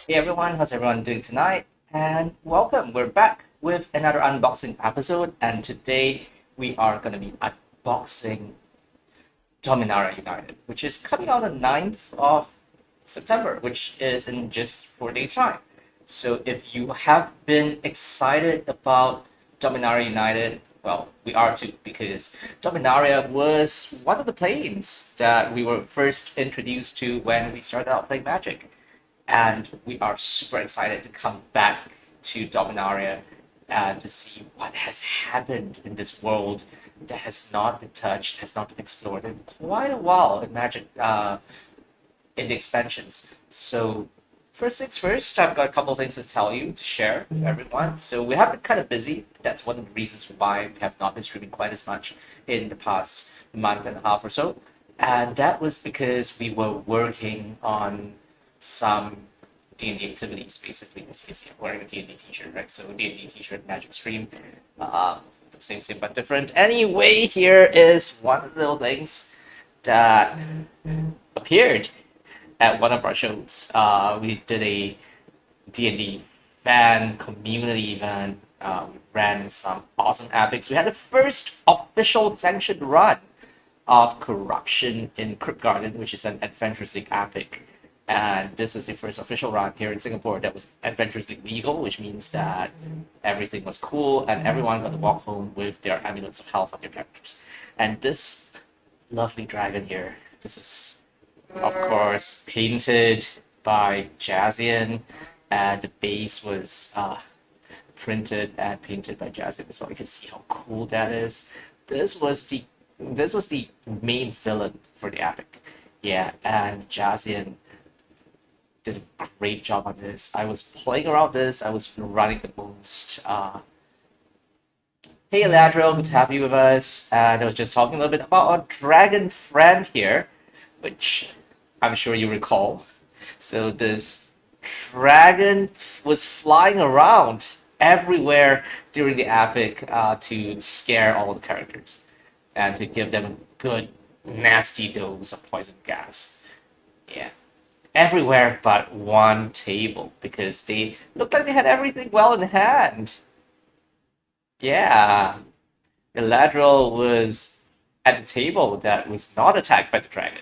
Hey everyone, how's everyone doing tonight? And welcome, we're back with another unboxing episode, and today we are going to be unboxing Dominaria United, which is coming out on the 9th of September, which is in just 4 days' time. So if you have been excited about Dominaria United, well, we are too, because Dominaria was one of the planes that we were first introduced to when we started out playing Magic. And we are super excited to come back to Dominaria and to see what has happened in this world that has not been touched, has not been explored in quite a while in Magic, in the expansions. So first things first, I've got a couple of things to tell you, to share with everyone. So we have been kind of busy. That's one of the reasons why we have not been streaming quite as much in the past month and a half or so. And that was because we were working on some D&D activities, basically. As you can see, I'm wearing a D&D t-shirt, right? So D&D t-shirt, Magic Stream. Uh, same, but different. Anyway, here is one of the little things that appeared at one of our shows. We did a D&D fan community event. We ran some awesome epics. We had the first official sanctioned run of Corruption in Crypt Garden, which is an Adventures League epic. And this was the first official run here in Singapore that was Adventures League legal, which means that everything was cool and everyone got to walk home with their amulets of health on their characters. And this lovely dragon here, this was, of course, painted by Jazian, and the base was printed and painted by Jazian as well. You can see how cool that is. This was the this was the main villain for the epic. Yeah, and Jazian did a great job on this. I was playing around this. I was running the most. Hey, Ladril, good to have you with us. And I was just talking a little bit about our dragon friend here, which I'm sure you recall. So this dragon was flying around everywhere during the epic to scare all the characters and to give them a good, nasty dose of poison gas. Yeah, everywhere but one table because they looked like they had everything well in hand. Yeah, Eladril was at the table that was not attacked by the dragon.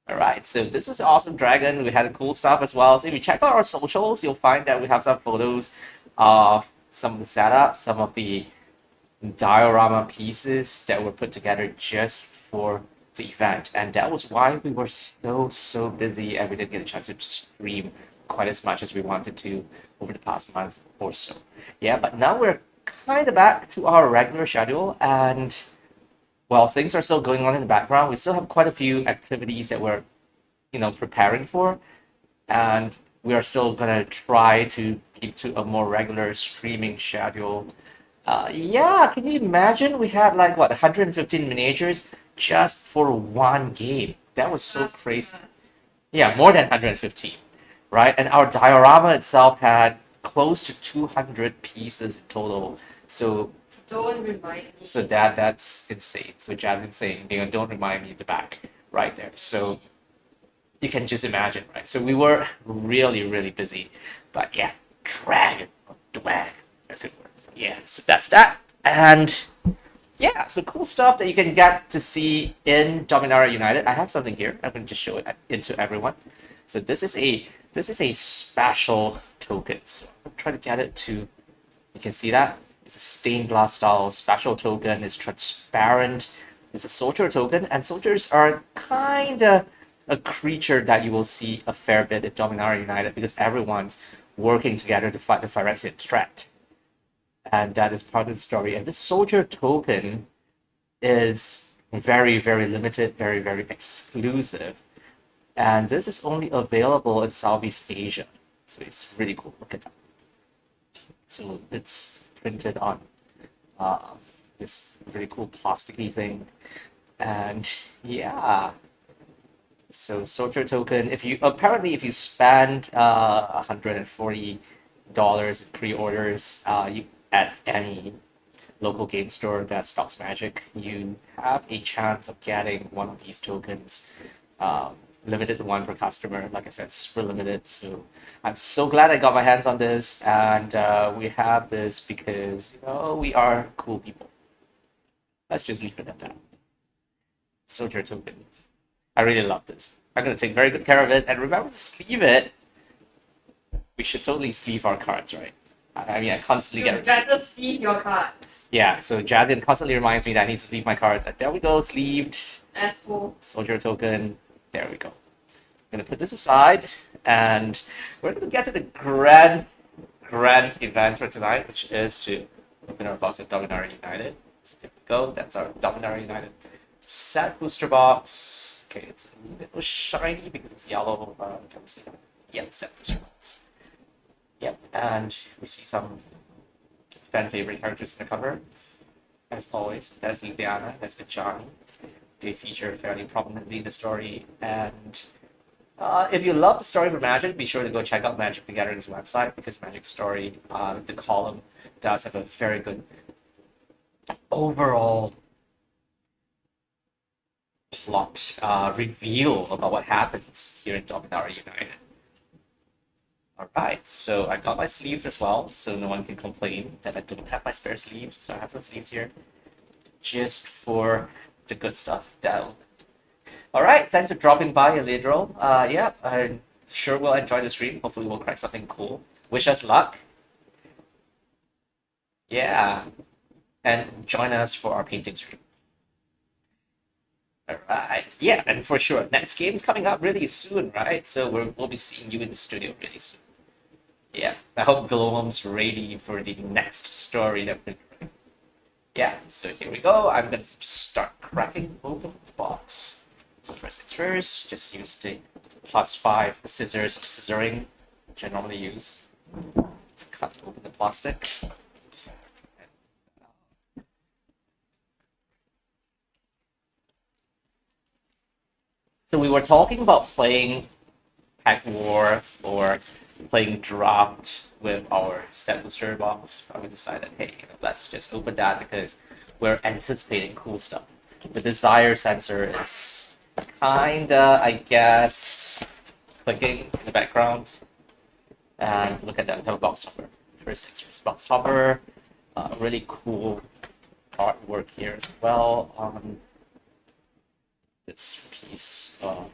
All right, so this was an awesome dragon. We had cool stuff as well. So if you check out our socials, you'll find that we have some photos of some of the setup, some of the diorama pieces that were put together just for the event. And that was why we were so busy and we didn't get a chance to stream quite as much as we wanted to over the past month or so. Yeah, but now we're kind of back to our regular schedule, and while things are still going on in the background, we still have quite a few activities that we're, preparing for, and we are still gonna try to keep to a more regular streaming schedule. Yeah, can you imagine? We had like what 115 miniatures just for one game. That was so crazy. Yeah, more than 115, right? And our diorama itself had close to 200 pieces in total. So Don't remind me. that's insane. So Jazz insane. Don't remind me the back right there. So you can just imagine, right? So we were really busy, but yeah, dragon or dwag, as it were. Yeah, so that's that. And yeah, so cool stuff that you can get to see in Dominaria United. I have something here. I'm going to just show it into everyone. So this is a special token. So I'm trying to get it to. You can see that it's a stained glass style special token. It's transparent. It's a soldier token, and soldiers are kinda a creature that you will see a fair bit at Dominaria United because everyone's working together to fight the Phyrexian threat, and that is part of the story. And this soldier token is very limited, very exclusive, and this is only available in Southeast Asia. So it's really cool. Look at that. So it's printed on uh, this really cool plasticky thing, and yeah. So soldier token. If you spend $140 in pre-orders, you at any local game store that stocks Magic, you have a chance of getting one of these tokens. limited to one per customer. Like I said, super limited. So I'm so glad I got my hands on this, and we have this because we are cool people. Let's just leave it at that. Soldier token. I really love this. I'm gonna take very good care of it, and remember to sleeve it. We should totally sleeve our cards, right? I mean, I constantly You better sleeve your cards. Yeah, so Jazzian constantly reminds me that I need to sleeve my cards. And there we go, sleeved. S4. Soldier token. There we go. I'm gonna put this aside, and we're gonna get to the grand event for tonight, which is to open our box of Dominaria United. So there we go. That's our Dominaria United set booster box. Okay, it's a little shiny because it's yellow. Can we see that? Yep, set booster box. Yep, and we see some fan favorite characters in the cover. As always, there's Liliana, there's Johnny. They feature fairly prominently in the story. And if you love the story for Magic, be sure to go check out Magic the Gathering's website, because Magic Story, the column, does have a very good overall plot reveal about what happens here in Dominaria United. Alright, so I got my sleeves as well, so no one can complain that I don't have my spare sleeves. So I have some sleeves here, just for the good stuff. Alright, thanks for dropping by, Elidro. Yeah, I sure will enjoy the stream. Hopefully we'll crack something cool. Wish us luck. Yeah, and join us for our painting stream. Alright, yeah, and for sure, next game is coming up really soon, right? So we'll be seeing you in the studio really soon. Yeah, I hope Glowworm's ready for the next story that we're doing. Yeah, so here we go. I'm going to just start cracking open the box. So first things first, just use the +5 scissors of scissoring, which I normally use to cut open the plastic. So we were talking about playing Pack War or playing Draft with our set booster box. We decided, hey, let's just open that because we're anticipating cool stuff. The desire sensor is kinda, I guess, clicking in the background. And look at that, we have a box topper. First things first, box topper. Really cool artwork here as well on this piece of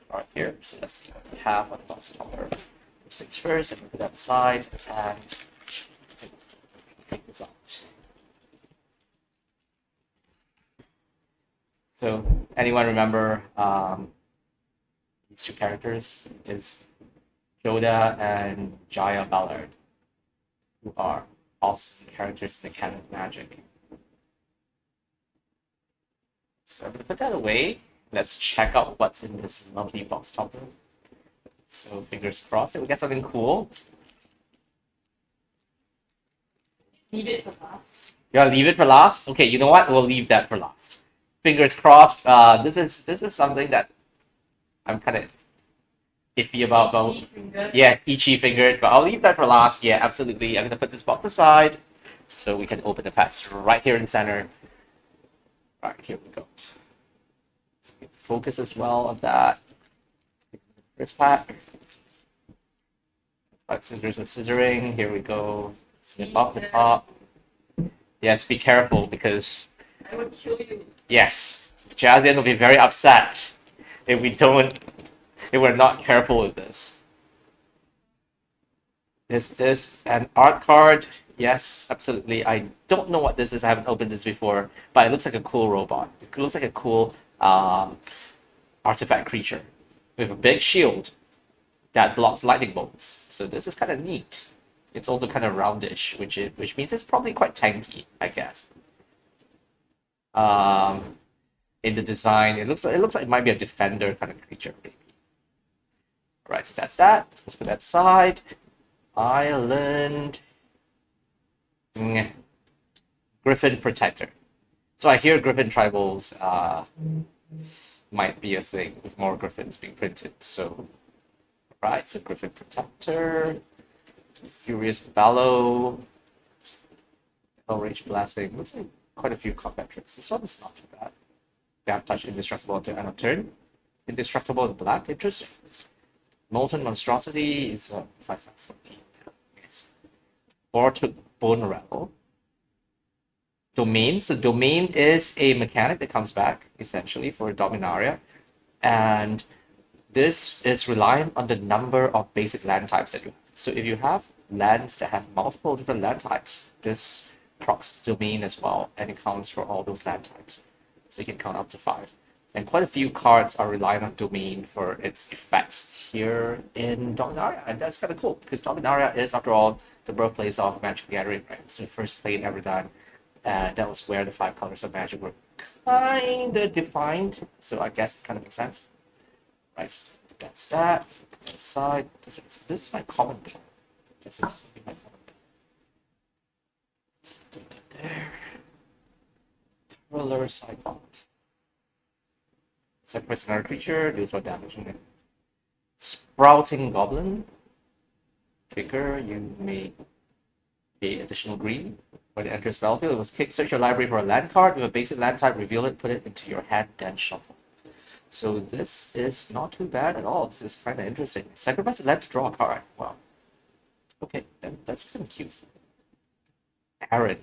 art here. So let's see what we have on the box topper. First things first, I'm gonna put that aside and take this out. So, anyone remember these two characters? Is Joda and Jaya Ballard, who are awesome characters in the canon of Magic. So I'm gonna put that away. Let's check out what's in this lovely box topper. So fingers crossed that we get something cool. Leave it for last. Yeah, leave it for last. Okay, you know what? We'll leave that for last. Fingers crossed. This is something that I'm kind of iffy about. Yeah, itchy fingered, but I'll leave that for last. Yeah, absolutely. I'm gonna put this box aside so we can open the packs right here in the center. All right, here we go. So we can focus as well on that. First pack. 5 scissors of scissoring. Here we go. Snip off the top. Yes, be careful because I would kill you. Yes, Jazzian will be very upset if we're not careful with this. This is an art card. Yes, absolutely. I don't know what this is. I haven't opened this before, but it looks like a cool robot. It looks like a cool artifact creature with a big shield that blocks lightning bolts. So this is kind of neat. It's also kind of roundish, which means it's probably quite tanky, I guess. In the design, it looks like it might be a defender kind of creature, maybe. All right, so that's that. Let's put that aside. Island. Griffin Protector. So I hear Griffin tribals might be a thing with more Griffins being printed. So, right, so Griffin Protector, Furious Bellow, Rage Blessing. Looks like quite a few combat tricks. This one is not too bad. They have touch indestructible until end of turn. Indestructible in black, interesting. Molten Monstrosity is a 5/5 for me. Or to Bone Rattle. Domain. So Domain is a mechanic that comes back, essentially, for Dominaria. And this is reliant on the number of basic land types that you have. So if you have lands that have multiple different land types, this procs Domain as well, and it counts for all those land types. So you can count up to 5. And quite a few cards are reliant on Domain for its effects here in Dominaria. And that's kind of cool, because Dominaria is, after all, the birthplace of Magic the Gathering, right? It's the first plane ever done. And that was where the 5 colors of Magic were kind of defined. So I guess it kind of makes sense. Right, so that's that. Put that aside. This is my common plan. This is my common plan. Let's do that there. Roller Cyclops. Sacrifice another creature, deals 1 damage in it. Sprouting Goblin. Trigger, you may pay additional green. When it enters battlefield, it was kick, search your library for a land card with a basic land type, reveal it, put it into your hand, then shuffle. So this is not too bad at all. This is kind of interesting. Sacrifice a land to draw a card. Wow. Okay, then that's kind of cute. Aaron,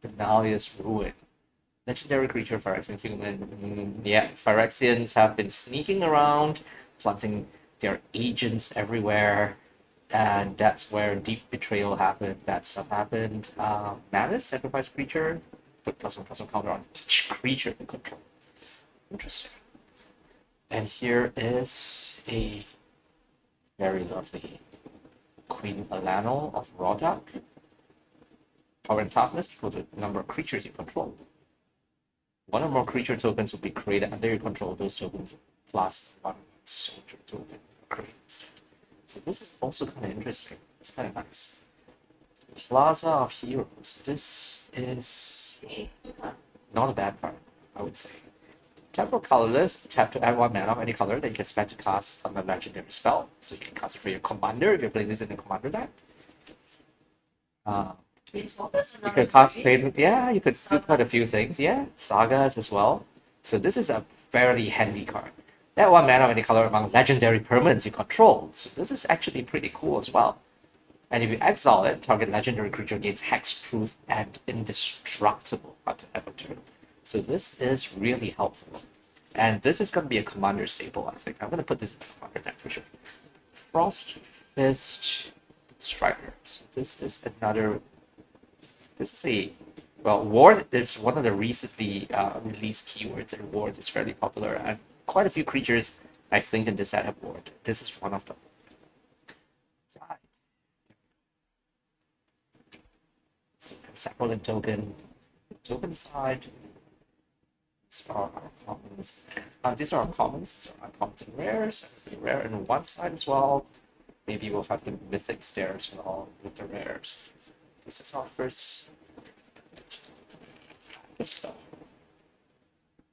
Benalia's Ruin. Legendary creature, Phyrexian human. Yeah, Phyrexians have been sneaking around, planting their agents everywhere. And that's where deep betrayal happened. That stuff happened. Malice, sacrifice creature, put +1/+1 counter on each creature you control. Interesting. And here is a very lovely Queen Alano of Rodak. Power and toughness equal to the number of creatures you control. 1 or more creature tokens will be created under your control. Those tokens +1 soldier token created. So this is also kind of interesting. It's kind of nice. Plaza of Heroes. This is not a bad card, I would say. Tap for colorless, tap to add 1 mana of any color that you can spend to cast on a legendary spell. So you can cast it for your commander if you're playing this in the commander deck. You could cast Plane, yeah, you could do quite a few things, yeah. Sagas as well. So this is a fairly handy card. That 1 mana of any color among legendary permanents you control. So this is actually pretty cool as well. And if you exile it, target legendary creature gains hexproof and indestructible until end of turn. So this is really helpful. And this is going to be a commander staple, I think. I'm going to put this in the commander deck for sure. Frost Fist Strider. So this is another... This is a... Well, Ward is one of the recently released keywords, and Ward is fairly popular. And quite a few creatures, I think, in this set have Ward. This is one of them. Right. So Sacroland token. Token side. These are our commons. These are our commons. These are uncommons and rares. And rare on one side as well. Maybe we'll have the mythics there as well with the rares. This is our first stuff.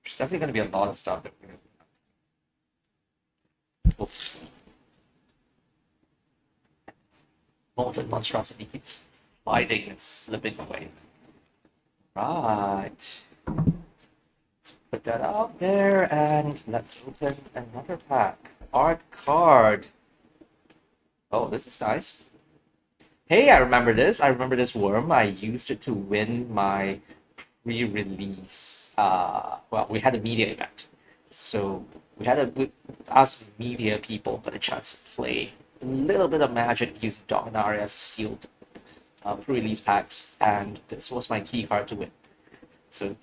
There's definitely going to be a lot of stuff that we're going to. We'll see. Molten monstrosity keeps sliding and slipping away. Right. Let's put that out there and let's open another pack. Art card. Oh, this is nice. Hey, I remember this. I remember this worm. I used it to win my pre-release. Well, we had a media event. So us media people got a chance to play a little bit of Magic using Dominaria sealed pre-release packs, and this was my key card to win. So,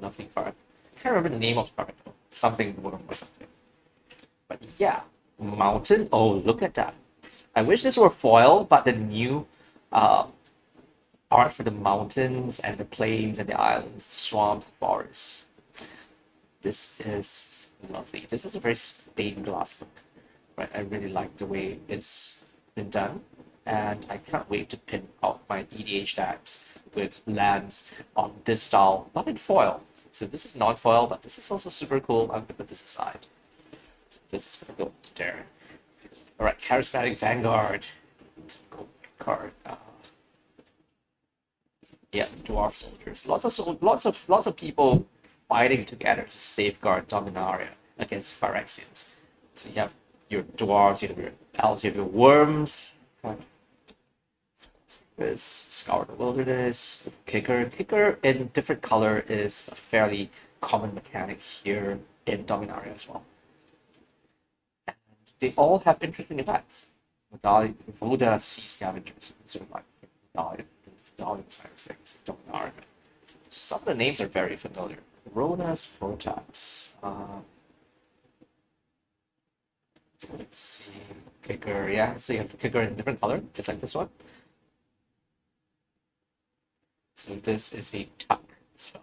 lovely card. Can't remember the name of the card though. Something worm or something. But yeah, Mountain. Oh, look at that. I wish this were foil, but the new art for the mountains and the plains and the islands, the swamps, forests. This is lovely. This is a very stained glass look. Right? I really like the way it's been done. And I can't wait to pin out my EDH decks with lands on this style, but in foil. So this is non-foil, but this is also super cool. I'm going to put this aside. So this is going to go there. All right, Charismatic Vanguard. Typical card. Yeah, Dwarf Soldiers. Lots of people fighting together to safeguard Dominaria. against Phyrexians. So you have your dwarves, you have your elves, you have your worms. This Scour the Wilderness, Kicker. Kicker in different color is a fairly common mechanic here in Dominaria as well. And they all have interesting effects. Voda Sea Scavengers, sort of like the Medallion side of things in Dominaria. Some of the names are very familiar. Rona's Vortex. Let's see. Kicker, yeah. So you have Kicker in different color, just like this one. So this is a tuck spell.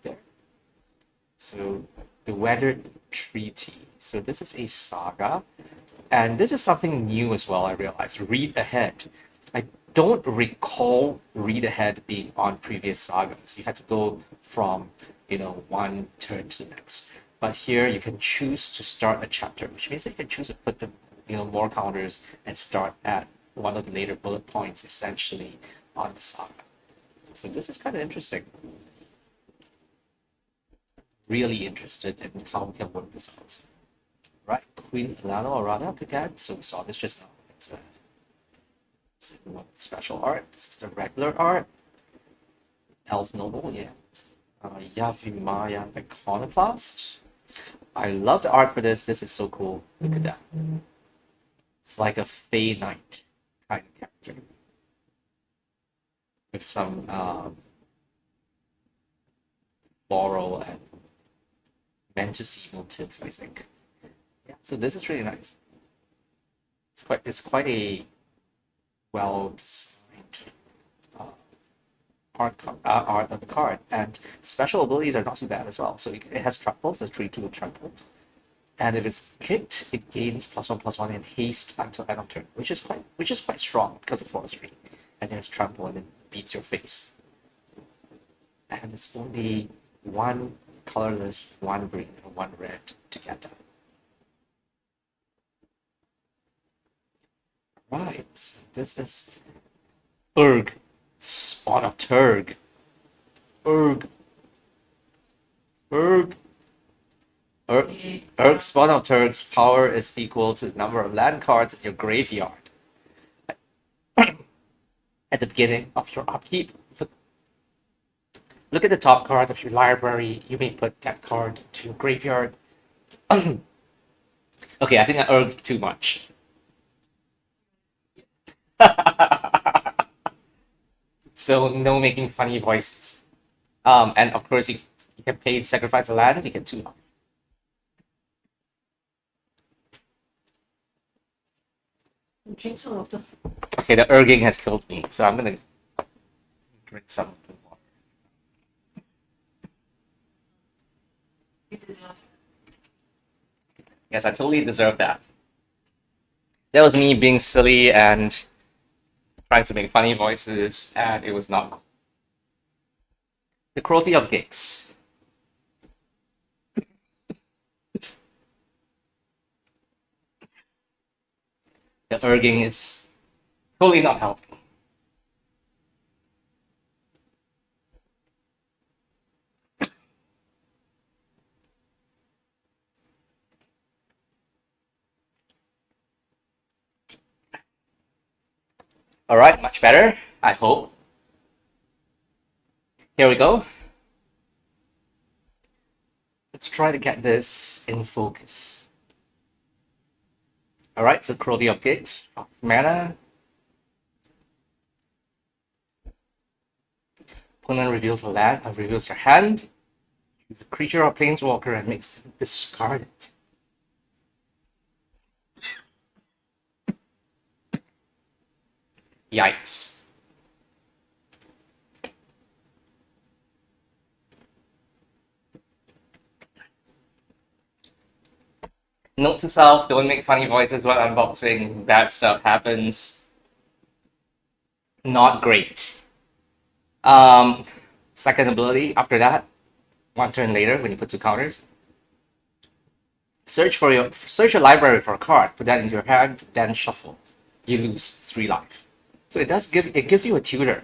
There. So the Weathered Treaty. So this is a saga, and this is something new as well. I realized. Read ahead. I don't recall read ahead being on previous sagas. You had to go from one turn to the next. But here you can choose to start a chapter, which means that you can choose to put the more counters and start at one of the later bullet points essentially on the saga. So this is kind of interesting. Really interested in how we can work this out. Right, Queen Alana Orada again. So we saw this just now. It's one special art. This is the regular art. Elf Noble, yeah. Yavimaya Iconoclast. I love the art for this. This is so cool. Look at that. It's like a Fey Knight kind of character with some floral and fantasy motif, I think. Yeah, so this is really nice. It's quite a well designed art of the card, and special abilities are not too bad as well. So it has tramples, a 3/2 trample. And if it's kicked, it gains +1/+1 and haste until end of turn, which is quite strong because of forestry. And then it's trample and it beats your face. And it's only one colorless, one green, and one red to get that. Right, so this is Uurg, Spawn of Turg. Uurg. Uurg, Spawn of Turg's power is equal to the number of land cards in your graveyard. At the beginning of your upkeep, look at the top card of your library. You may put that card to your graveyard. Okay, I think I Uurged too much. So no making funny voices. And of course you can pay to sacrifice a land, you get 2 life. Drink some water. Okay, the Uurging has killed me, so I'm gonna drink some water. You deserve it. Yes, I totally deserve that. That was me being silly and trying to make funny voices, and it was not cool. The Cruelty of Gigs. The Uurging is totally not helping. All right, much better, I hope. Here we go. Let's try to get this in focus. All right, so Cruelty of Gigs, 5 mana. Opponent reveals a land, reveals their hand. Choose a creature or planeswalker and makes them discard it. Yikes. Note to self, don't make funny voices while unboxing. Bad stuff happens. Not great. Second ability, after that, 1 turn later, when you put 2 counters, search your library for a card, put that into your hand, then shuffle. You lose 3 life. So it gives you a tutor.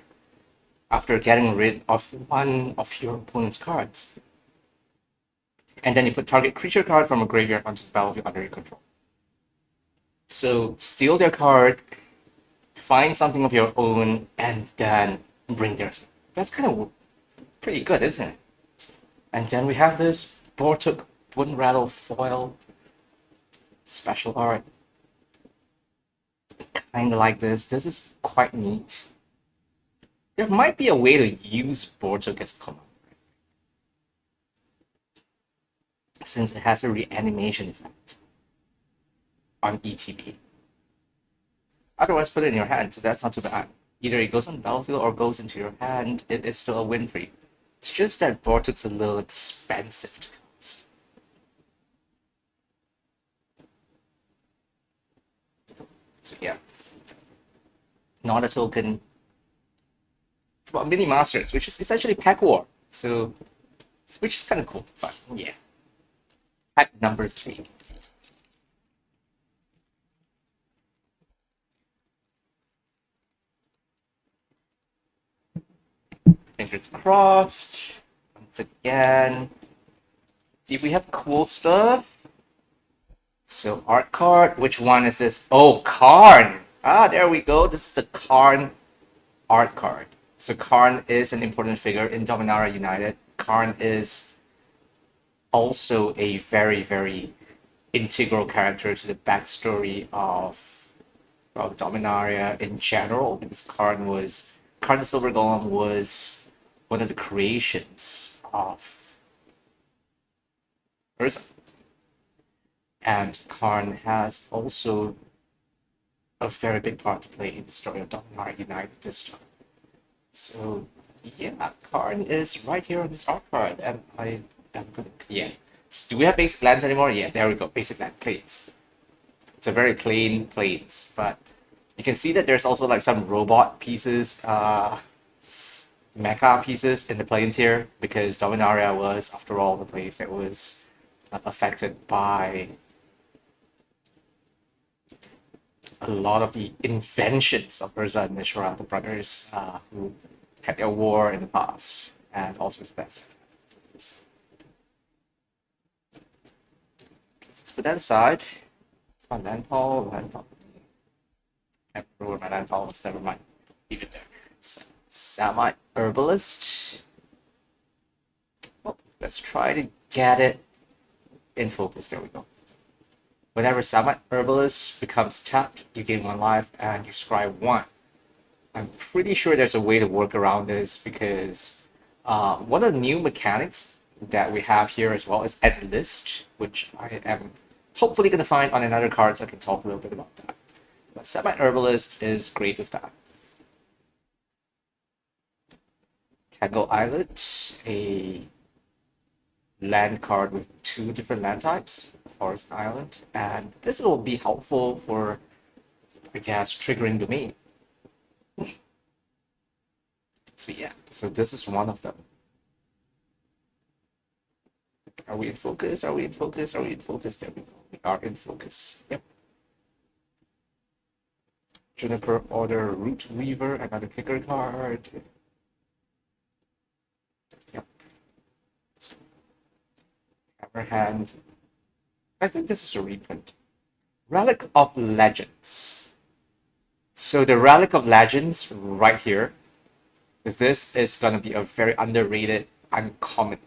after getting rid of one of your opponent's cards. And then you put target creature card from a graveyard onto the battlefield under your control. So steal their card, find something of your own, and then bring theirs. That's kind of pretty good, isn't it? And then we have this Turg Wooden Rattle foil special art. Kind of like this. This is quite neat. There might be a way to use Turg as a command, since it has a reanimation effect on ETB. Otherwise, put it in your hand, so that's not too bad. Either it goes on the battlefield or goes into your hand, it is still a win for you. It's just that Turg's a little expensive to cast. So yeah. Not a token. It's about mini masters, which is essentially pack war. So, which is kind of cool, but yeah. Pack number 3. Fingers crossed. Once again. See, we have cool stuff. So, art card. Which one is this? Oh, Karn! Ah, there we go. This is the Karn art card. So, Karn is an important figure in Dominaria United. Karn is also a very, very integral character to the backstory of Dominaria in general, because Karn the Silver Golem was one of the creations of Urza. And Karn has also a very big part to play in the story of Dominaria United this time. So yeah, Karn is right here on this art card, and I am gonna, yeah. So do we have basic lands anymore? Yeah, there we go, basic land plains. It's a very plain plains, but you can see that there's also like some robot pieces, mecha pieces in the plains here, because Dominaria was, after all, the place that was affected by a lot of the inventions of Urza and Mishra, the brothers who had their war in the past, and also its best. Let's put that aside. It's my landfall. Can't remember where my landfall is, never mind. Leave it there. So, Samite Herbalist. Oh, let's try to get it in focus. There we go. Whenever Samite Herbalist becomes tapped, you gain 1 life and you scry 1. I'm pretty sure there's a way to work around this, because one of the new mechanics that we have here as well is End List, which I am hopefully going to find on another card, so I can talk a little bit about that. But Samite Herbalist is great with that. Tangle Islet, a land card with 2 different land types, Forest Island, and this will be helpful for, I guess, triggering domain. So yeah, so this is one of them. Are we in focus? Are we in focus? Are we in focus? There we go. We are in focus. Yep. Juniper Order Root Weaver, another kicker card. Yep. Hammerhand. I think this is a reprint. Relic of Legends. So the Relic of Legends right here, this is going to be a very underrated uncommon.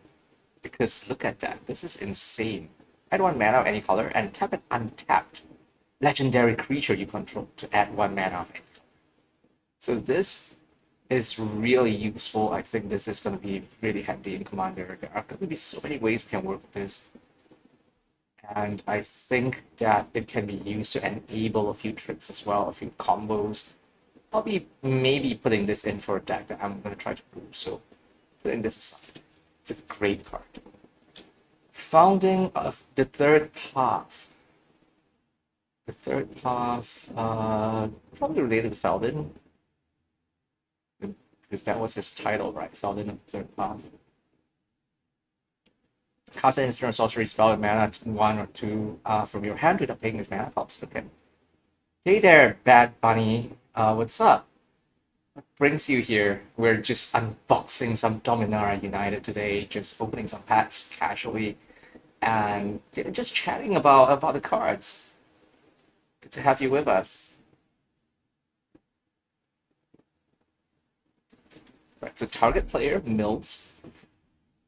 Because look at that. This is insane. Add 1 mana of any color and tap an untapped legendary creature you control to add 1 mana of any color. So this is really useful. I think this is going to be really handy in Commander. There are going to be so many ways we can work with this. And I think that it can be used to enable a few tricks as well, a few combos. I'll be maybe putting this in for a deck that I'm going to try to brew, so putting this aside. It's a great card. Founding of the Third Path. The Third Path, probably related to Feldon, because that was his title, right? Feldon of the Third Path. Cast an instant or sorcery spell with mana 1 or 2 from your hand without paying his mana cost. Okay. Hey there, Bad Bunny. What's up? brings you here? We're just unboxing some Dominaria United today, just opening some packs casually, and just chatting about the cards. Good to have you with us. Right, so target player mills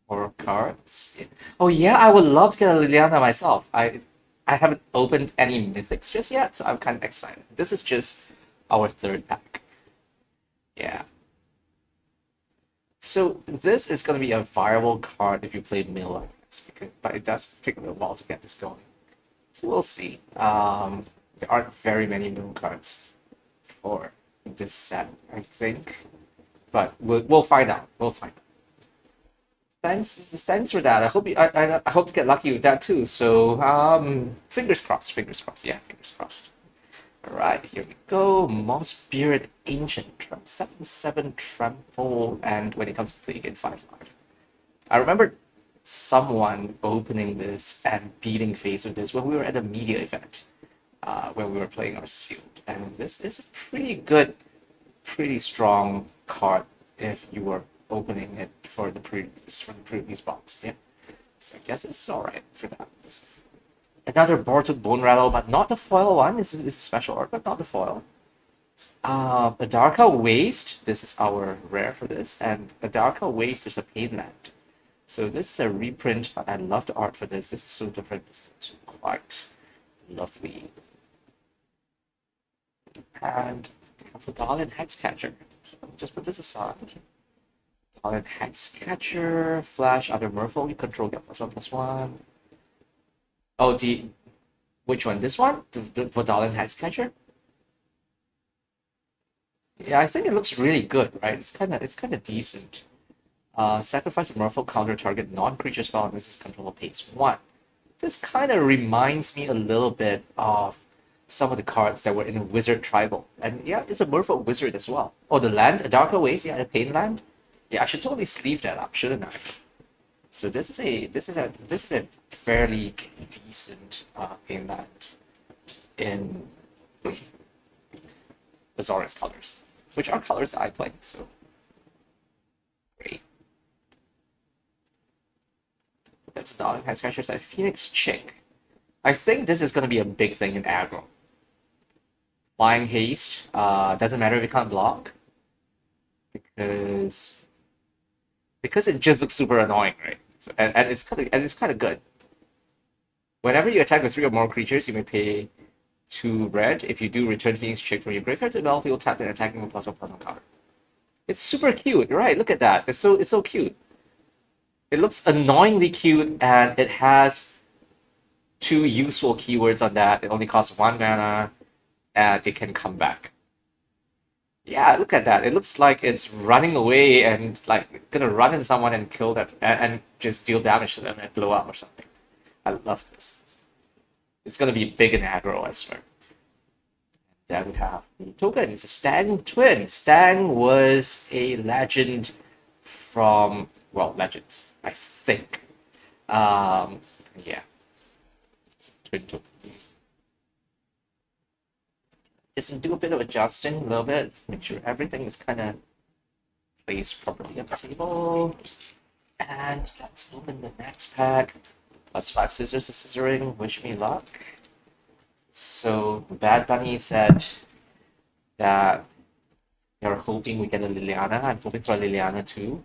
or cards. Oh yeah, I would love to get a Liliana myself. I haven't opened any mythics just yet, so I'm kind of excited. This is just our third pack. Yeah. So this is going to be a viable card if you play mill, I guess, but it does take a little while to get this going. So we'll see. There aren't very many mill cards for this set, I think, but we'll find out. We'll find out. Thanks for that. I hope I hope to get lucky with that too. So fingers crossed. Fingers crossed. Yeah, fingers crossed. All right, here we go. Moss Spirit Ancient, 7/7 trample, and when it comes to play again, 5/5. I remember someone opening this and beating face with this when we were at a media event, when we were playing our sealed, and this is a pretty good, pretty strong card if you were opening it for the previous box. Yeah, so I guess it's all right for that. Another Bortuk Bone Rattle, but not the foil one. This is a special art, but not the foil. Adarka Waste. This is our rare for this, and Adarka Waste is a Painland. So this is a reprint, but I love the art for this. This is so different. This is quite lovely. And Vidalian Hexcatcher. So just put this aside. Vidalian Hexcatcher, Flash, other Merfolk, you control, get +1/+1. Oh, which one? This one? The Vidalian Hexcatcher? Yeah, I think it looks really good, right? It's kind of decent. Sacrifice a Merfolk, counter target non-creature spell, and this is control of pace 1. This kind of reminds me a little bit of some of the cards that were in Wizard Tribal. And yeah, it's a Merfolk Wizard as well. Oh, the land, a Dark Ways, yeah, the Pain Land. Yeah, I should totally sleeve that up, shouldn't I? So this is a fairly decent Pain Land in Azorius colors, which are colors I play, so great. That's Darling High Scratchers at Phoenix Chick. I think this is going to be a big thing in aggro. Flying Haste, doesn't matter if you can't block, because it just looks super annoying, right? So, and it's kind of good. Whenever you attack with 3 or more creatures, you may pay 2 red. If you do, return Phoenix Chick from your graveyard to the battlefield, tap and attacking with +1/+1 counter. It's super cute, right? Look at that. It's so cute. It looks annoyingly cute, and it has 2 useful keywords on that. It only costs 1 mana, and it can come back. Yeah, look at that. It looks like it's running away and like gonna run into someone and kill them and just deal damage to them and blow up or something. I love this. It's gonna be big in aggro, I swear. There we have the token. It's a Stang Twin. Stang was a legend from, well, Legends, I think. Yeah. Twin token. Just do a bit of adjusting, a little bit. Make sure everything is kind of placed properly on the table. And let's open the next pack. +5 scissors to scissoring. Wish me luck. So Bad Bunny said that they're hoping we get a Liliana. I'm hoping for a Liliana too.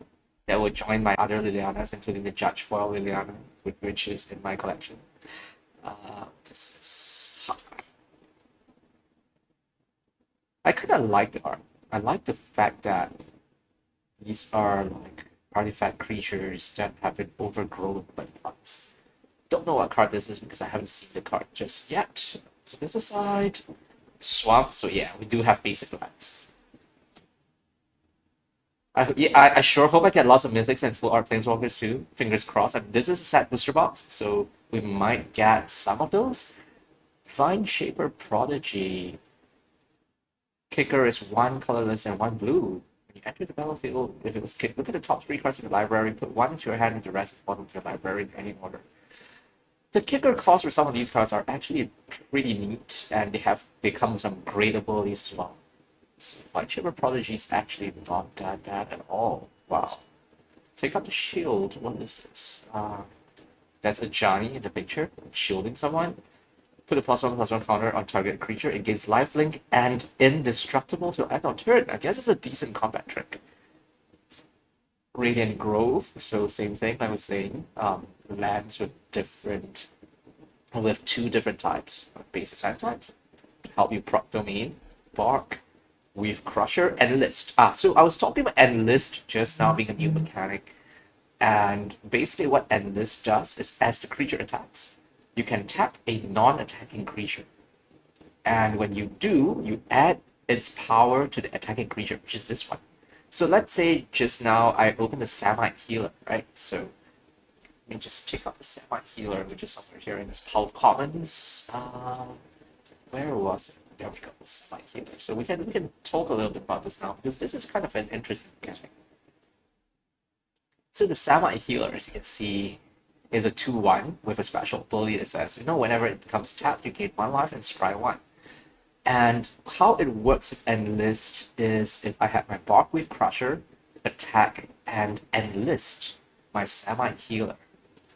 That will join my other Lilianas, including the Judge Foil Liliana, which is in my collection. This is hot. I kind of like the art. I like the fact that these are like artifact creatures that have been overgrown by plants. Don't know what card this is because I haven't seen the card just yet. Put this aside. Swamp. So yeah, we do have basic lands. I sure hope I get lots of mythics and full art planeswalkers too. Fingers crossed. And this is a set booster box, so we might get some of those. Vine Shaper Prodigy. Kicker is 1 colorless and 1 blue. When you enter the battlefield, if it was kicked, look at the top 3 cards in the library, put 1 into your hand and the rest at the bottom of your library in any order. The kicker costs for some of these cards are actually pretty neat, and they come with some great abilities as well. So Lightsaber Prodigy is actually not that bad at all. Wow. Take out the shield. What is this? That's a Johnny in the picture, shielding someone. Put a +1/+1 counter on target creature. It gains lifelink and indestructible till end of turn. I guess it's a decent combat trick. Radiant Grove, so same thing I was saying. Lands with two different types, basic land types. Help you proc domain, bark, weave crusher, enlist. So I was talking about enlist just now being a new mechanic. And basically what enlist does is as the creature attacks, you can tap a non-attacking creature. And when you do, you add its power to the attacking creature, which is this one. So let's say just now I opened the Samite Healer, right? So let me just take out the Samite Healer, which is somewhere here in this pile of commons. Where was it? There we go, Samite Healer. So we can talk a little bit about this now, because this is kind of an interesting mechanic. So the Samite Healer, as you can see, is a 2/1 with a special ability that says, whenever it becomes tapped, you gain 1 life and scry 1. And how it works with enlist is if I have my Barkweave Crusher, attack, and enlist my Samite Healer,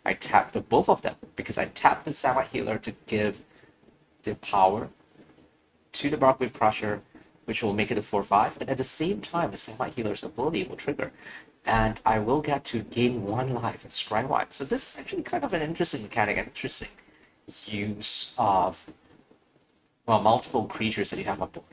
I tap both of them because I tap the Samite Healer to give the power to the Barkweave Crusher, which will make it a 4/5, and at the same time, the Samite Healer's ability will trigger, and I will get to gain 1 life and scry 1. So this is actually kind of an interesting mechanic, an interesting use of multiple creatures that you have on board.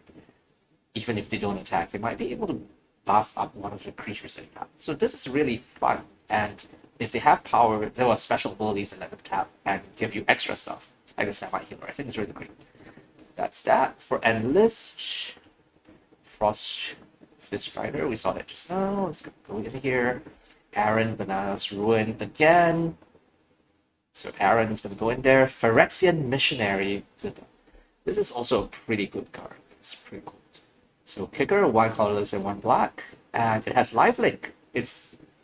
Even if they don't attack, they might be able to buff up one of the creatures that you have. So this is really fun, and if they have power, there are special abilities that let them tap and give you extra stuff, like the Samite Healer. I think it's really great. That's that. For Enlist, Frost Fist Rider, we saw that just now. Let's go in here. Aaron, Bananas, Ruin again. So Aaron's gonna go in there. Phyrexian Missionary. This is also a pretty good card. It's pretty cool. So kicker, 1 colorless and 1 black, and it has lifelink.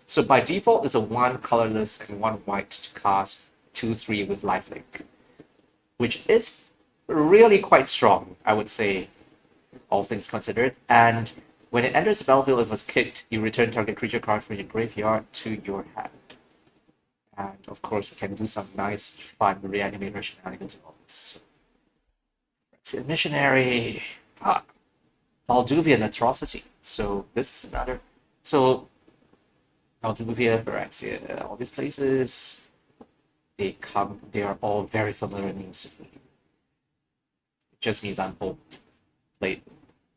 So by default it's a 1 colorless and 1 white to cast 2/3 with lifelink, which is really quite strong, I would say, all things considered. And when it enters the battlefield, if it was kicked, you return target creature card from your graveyard to your hand. And of course, we can do some nice, fun reanimator shenanigans with all this. So, Missionary, Balduvian Atrocity. So this is another. So Balduvia, Phyrexian, all these places, they are all very familiar names to me. It just means I'm old. Played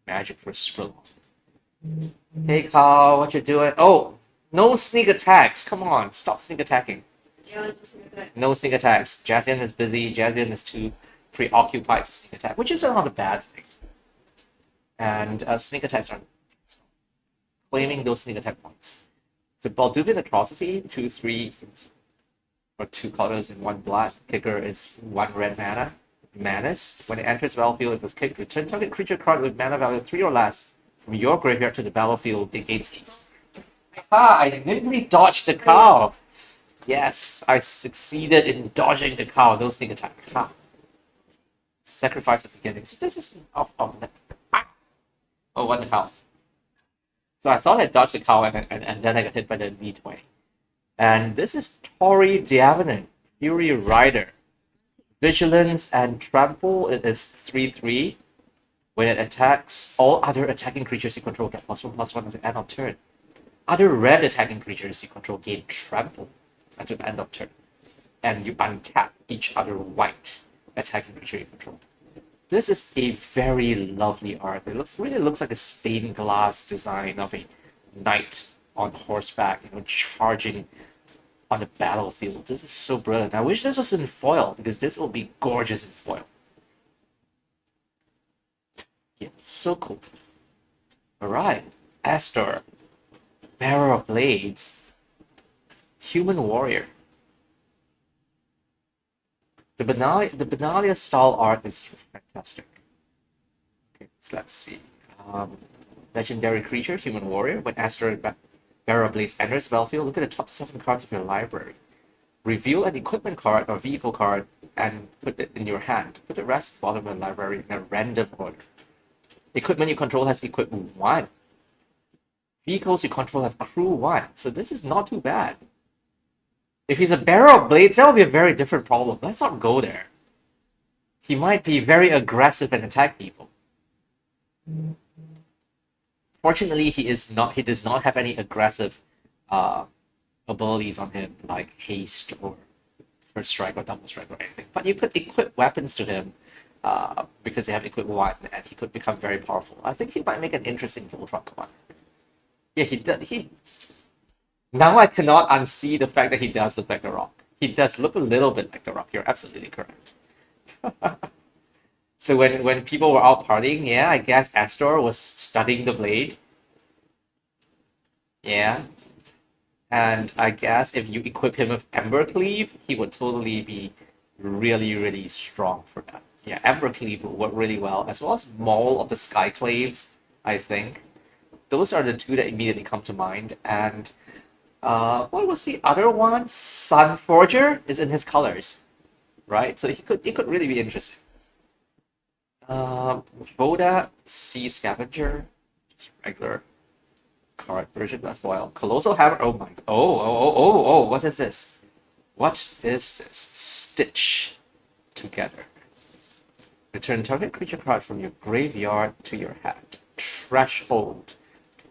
Magic for super long. Hey Carl, what you doing? Oh, no sneak attacks. Come on, stop sneak attacking. Yeah, sneak attack. No sneak attacks. Jazian is busy. Jazian is too preoccupied to sneak attack, which is not a bad thing. And sneak attacks are claiming those sneak attack points. So Balduvian Atrocity, 2/3 for 2 colors and 1 black. Kicker is 1 red mana. Manus. When it enters the battlefield, if it was kicked, return target creature card with mana value 3 or less from your graveyard to the battlefield. It gains haste. I nimbly dodged the cow. Yes, I succeeded in dodging the cow. No sneak attack. Sacrifice at the beginning. So this is off the Oh, what the hell? So I thought I dodged the cow and then I got hit by the V20. And this is Tori Diavenant, Fury Rider. Vigilance and Trample, it is 3/3. When it attacks, all other attacking creatures you control get +1/+1 at the end of turn. Other red attacking creatures you control gain Trample until the end of turn. And you untap each other white attacking creature you control. This is a very lovely art. It really looks like a stained glass design of a knight on horseback, charging on the battlefield. This is so brilliant. I wish this was in foil, because this will be gorgeous in foil. Yeah, so cool. Alright, Esper, Bearer of Blades, Human Warrior. The Benalia style art is fantastic. Okay, so let's see. Legendary creature, Human Warrior. When Esper, Bearer of Blades enters the battlefield, look at the top 7 cards of your library. Reveal an equipment card or vehicle card and put it in your hand. Put the rest at the bottom of the library in a random order. Equipment you control has equip 1. Vehicles you control have crew 1. So this is not too bad. If he's a bearer of blades, that would be a very different problem. Let's not go there. He might be very aggressive and attack people. Fortunately, he is not. He does not have any aggressive abilities on him, like haste or first strike or double strike or anything. But you could equip weapons to him because they have equip 1, and he could become very powerful. I think he might make an interesting Voltron commander. Yeah, he does. Now I cannot unsee the fact that he does look like the Rock. He does look a little bit like the Rock. You're absolutely correct. So when people were out partying, yeah, I guess Esper was studying the blade. Yeah. And I guess if you equip him with Ember Cleave, he would totally be really, really strong for that. Yeah, Ember Cleave will work really well, as well as Maul of the Skyclaves, I think. Those are the two that immediately come to mind. And what was the other one? Sunforger is in his colors, right? So it could really be interesting. Voda Sea Scavenger, just regular card version of foil. Colossal Hammer. Oh my. Oh! What is this? What is this? Stitch together. Return target creature card from your graveyard to your hand. Threshold.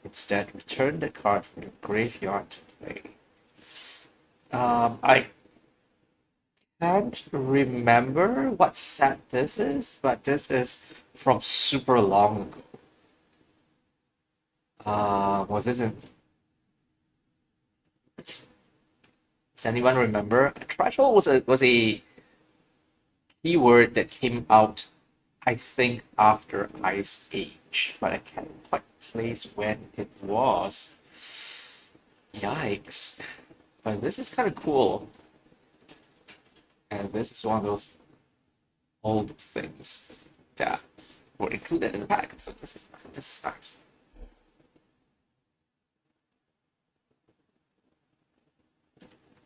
Instead, return the card from your graveyard to play. I can't remember what set this is, but this is from super long ago. Was this in? Does anyone remember? Threshold was a keyword that came out, I think, after Ice Age, but I can't quite place when it was. Yikes. But this is kind of cool. And this is one of those old things that were included in the pack. So this is nice.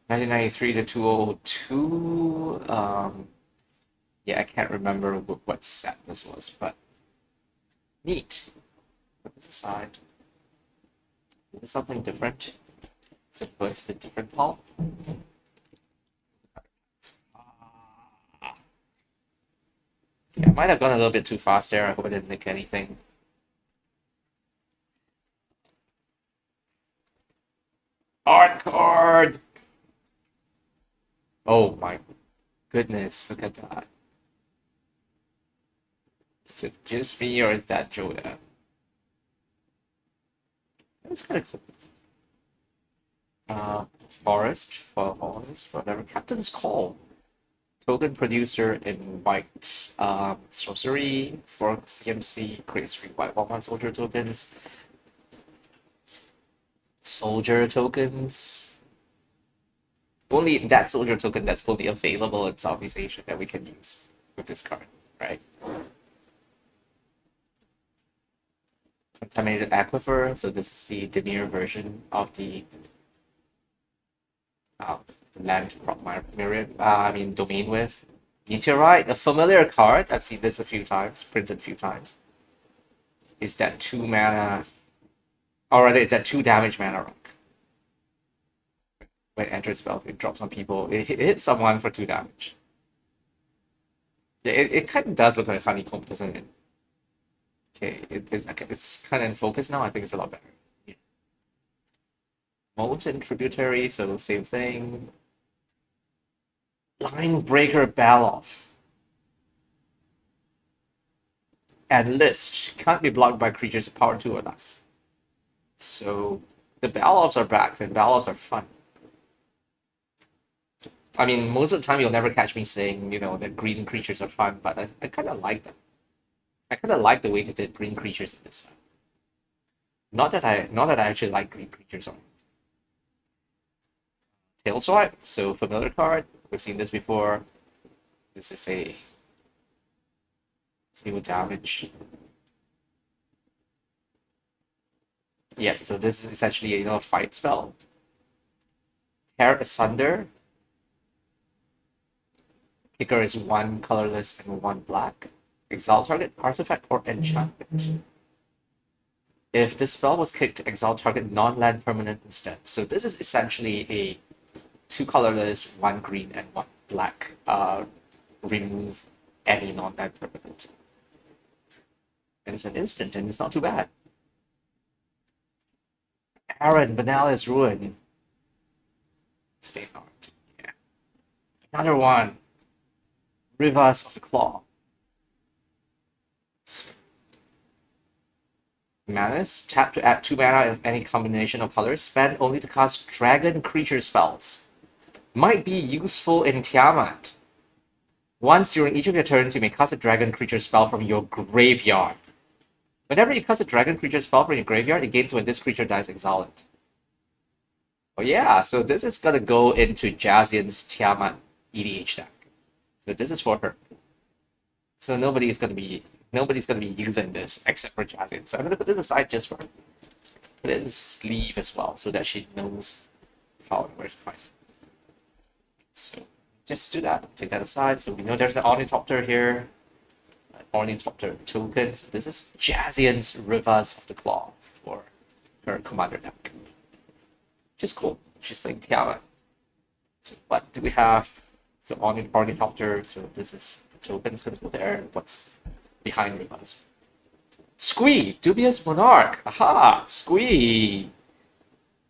(1993) to 2002. Yeah, I can't remember what set this was, but neat. Put this aside. Is this something different? Let's go to the different pile. Yeah, I might have gone a little bit too fast there. I hope I didn't nick anything. Art card! Oh my goodness, look at that. Is it just me or is that Joda? That's kind of cool. Forest, whatever. Captain's Call. Token producer in white. Sorcery for CMC creates 3 white 1/1 soldier tokens. Soldier tokens. Only that soldier token that's only available in Southeast Asia that we can use with this card, right? Contaminated Aquifer. So this is the Dimir version of the land domain with Meteorite, a familiar card. I've seen this a few times, printed a few times. Is that 2 mana, or rather, it's that 2 damage mana rock. When it enters battlefield, it drops on people. It hits someone for 2 damage. Yeah, it kind of does look like Honeycomb, doesn't it? Okay, it's kind of in focus now. I think it's a lot better. Yeah. Molten Tributary, so same thing. Linebreaker Baloth. And list can't be blocked by creatures of power 2 or less. So the Baloths are back, and Baloths are fun. I mean, most of the time you'll never catch me saying, that green creatures are fun, but I kind of like them. I kind of like the way they did green creatures in this set. Not that I actually like green creatures on Tail Swipe, so familiar card. We've seen this before. This is a 0 damage. Yeah, so this is essentially a fight spell. Tear Asunder. Kicker is 1 colorless and 1 black. Exile target artifact or enchantment. If the spell was kicked, exile target non-land permanent instead. So this is essentially a 2 colorless, 1 green, and 1 black. Remove any non-land permanent. And it's an instant, and it's not too bad. Aaron, Banali's Ruin. State art. Yeah. Another one. Rivers of the Claw. So, Manus, tap to add 2 mana of any combination of colors. Spend only to cast dragon creature spells. Might be useful in Tiamat. Once during each of your turns, you may cast a dragon creature spell from your graveyard. Whenever you cast a dragon creature spell from your graveyard, it gains when this creature dies, exile it. Oh yeah, so this is gonna go into Jazian's Tiamat EDH deck. So this is for her. So nobody's gonna be using this except for Jazian. So I'm gonna put this aside just for her. Put it in the sleeve as well, so that she knows how and where to find it. So just do that. Take that aside. So we know there's an Ornithopter here. An Ornithopter token. So this is Jazian's Rivers of the Claw for her commander deck. Which is cool. She's playing Tiamat. So what do we have? So Ornithopter. So this is the token. It's gonna go there. What's behind Rivers? Squee! Dubious Monarch! Aha! Squee!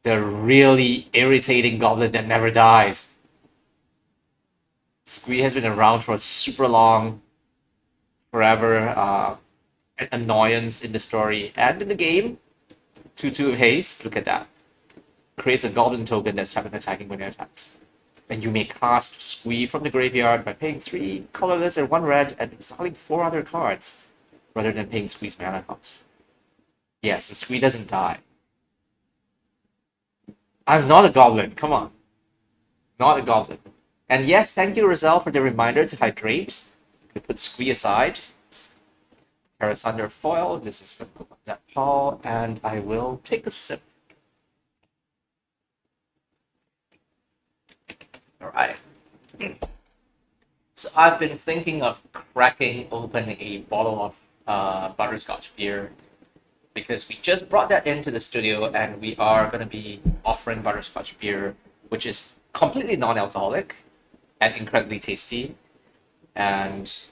The really irritating goblin that never dies. Squee has been around for super long, forever, an annoyance in the story and in the game. 2/2 haste, look at that. Creates a goblin token that's having attacking when it attacks. And you may cast Squee from the graveyard by paying 3 colorless and 1 red and exiling 4 other cards, rather than paying Squee's mana cost. Yeah, so Squee doesn't die. I'm not a goblin, come on. Not a goblin. And yes, thank you, Roselle, for the reminder to hydrate. We put Squee aside. Terrasunder foil. This is going to go on that pile, and I will take a sip. All right. So I've been thinking of cracking open a bottle of butterscotch beer because we just brought that into the studio, and we are going to be offering butterscotch beer, which is completely non-alcoholic and incredibly tasty and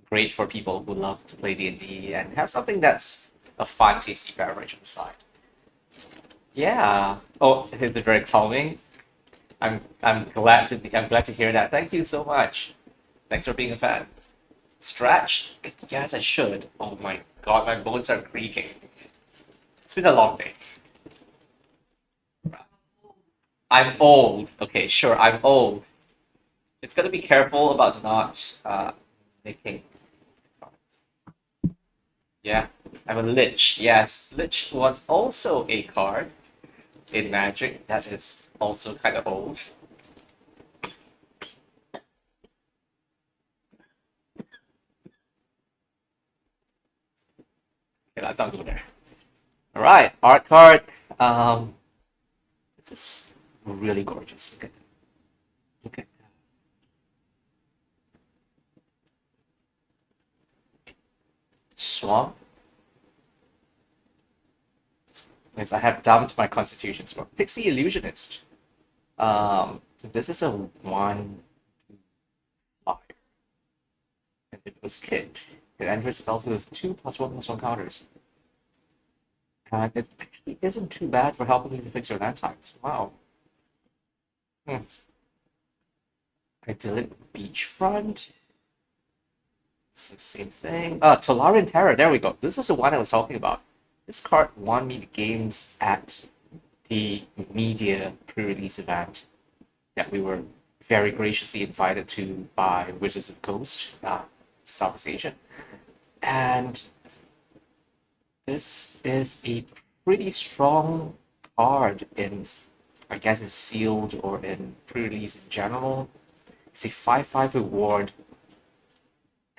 great for people who love to play D&D and have something that's a fun, tasty beverage on the side. Yeah. Oh, is it very calming? I'm glad to hear that. Thank you so much. Thanks for being a fan. Stretch? Yes, I should. Oh my god, my bones are creaking. It's been a long day. I'm old. Okay, sure, I'm old. It's gonna be careful about not making comments. Yeah, I'm a Lich. Yes, Lich was also a card in Magic that is also kind of old. Okay, that's not good there. All right, art card. This is really gorgeous. Look at that. Look at that. Swamp. Yes, I have dumped my constitution swamp. Pixie Illusionist. This is a 1/5. And if it was kicked, it enters the battlefield with 2+1/+1 counters. And it actually isn't too bad for helping you to fix your land types. Wow. Idyllic Beachfront. So same thing. Tolarian Terror. There we go. This is the one I was talking about. This card won me the games at the media pre-release event that we were very graciously invited to by Wizards of Coast, Southeast Asian. And this is a pretty strong card in, I guess it's sealed or in pre-release in general. It's a 5/5 reward,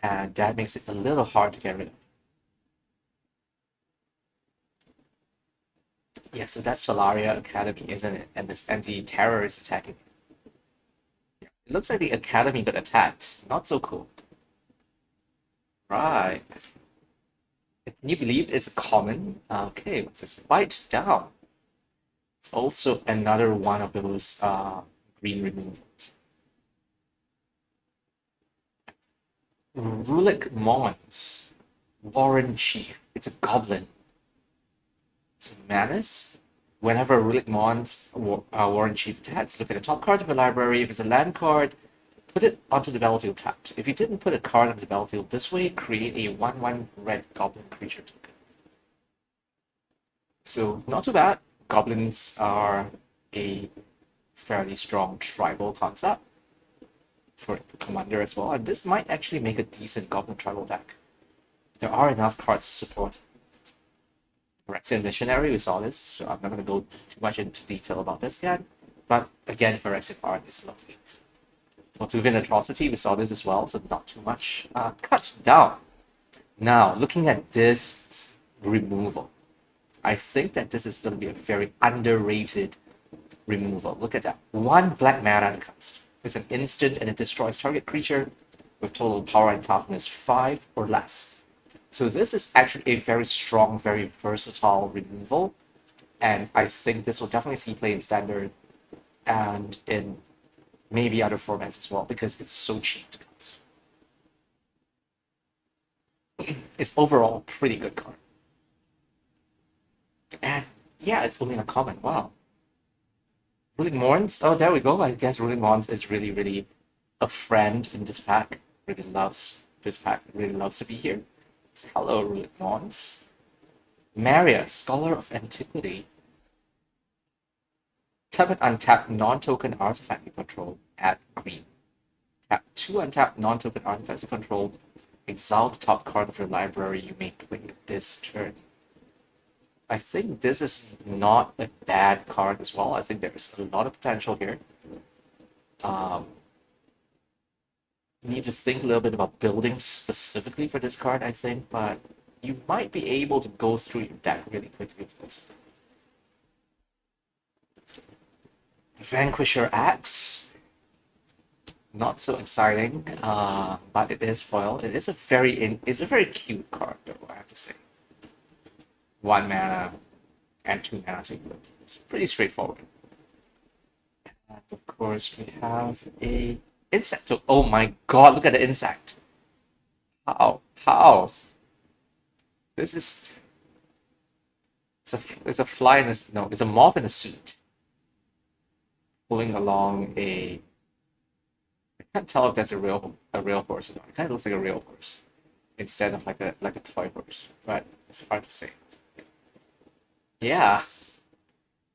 and that makes it a little hard to get rid of. Yeah, so that's Solaria Academy, isn't it? And this anti-terror is attacking. Yeah. It looks like the Academy got attacked. Not so cool. Right. Can you believe it's a common? Okay, what's this? Bite down. It's also another one of those green removals. Rulic Mons. Warren Chief. It's a goblin. So Manus. Whenever Rulic Mons Warren Chief attacks, look at the top card of the library. If it's a land card, put it onto the battlefield tapped. If you didn't put a card onto the battlefield this way, create a 1/1 red goblin creature token. So not too bad. Goblins are a fairly strong tribal concept for commander as well, and this might actually make a decent goblin tribal deck. There are enough cards to support. Phyrexian Missionary, we saw this, so I'm not going to go too much into detail about this again. But again, Phyrexian art is lovely. Motuvian Atrocity, we saw this as well, so not too much. Cut down. Now, looking at this removal, I think that this is going to be a very underrated removal. Look at that. 1 black mana to cast. It's an instant and it destroys target creature with total power and toughness 5 or less. So this is actually a very strong, very versatile removal. And I think this will definitely see play in Standard and in maybe other formats as well, because it's so cheap to cast. It's overall a pretty good card. And yeah, it's only a common. Wow. Ruling Morns? Oh, there we go. I guess Ruling Morns is really, really a friend in this pack. Really loves this pack. Really loves to be here. So, hello, Ruling Morns. Maria, Scholar of Antiquity. Tap an untapped non-token artifact you control. Add green. Tap 2 untapped non-token artifacts you control. Exile the top card of your library you may play this turn. I think this is not a bad card as well. I think there's a lot of potential here. Need to think a little bit about building specifically for this card, I think, but you might be able to go through your deck really quickly with this. Vanquisher Axe. Not so exciting, but it is foil. It is it's a very cute card, though, I have to say. 1 mana and 2 mana to equip. It's pretty straightforward. And of course, we have a insect. Oh my god, look at the insect. How? How? This is... It's a fly in a... No, it's a moth in a suit. Pulling along a... I can't tell if that's a real horse or not. It kind of looks like a real horse. Instead of like a toy horse. But it's hard to say. Yeah.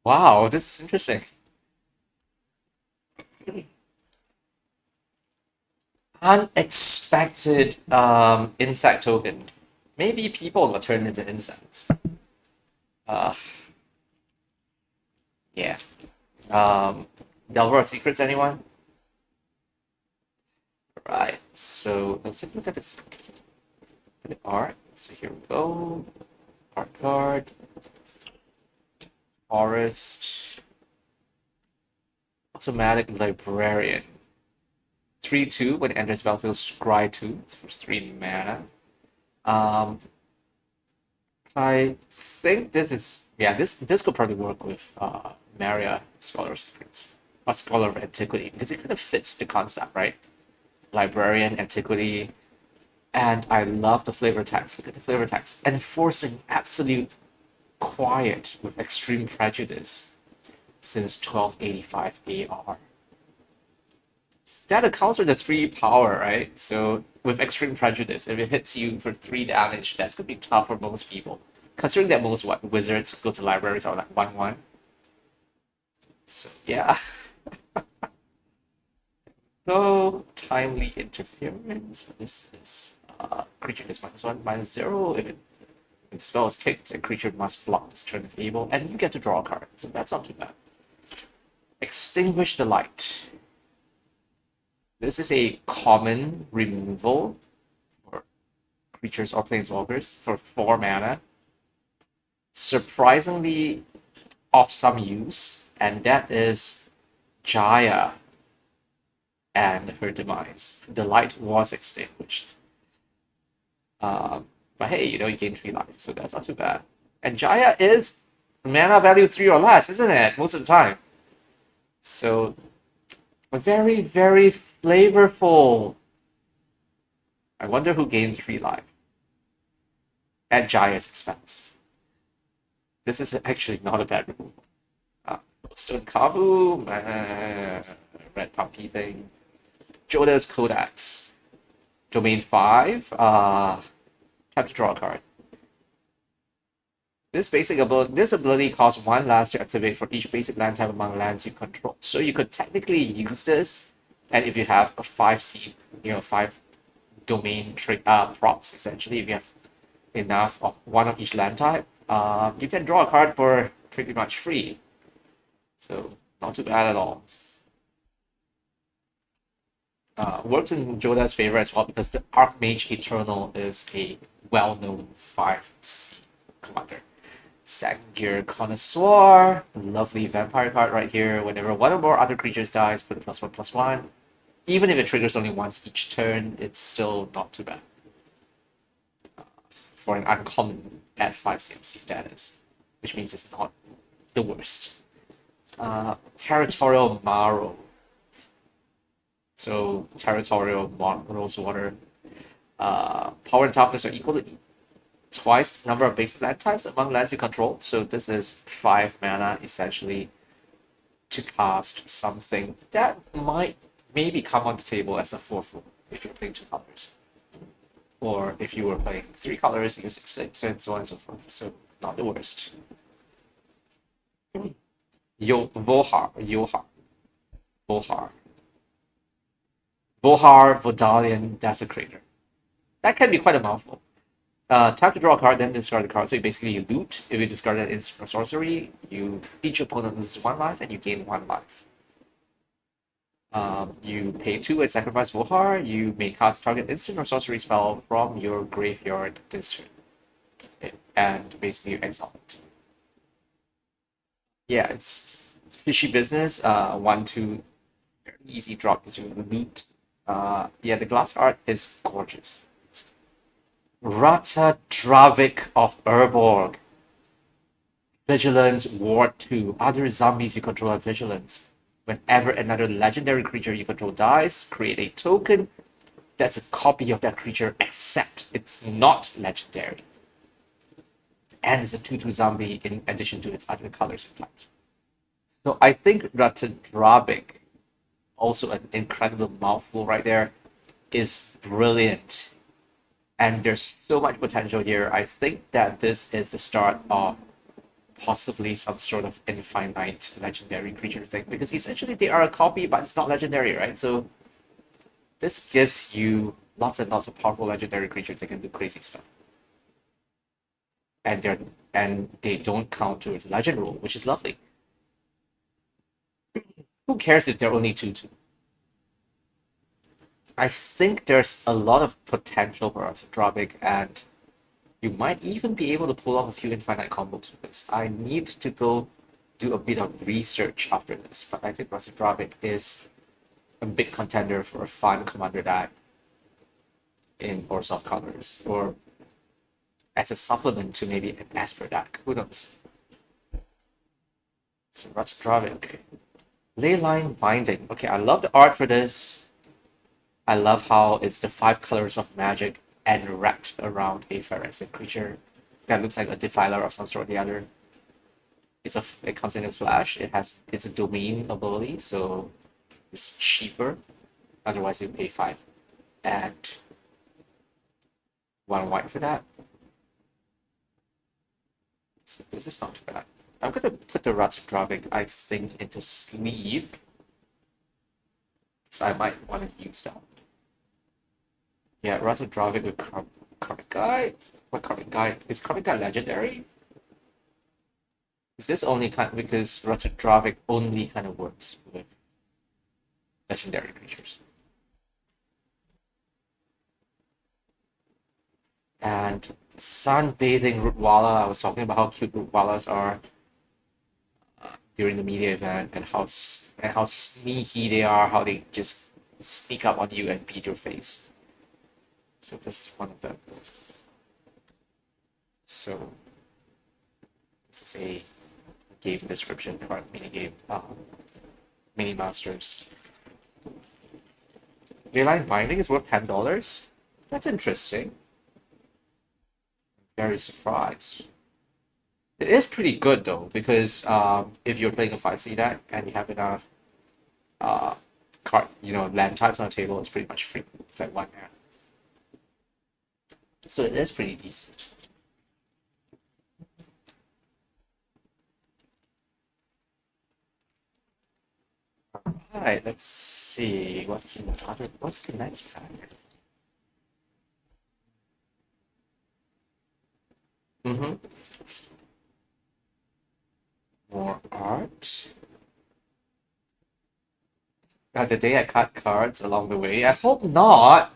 Wow, this is interesting. Unexpected insect token. Maybe people got turned into insects. Yeah. Delver of Secrets, anyone? Right, so let's take a look at the art. So here we go. Art card. Forest. Automatic Librarian. 3/2 when it enters battlefield, scry 2 for 3 mana. I think this is this could probably work with Maria Scholar of Secrets or Scholar of Antiquity because it kind of fits the concept, right? Librarian, Antiquity, and I love the flavor text. Look at the flavor text. Enforcing absolute quiet with extreme prejudice since 1285 AR. That accounts for the 3 power, right? So with extreme prejudice, if it hits you for 3 damage, that's gonna be tough for most people. Considering that most wizards go to libraries are like 1/1. So yeah. No timely interference. This is creature is -1/-0. If the spell is kicked, the creature must block this turn if able, and you get to draw a card. So that's not too bad. Extinguish the Light. This is a common removal for creatures or planeswalkers for 4 mana. Surprisingly of some use, and that is Jaya and her demise. The light was extinguished. But hey, you gain 3 life, so that's not too bad. And Jaya is mana value 3 or less, isn't it? Most of the time. So, very, very flavorful. I wonder who gained 3 life at Jaya's expense. This is actually not a bad removal. Stone Kavu, Red Puppy thing. Joda's Codex. Domain 5. Time to draw a card. This ability costs 1 last to activate for each basic land type among lands you control. So you could technically use this, and if you have a 5 5 domain props, essentially, if you have enough of one of each land type, you can draw a card for pretty much free. So not too bad at all. Works in Joda's favor as well because the Archmage Eternal is a well-known 5C commander. Sangir Connoisseur, lovely vampire card right here. Whenever one or more other creatures dies, put a +1/+1. Even if it triggers only once each turn, it's still not too bad. For an uncommon at 5 CMC, that is. Which means it's not the worst. Territorial Marrow. So, Territorial Rosewater. Power and toughness are equal to twice the number of basic land types among lands you control. So this is 5 mana essentially to cast something that might maybe come on the table as a 4/4 if you're playing 2 colors. Or if you were playing 3 colors, you 6/6 and so on and so forth. So not the worst. Vohar. Vohar Vodalian Desecrator. That can be quite a mouthful. Time to draw a card, then discard the card. So basically, you loot. If you discard an instant or sorcery, each opponent loses 1 life, and you gain 1 life. You pay 2 and sacrifice Vohar. You may cast target instant or sorcery spell from your graveyard this turn, and basically you exile it. Yeah, it's fishy business. 1/2, very easy drop because you loot. Yeah, the glass art is gorgeous. Rata Dravik of Urborg. Vigilance, Ward 2. Other zombies you control have Vigilance. Whenever another legendary creature you control dies, create a token that's a copy of that creature, except it's not legendary. And it's a 2/2 zombie in addition to its other colors and types. So I think Rata Dravik, also an incredible mouthful right there, is brilliant. And there's so much potential here. I think that this is the start of possibly some sort of infinite legendary creature thing. Because essentially they are a copy, but it's not legendary, right? So this gives you lots and lots of powerful legendary creatures that can do crazy stuff. And they don't count towards legend rule, which is lovely. Who cares if they're only 2/2? I think there's a lot of potential for us, Dravik, and you might even be able to pull off a few infinite combos with this. I need to go do a bit of research after this, but I think Rata Dravik is a big contender for a fun commander deck in or soft colors, or as a supplement to maybe an Esper deck. Who knows? So Rata Dravik. Leyline Binding. Okay, I love the art for this. I love how it's the 5 colors of magic and wrapped around a Phyrexian creature that looks like a defiler of some sort or the other. It comes in a flash. It's a domain ability, so it's cheaper. Otherwise, you pay 5 and 1 white for that. So this is not too bad. I'm gonna put the Rata Dravik, I think, into sleeve. So I might want to use that. Yeah, Rata Dravik with Karmic Guide. What Karmic Guide? Is Karmic Guide legendary? Is this only because Rata Dravik only kind of works with legendary creatures? And Sunbathing Rootwalla. I was talking about how cute Rootwallas are during the media event, and how sneaky they are, how they just sneak up on you and beat your face. So this is one of them. So this is a game description card mini game, mini masters. Leyline Binding is worth $10. That's interesting. Very surprised. It is pretty good though, because if you're playing a 5C deck and you have enough land types on the table, it's pretty much free. It's like one hand. So it is pretty decent. Alright, let's see what's the next pack. More art. The day I cut cards along the way. I hope not.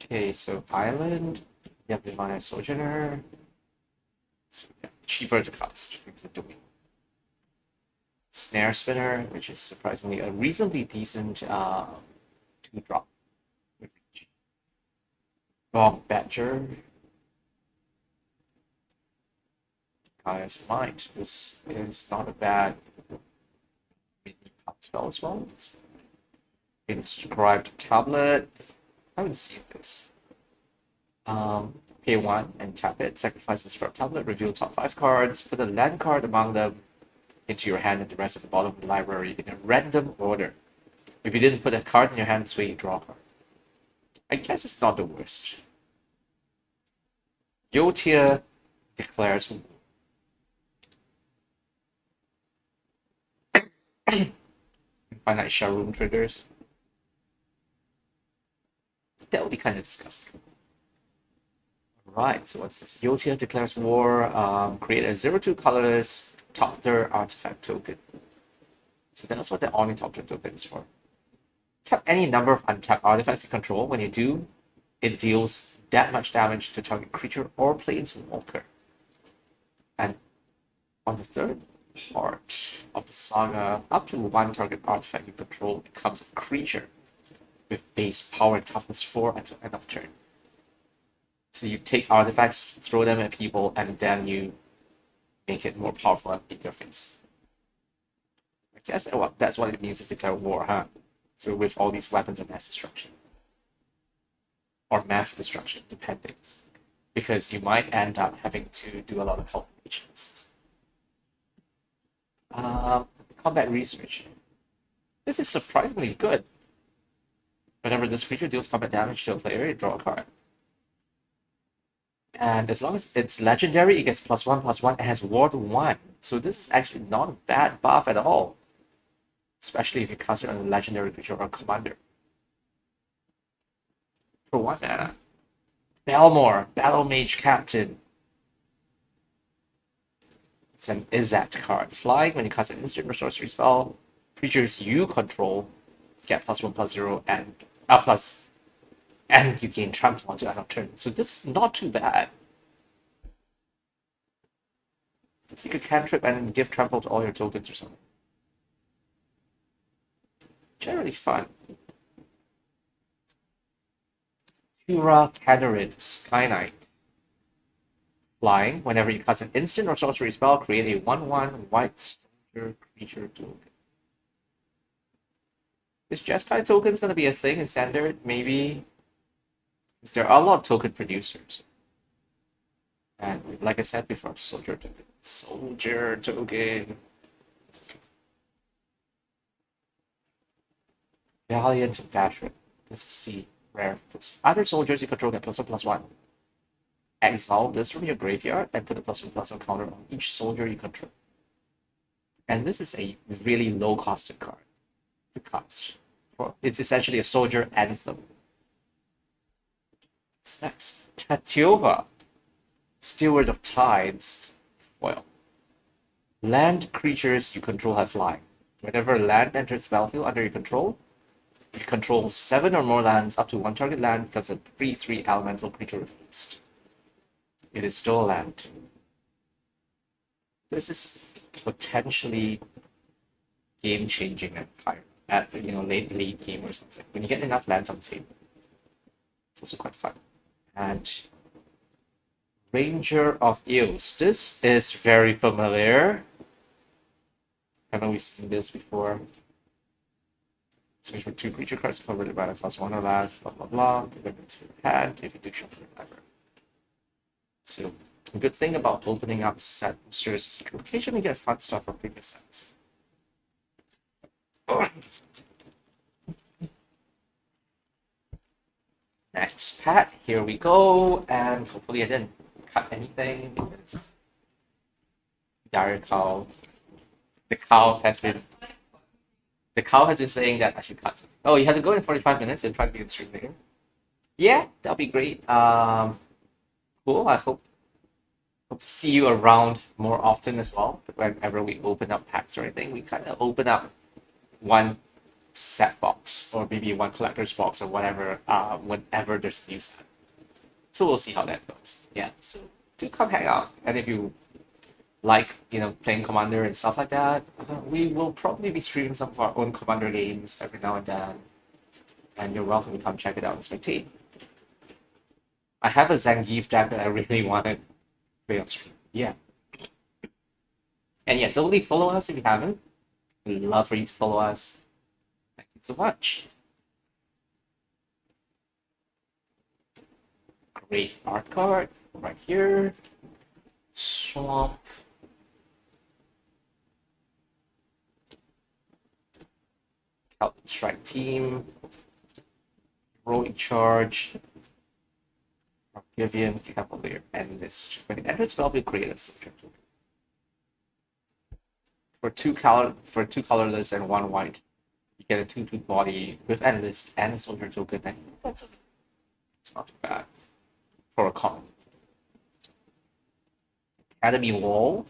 Okay, so Island. Yep, Divine Sojourner. So, yeah, cheaper to cast because of doing. Snare Spinner, which is surprisingly a reasonably decent 2-drop with reach. Bog Badger. Gaia's Might. This is not a bad spell as well. Inscribed Tablet. I haven't seen this. Pay 1 and tap it. Sacrifice Inscribed Tablet. Reveal top 5 cards. Put a land card among them into your hand and the rest at the bottom of the library in a random order. If you didn't put a card in your hand this way, you draw a card. I guess it's not the worst. Yotia declares war. Finite Sharoom triggers. That would be kind of disgusting. Right, so what's this? Yotia declares war. Create a 0/2 colorless top tier artifact token. So that's what the Ornithopter token is for. Tap any number of untapped artifacts you control. When you do, it deals that much damage to target creature or planeswalker. And on the third part of the saga, up to 1 target artifact you control becomes a creature with base power and toughness 4 until end of turn. So you take artifacts, throw them at people, and then you make it more powerful and beat their face. I guess that's what it means to declare war, huh? So with all these weapons of mass destruction. Or mass destruction, depending. Because you might end up having to do a lot of calculations. Combat research. This is surprisingly good. Whenever this creature deals combat damage to a player, you draw a card. And as long as it's legendary, it gets +1/+1 and has Ward 1. So this is actually not a bad buff at all. Especially if you cast it on a legendary creature or commander. For 1 mana. Belmore, Battle Mage Captain. It's an Izzat card. Flying, when you cast an instant or sorcery spell, creatures you control get +1/+0 and you gain trample until end of turn. So this is not too bad. So you could cantrip and give trample to all your tokens or something. Generally fun. Tura Canarid, Sky Knight. Flying, whenever you cast an instant or sorcery spell, create a 1/1 white soldier creature token. Is Jeskai tokens going to be a thing in standard? Maybe. Because there are a lot of token producers. And like I said before, soldier token. Soldier token. Valiant Veteran. This is the rare. Other soldiers you control get +1/+1. Exile this from your graveyard and put a +1/+1 counter on each soldier you control. And this is a really low costed card to cast. It's essentially a soldier anthem. What's next? Tatiova, Steward of Tides, foil. Land creatures you control have flying. Whenever land enters the battlefield under your control, if you control 7 or more lands, up to 1 target land becomes a 3/3 elemental creature with haste. It is still a land. This is potentially game-changing at late game or something. When you get enough lands on the table, it's also quite fun. And Ranger of Eos. This is very familiar. Haven't we seen this before? Switch for 2 creature cards, covered by a +1 or less, blah blah blah. Give them into your hand if you do shuffle your library. So, a good thing about opening up set boosters is you occasionally get fun stuff from previous sets. Next pack, here we go, and hopefully I didn't cut anything because the cow has been saying that I should cut something. Oh, you have to go in 45 minutes and try to be in stream later. Yeah, that'll be great. Cool. I hope to see you around more often as well. Whenever we open up packs or anything, we kind of open up one set box or maybe one collector's box or whatever. Whenever there's a new set, so we'll see how that goes. Yeah. So do come hang out, and if you like, playing Commander and stuff like that, we will probably be streaming some of our own Commander games every now and then. And you're welcome to come check it out and spectate. I have a Zangief deck that I really wanted to play on stream. Yeah. And yeah, totally follow us if you haven't. We'd love for you to follow us. Thank you so much. Great art card right here. Swamp. Captain Strike Team, Heroic Charge, Argivian Cavalier, and this. When it enters spell, we create a soldier token. For two colorless and 1 white, you get a 2/2 body with endless and a soldier token. And it's not too bad for a common. Academy Wall.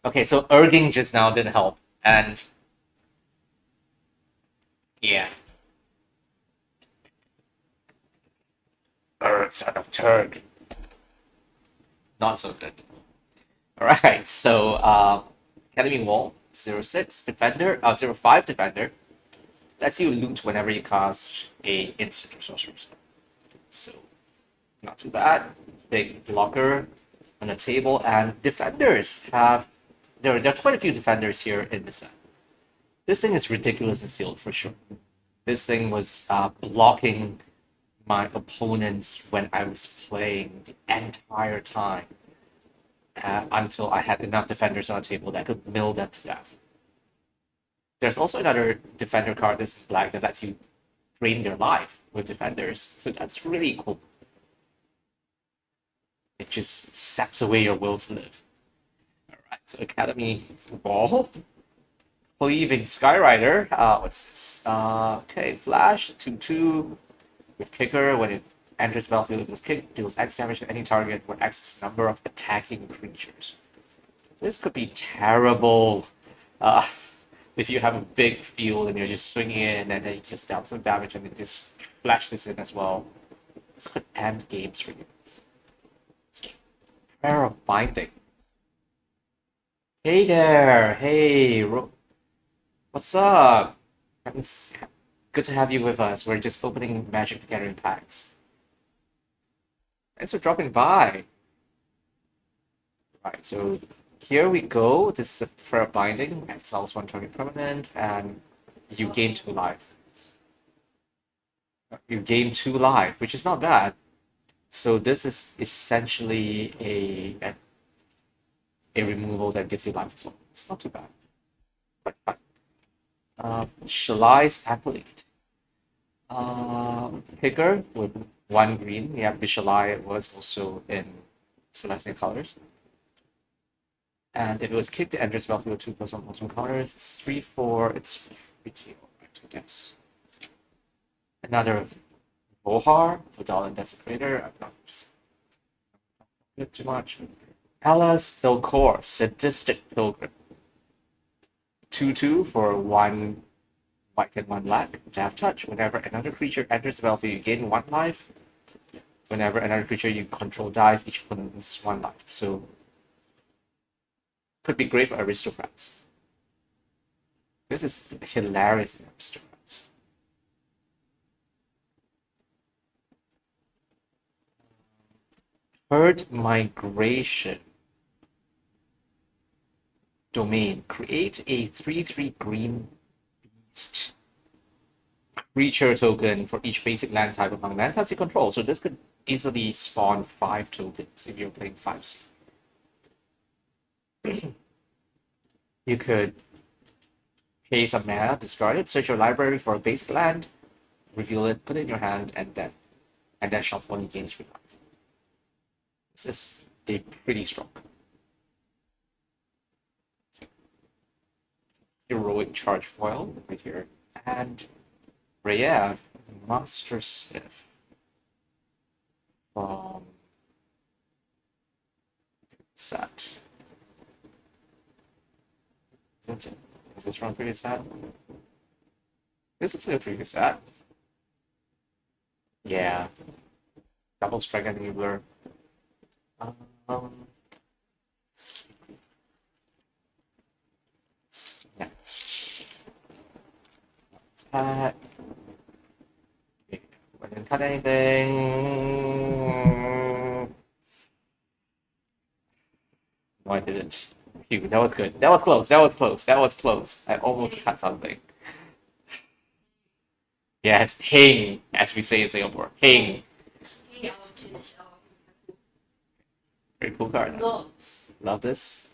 Okay, so Uurging just now didn't help, and yeah. Son of Turg. Not so good. Alright, so Academy Wall, 0/6 defender, 0/5 defender. Lets you loot whenever you cast a instant or sorcery spell. So not too bad. Big blocker on the table, and defenders have there are quite a few defenders here in this set. This thing is ridiculously sealed for sure. This thing was blocking my opponents when I was playing the entire time until I had enough defenders on the table that could mill them to death. There's also another defender card that's in black that lets you drain their life with defenders, so that's really cool. It just saps away your will to live. Alright, so Academy Wall. Cleaving Skyrider. What's this? Okay, Flash, 2/2 with Kicker. When it enters battlefield, it was kicked, deals X damage to any target with X number of attacking creatures. This could be terrible if you have a big field and you're just swinging in and then you just deal some damage and then just flash this in as well. This could end games for you. Prayer of Binding. Hey there! Hey! What's up? It's good to have you with us. We're just opening Magic the Gathering packs. Thanks for dropping by. Right, so here we go. This is a Prayer of Binding. Exiles 1 target permanent, and you gain 2 life. You gain 2 life, which is not bad. So this is essentially a removal that gives you life as well. It's not too bad. Quite fun. Shalai's Acolyte. Picker with 1 green. Yeah, Shalai was also in Celestial colors. And if it was kicked to enter battlefield 2+1/+1 counters, it's 3/4. It's pretty alright, I guess. Another Vohar, Vidal and Desecrator. I'm not just good too much. Alas Ilkor, Sadistic Pilgrim. 2/2 for 1 white and 1 black. To have touch. Whenever another creature enters the battlefield, you gain 1 life. Whenever another creature you control dies, each opponent loses 1 life. So could be great for aristocrats. This is hilarious in aristocrats. Herd migration. Domain. Create a 3/3 green beast creature token for each basic land type among land types you control. So this could easily spawn 5 tokens if you're playing 5C. You could pay some mana, discard it, search your library for a basic land, reveal it, put it in your hand, and then shuffle when you gain 3 life. This is a pretty strong. Heroic charge foil right here. And Rayev, Monster Smith from set. Is this from previous set? This looks like a previous set. Yeah. Double strike enabler. Next. Cut. Okay. I didn't cut anything. No, I didn't. Phew, that was good. That was close. That was close. That was close. I almost cut something. Yes, hing, as we say in Singapore. Hing. Very cool card. Love this.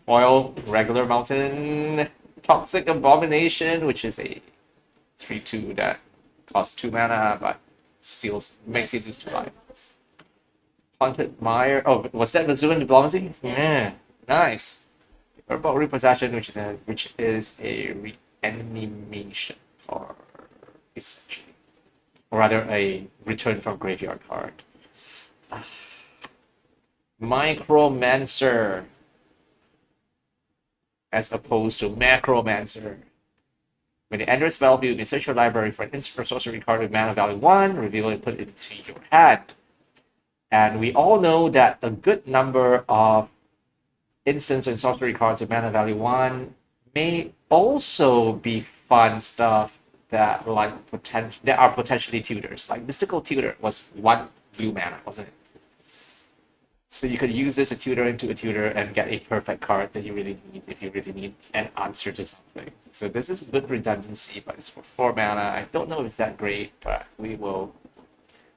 Foil, regular mountain, toxic abomination, which is a 3/2 that costs 2 mana but steals makes you lose 2 life. Haunted Mire. Oh, was that Vesuvian Diplomacy? Yeah, nice. Herbal Repossession, which is a reanimation card, essentially, or rather a return from graveyard card. Micromancer, as opposed to Macromancer. When you enter a spell field, you may search your library for an instant or sorcery card with mana value 1, reveal it, put it into your hand. And we all know that a good number of instants and sorcery cards with mana value 1 may also be fun stuff that are potentially tutors. Like Mystical Tutor was 1 blue mana, wasn't it? So you could use this to tutor into a tutor and get a perfect card that you really need if you really need an answer to something. So this is good redundancy, but it's for 4 mana. I don't know if it's that great, but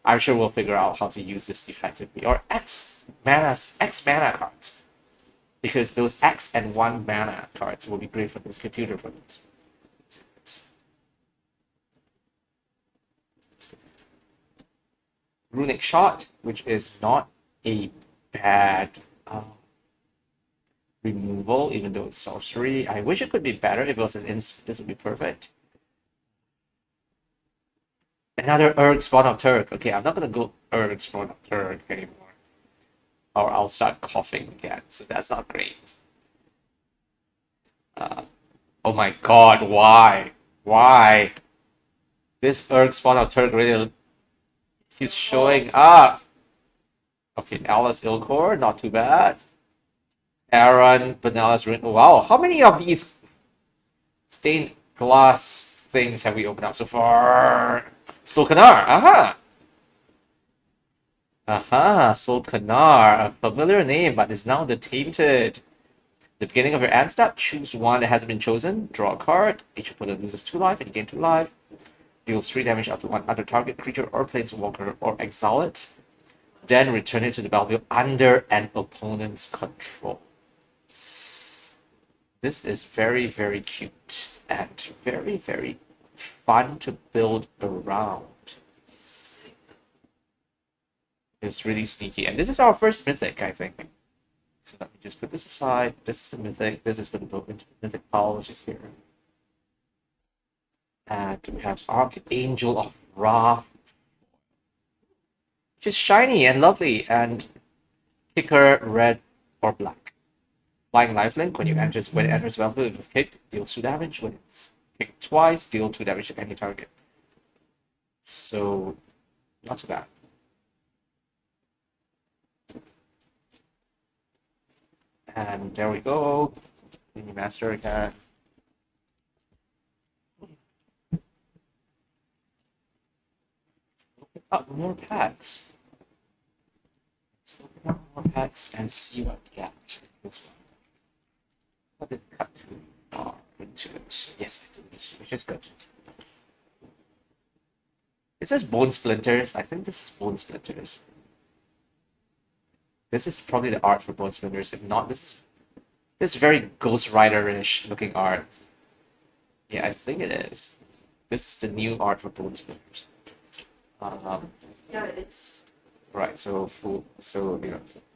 I'm sure we'll figure out how to use this effectively. Or X mana cards. Because those X and 1 mana cards will be great for this tutor for those. Runic Shot, which is not a bad removal, even though it's sorcery. I wish it could be better. If it was an instant, this would be perfect. Another Uurg Spawn of Turg. Okay, I'm not gonna go Uurg Spawn of Turg anymore, or I'll start coughing again. So that's not great. Oh my god, why? Why? This Uurg Spawn of Turg really keeps showing up. Okay, Alice Ilkor, not too bad. Aaron, Benalis, wow, how many of these stained glass things have we opened up so far? Solkanar, aha! Aha, Solkanar, a familiar name, but is now the Tainted. The beginning of your end step, choose one that hasn't been chosen, draw a card, each opponent loses 2 life and you gain 2 life. Deals 3 damage up to 1 other target creature or planeswalker or exile it. Then return it to the battlefield under an opponent's control. This is very, very cute and very, very fun to build around. It's really sneaky. And this is our first mythic, I think. So let me just put this aside. This is the mythic. This is for the mythic pile, which is here. And we have Archangel of Wrath, which is shiny and lovely, and kicker red or black. Flying lifelink, when it enters battlefield, it is kicked, deals 2 damage. When it's kicked twice, deal 2 damage to any target. So, not too bad. And there we go. Mini Master again. Open up more packs. X and see what gaps this one. What did cut too far into it? Yes, I did, which is good. Is this Bone Splinters? I think this is Bone Splinters. This is probably the art for Bone Splinters. If not, this is very Ghost Rider-ish looking art. Yeah, I think it is. This is the new art for Bone Splinters. Yeah, it's Right, so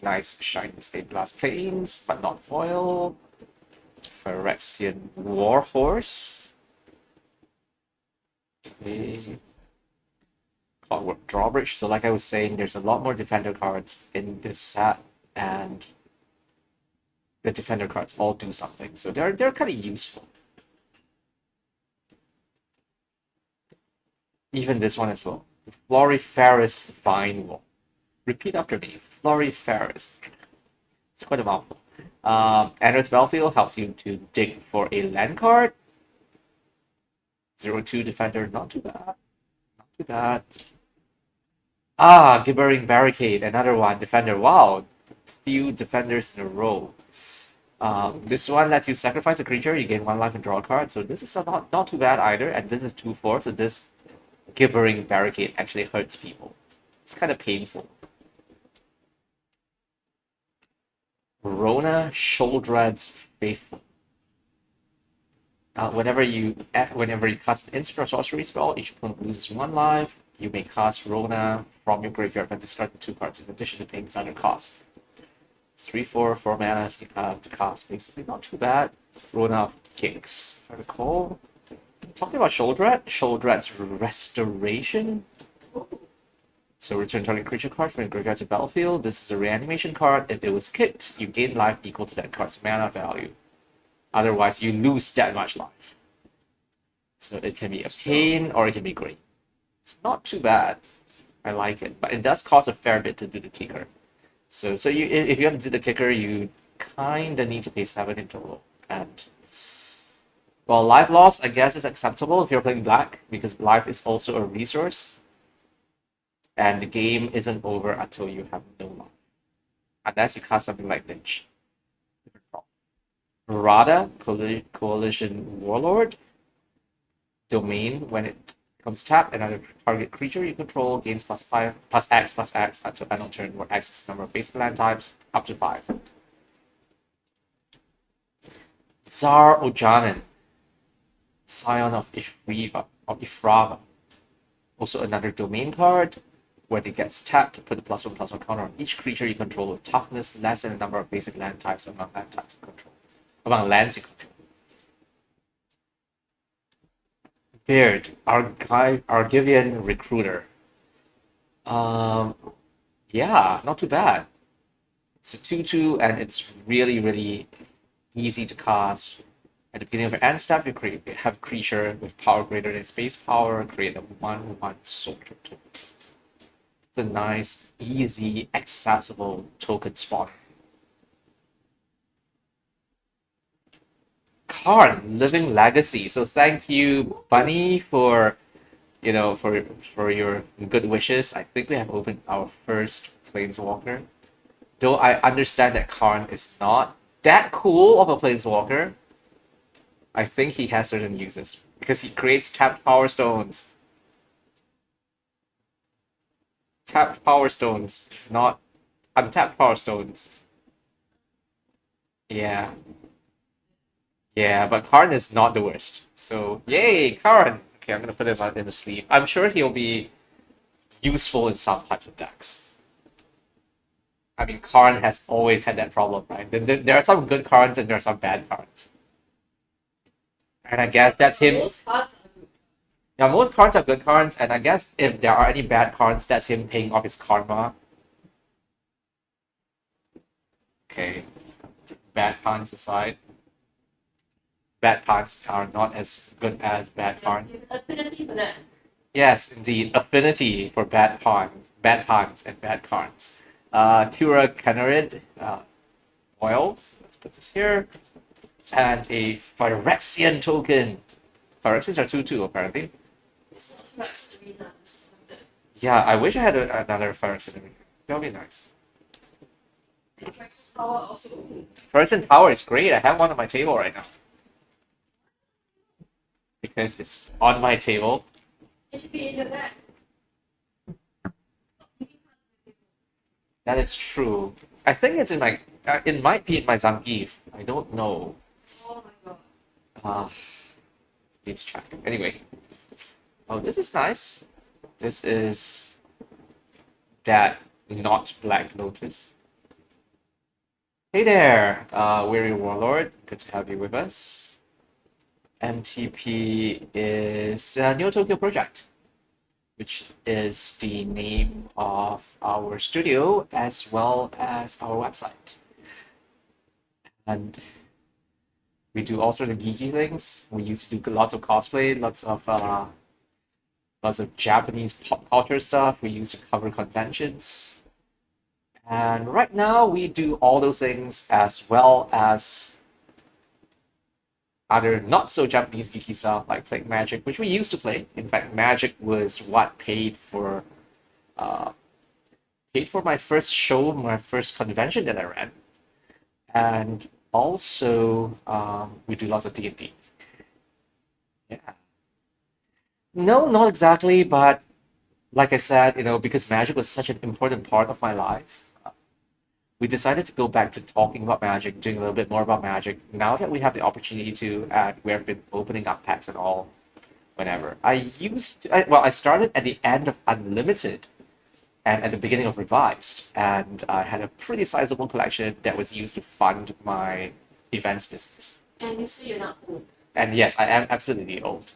nice shiny stained glass planes, but not foil. Phyrexian Warhorse. Okay. Clockwork Drawbridge. So like I was saying, there's a lot more Defender cards in this set, and the Defender cards all do something. So they're kind of useful. Even this one as well. The Floriferous Vine Wall. Repeat after me. Floriferous. It's quite a mouthful. Enters battlefield, helps you to dig for a land card. 0-2 Defender, not too bad. Not too bad. Gibbering Barricade, another one. Defender, wow. Few defenders in a row. This one lets you sacrifice a creature, you gain 1 life and draw a card. So this is not too bad either. And this is 2-4, so this Gibbering Barricade actually hurts people. It's kind of painful. Rona Sholdrad's Faithful. Whenever you cast an instant or sorcery spell, each opponent loses 1 life. You may cast Rona from your graveyard and discard the 2 cards in addition to paying its other cost. 3/4 4 mana to cast, basically not too bad. Rona of Kicks, if I recall. Talking about Sholdrad's Restoration. So return target creature card from your graveyard to battlefield. This is a reanimation card. If it was kicked, you gain life equal to that card's mana value. Otherwise, you lose that much life. So it can be a pain or it can be great. It's not too bad. I like it, but it does cost a fair bit to do the kicker. So if you want to do the kicker, you kind of need to pay 7 in total. And well, life loss, I guess, is acceptable if you're playing black, because life is also a resource. And the game isn't over until you have no life. Unless you cast something like Lynch. Rada, Coalition Warlord. Domain, when it becomes tapped, another target creature you control gains +5, +X until end of turn, where X is the number of basic land types, up to 5. Tsar Ojanen, Scion of Ifrava. Also another domain card. When it gets tapped, put a +1/+1 counter on each creature you control with toughness less than the number of basic land types among land types you control. Among lands you control. Beard, Argivian Recruiter. Yeah, not too bad. It's a 2/2 and it's really easy to cast. At the beginning of your end step, you have a creature with power greater than its base power, create a 1/1 soldier token. It's a nice, easy, accessible token spawner. Karn, Living Legacy. So thank you, Bunny, for for your good wishes. I think we have opened our first Planeswalker. Though I understand that Karn is not that cool of a Planeswalker, I think he has certain uses because he creates tapped Power Stones. Tapped Power Stones, not untapped Power Stones. Yeah. Yeah, but Karn is not the worst. So, yay, Karn! Okay, I'm gonna put him in the sleeve. I'm sure he'll be useful in some types of decks. I mean, Karn has always had that problem, right? There are some good Karns and there are some bad Karns. And I guess that's him. Yeah, most Karns are good Karns, and I guess if there are any bad Karns, that's him paying off his karma. Okay, bad Karns aside. Bad Karns are not as good as bad Karns. affinity for that. Yes, indeed, affinity for bad Karns and bad Karns. Tura Canarid, oil. So let's put this here. And a Phyrexian token. Phyrexians are 2/2 apparently. It's not Max Arena or something like that. Yeah, I wish I had another Phyrexian. That would be nice. Phyrexian Tower also okay. Phyrexian Tower is great. I have one on my table right now. Because it's on my table. It should be in your bag. That is true. I think it's in my. It might be in my Zangief. I don't know. Oh my god. Need to check. Anyway. Oh, this is nice. This is that not Black Lotus. Hey there, Weary Warlord. Good to have you with us. NTP is Neo Tokyo Project, which is the name of our studio as well as our website. And we do all sorts of geeky things. We used to do lots of cosplay, lots of Japanese pop culture stuff. We used to cover conventions. And right now we do all those things as well as other not so Japanese geeky stuff like playing Magic, which we used to play. In fact, Magic was what paid for my first show, my first convention that I ran, and also we do lots of D&D. Yeah. No, not exactly, but like I said, because Magic was such an important part of my life, we decided to go back to talking about Magic, doing a little bit more about Magic. Now that we have the opportunity to, and we have been opening up packs and all, whenever. I started at the end of Unlimited and at the beginning of Revised, and I had a pretty sizable collection that was used to fund my events business. And you say you're not old. And yes, I am absolutely old.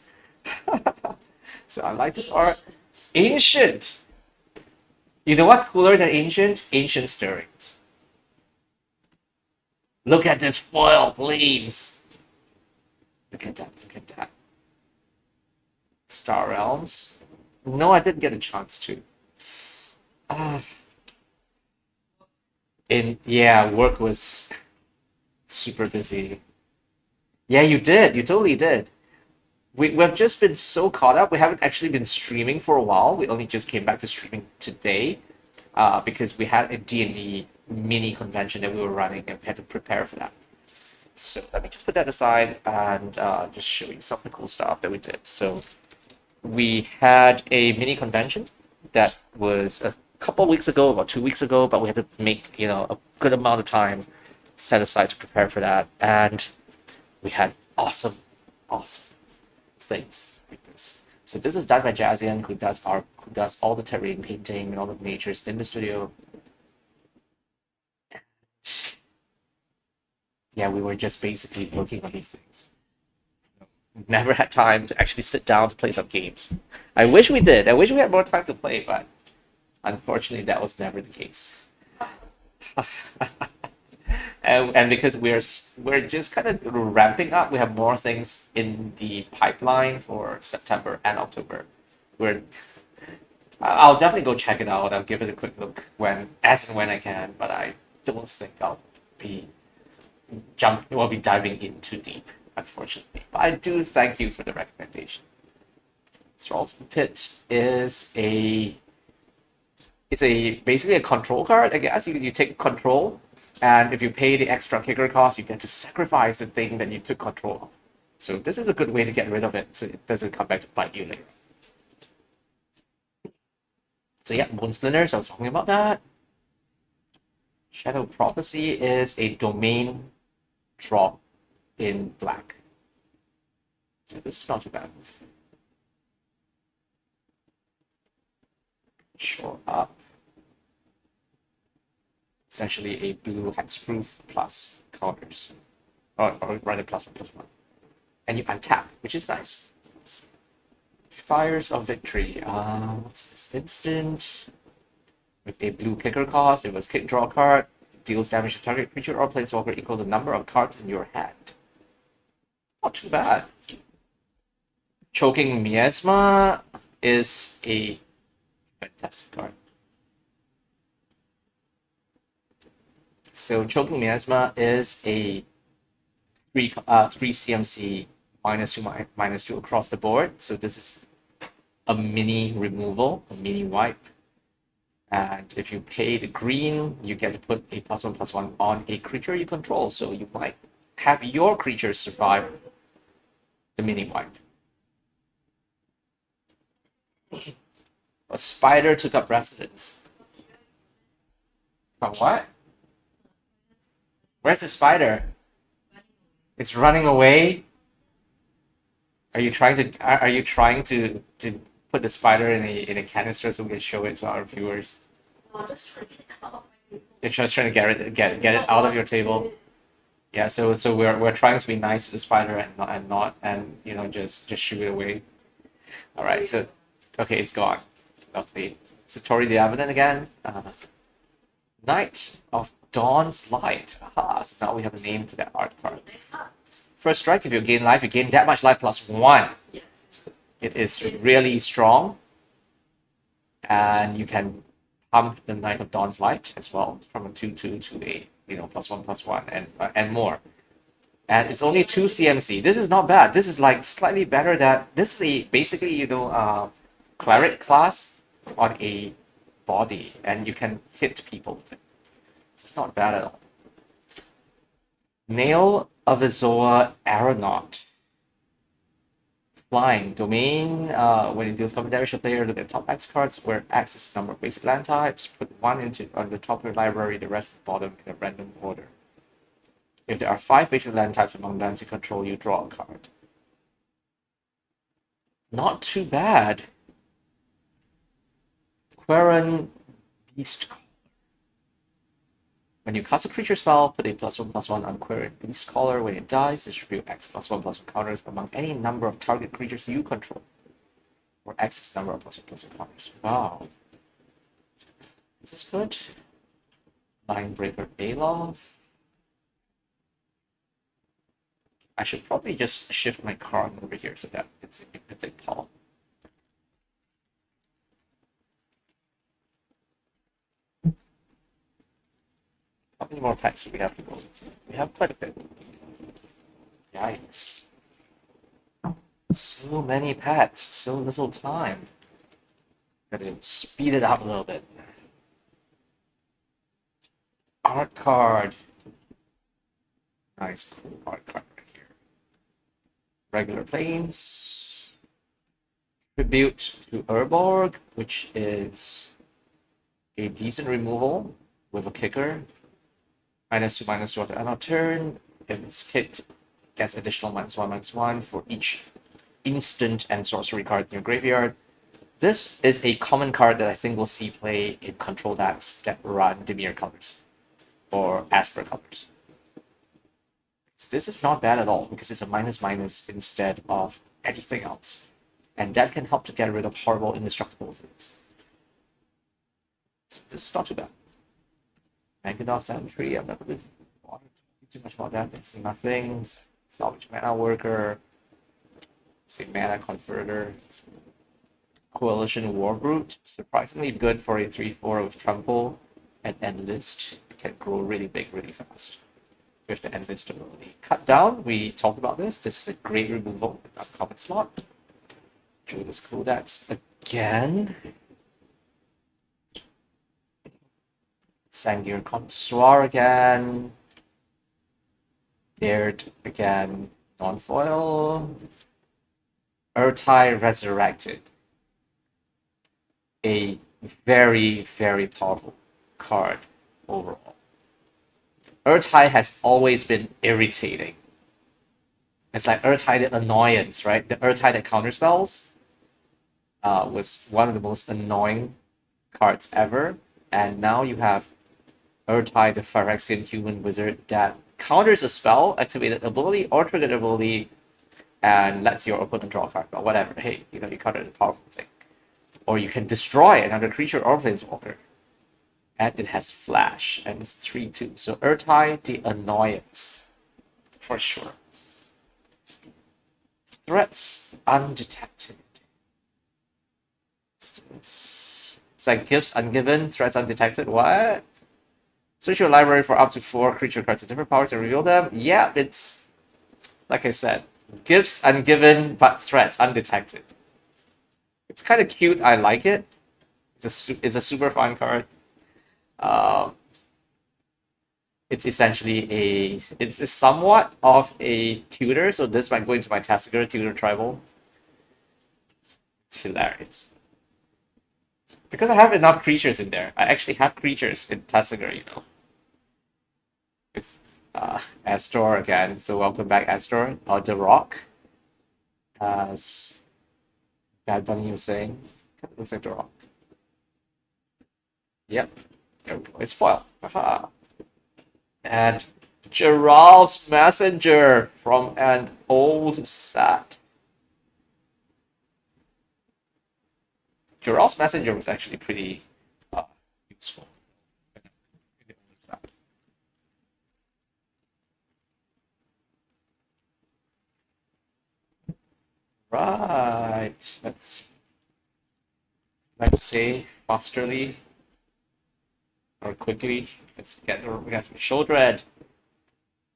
So I like this art. Ancient! You know what's cooler than ancient? Ancient stirrings. Look at this foil, please. Look at that, look at that. Star Realms. No, I didn't get a chance to. Work was super busy. Yeah, you did. You totally did. We've just been so caught up. We haven't actually been streaming for a while. We only just came back to streaming today because we had a D&D mini convention that we were running and we had to prepare for that. So let me just put that aside and just show you some of the cool stuff that we did. So we had a mini convention that was a couple weeks ago, about 2 weeks ago, but we had to make a good amount of time set aside to prepare for that, and we had awesome things like this. So this is done by Jazzian, who does all the terrain painting and all the natures in the studio. Yeah, we were just basically working on these things. So, never had time to actually sit down to play some games. I wish we did. I wish we had more time to play, but unfortunately, that was never the case. And because we're just kind of ramping up, we have more things in the pipeline for September and October. I'll definitely go check it out. I'll give it a quick look as and when I can, but I don't think I'll be diving in too deep, unfortunately. But I do thank you for the recommendation. Thrall to the Pit is basically a control card, I guess. You take control, and if you pay the extra kicker cost, you get to sacrifice the thing that you took control of. So this is a good way to get rid of it, so it doesn't come back to bite you later. So yeah, Bone Splinters, I was talking about that. Shadow Prophecy is a domain drop in black. So this is not too bad. Shore Up. Essentially a blue hexproof plus counters. Or rather +1/+1. And you untap, which is nice. Fires of Victory. What's this? Instant. With a blue kicker cost, it was kick draw card. Deals damage to target creature or planeswalker equal the number of cards in your hand. Not too bad. Choking Miasma is a fantastic card. So Choking Miasma is a 3 CMC -2/-2 across the board. So this is a mini removal, a mini wipe. And if you pay the green, you get to put a +1/+1 on a creature you control. So you might have your creature survive the mini wipe. A spider took up residence. From what? Where's the spider? It's running away. Are you trying to put the spider in a canister so we can show it to our viewers? No, I'm just trying to get out of my table. You're just trying to get it out of your table. Yeah, so we're trying to be nice to the spider and not you know just shoot it away. All right, so okay, it's gone. Lovely. Satori the Avenant again. Knight of Dawn's Light. Aha, so now we have a name to that art card. Nice art. First strike, if you gain life, you gain that much life +1. Yes. It is really strong. And you can pump the Knight of Dawn's Light as well from a 2/2 to a +1/+1 and more. And it's only 2 CMC. This is not bad. This is like slightly better than this is a basically cleric class on a body, and you can hit people with it. So it's not bad at all. Nail of Azoa Aeronaut. Flying domain. When it deals combat damage to player, look at top X cards where X is the number of basic land types. Put one on the top of your library, the rest at the bottom in a random order. If there are 5 basic land types among lands you control, you draw a card. Not too bad. Quarren Beast. When you cast a creature spell, put a +1/+1 on Quarren Beast Caller. When it dies, distribute X +1/+1 counters among any number of target creatures you control. Or X is the number of +1/+1 counters. Wow. This is good. Linebreaker Baloth. I should probably just shift my Karn over here so that it's a mythic pile. How many more packs do we have to go? We have quite a bit. Yikes. So many packs, so little time. Gotta speed it up a little bit. Art card. Nice, cool art card right here. Regular planes. Tribute to Urborg, which is a decent removal with a kicker. -2/-2 after end of turn. If it's kicked, gets additional -1/-1 for each instant and sorcery card in your graveyard. This is a common card that I think we'll see play in control decks that run Dimir colors or Esper colors. This is not bad at all because it's a -/- instead of anything else. And that can help to get rid of horrible indestructible things. So this is not too bad. Megadolph Sentry, I'm not going to talk too much about that. It's nothing. Salvage Mana Worker. Say Mana Converter. Coalition Warbrute. Surprisingly good for a 3/4 with Trample and Enlist. It can grow really big really fast with the Enlist ability. Cut Down, we talked about this. This is a great removal in that common slot. Judas Codex again. Sangir Consoir again. Baird again. Non-foil. Urtai Resurrected. A very, very powerful card overall. Urtai has always been irritating. It's like Urtai the Annoyance, right? The Urtai that counterspells was one of the most annoying cards ever. And now you have Urtai the Phyrexian Human Wizard that counters a spell, activated ability, or triggered ability, and lets your opponent draw a card. But whatever, hey, you countered a powerful thing. Or you can destroy another creature or planeswalker. And it has flash, and it's 3/2. So Urtai the Annoyance, for sure. Threats Undetected. What's this? It's like gifts ungiven, threats undetected. What? Search your library for up to 4 creature cards with different power to reveal them. Yeah, it's like I said, gifts ungiven, but threats undetected. It's kind of cute. I like it. It's a super fun card. Um, it's essentially it's somewhat of a tutor, so this might go into my Tasigur tutor tribal. It's hilarious. Because I have enough creatures in there. I actually have creatures in Tasigur, you know. It's Astor again, so welcome back Astor. Or the Rock. As Bad Bunny was saying. It looks like the Rock. Yep. There we go. It's foil. Aha. And Gerald's Messenger from an old set. Gerald's Messenger was actually pretty useful. Right. Let's say fasterly or quickly. Let's get Sholdred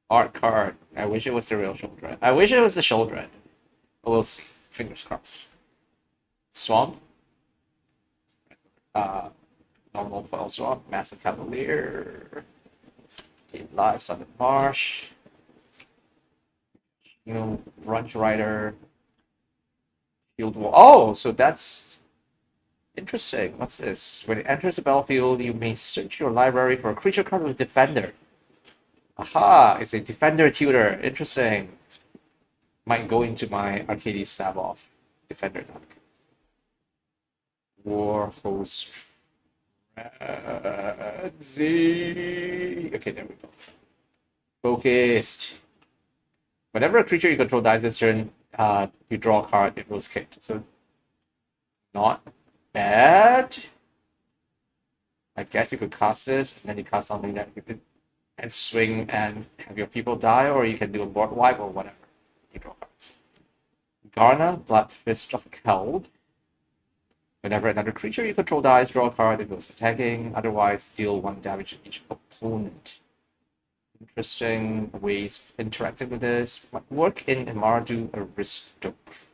art card. I wish it was the real Sholdred. I wish it was the Sholdred. But we'll see. Fingers crossed. Swamp. Normal foil swamp. Massive Cavalier. Game Live, Southern Marsh. You know, Brunch Rider. Field Wall. Oh, so that's interesting. What's this? When it enters the battlefield, you may search your library for a creature card with Defender. Aha! It's a Defender tutor. Interesting. Might go into my Arcades Sab-Off Defender deck. Warhost Frenzy. Okay, there we go. Focused. Whenever a creature you control dies this turn, you draw a card, it was kicked. So, not bad. I guess you could cast this, and then you cast something that you could and swing and have your people die, or you can do a board wipe or whatever. You draw cards. Garna, Blood Fist of Keld. Whenever another creature you control dies, draw a card, it goes attacking. Otherwise, deal 1 damage to each opponent. Interesting ways interacting with this. Might work in Mardu Aristocrats.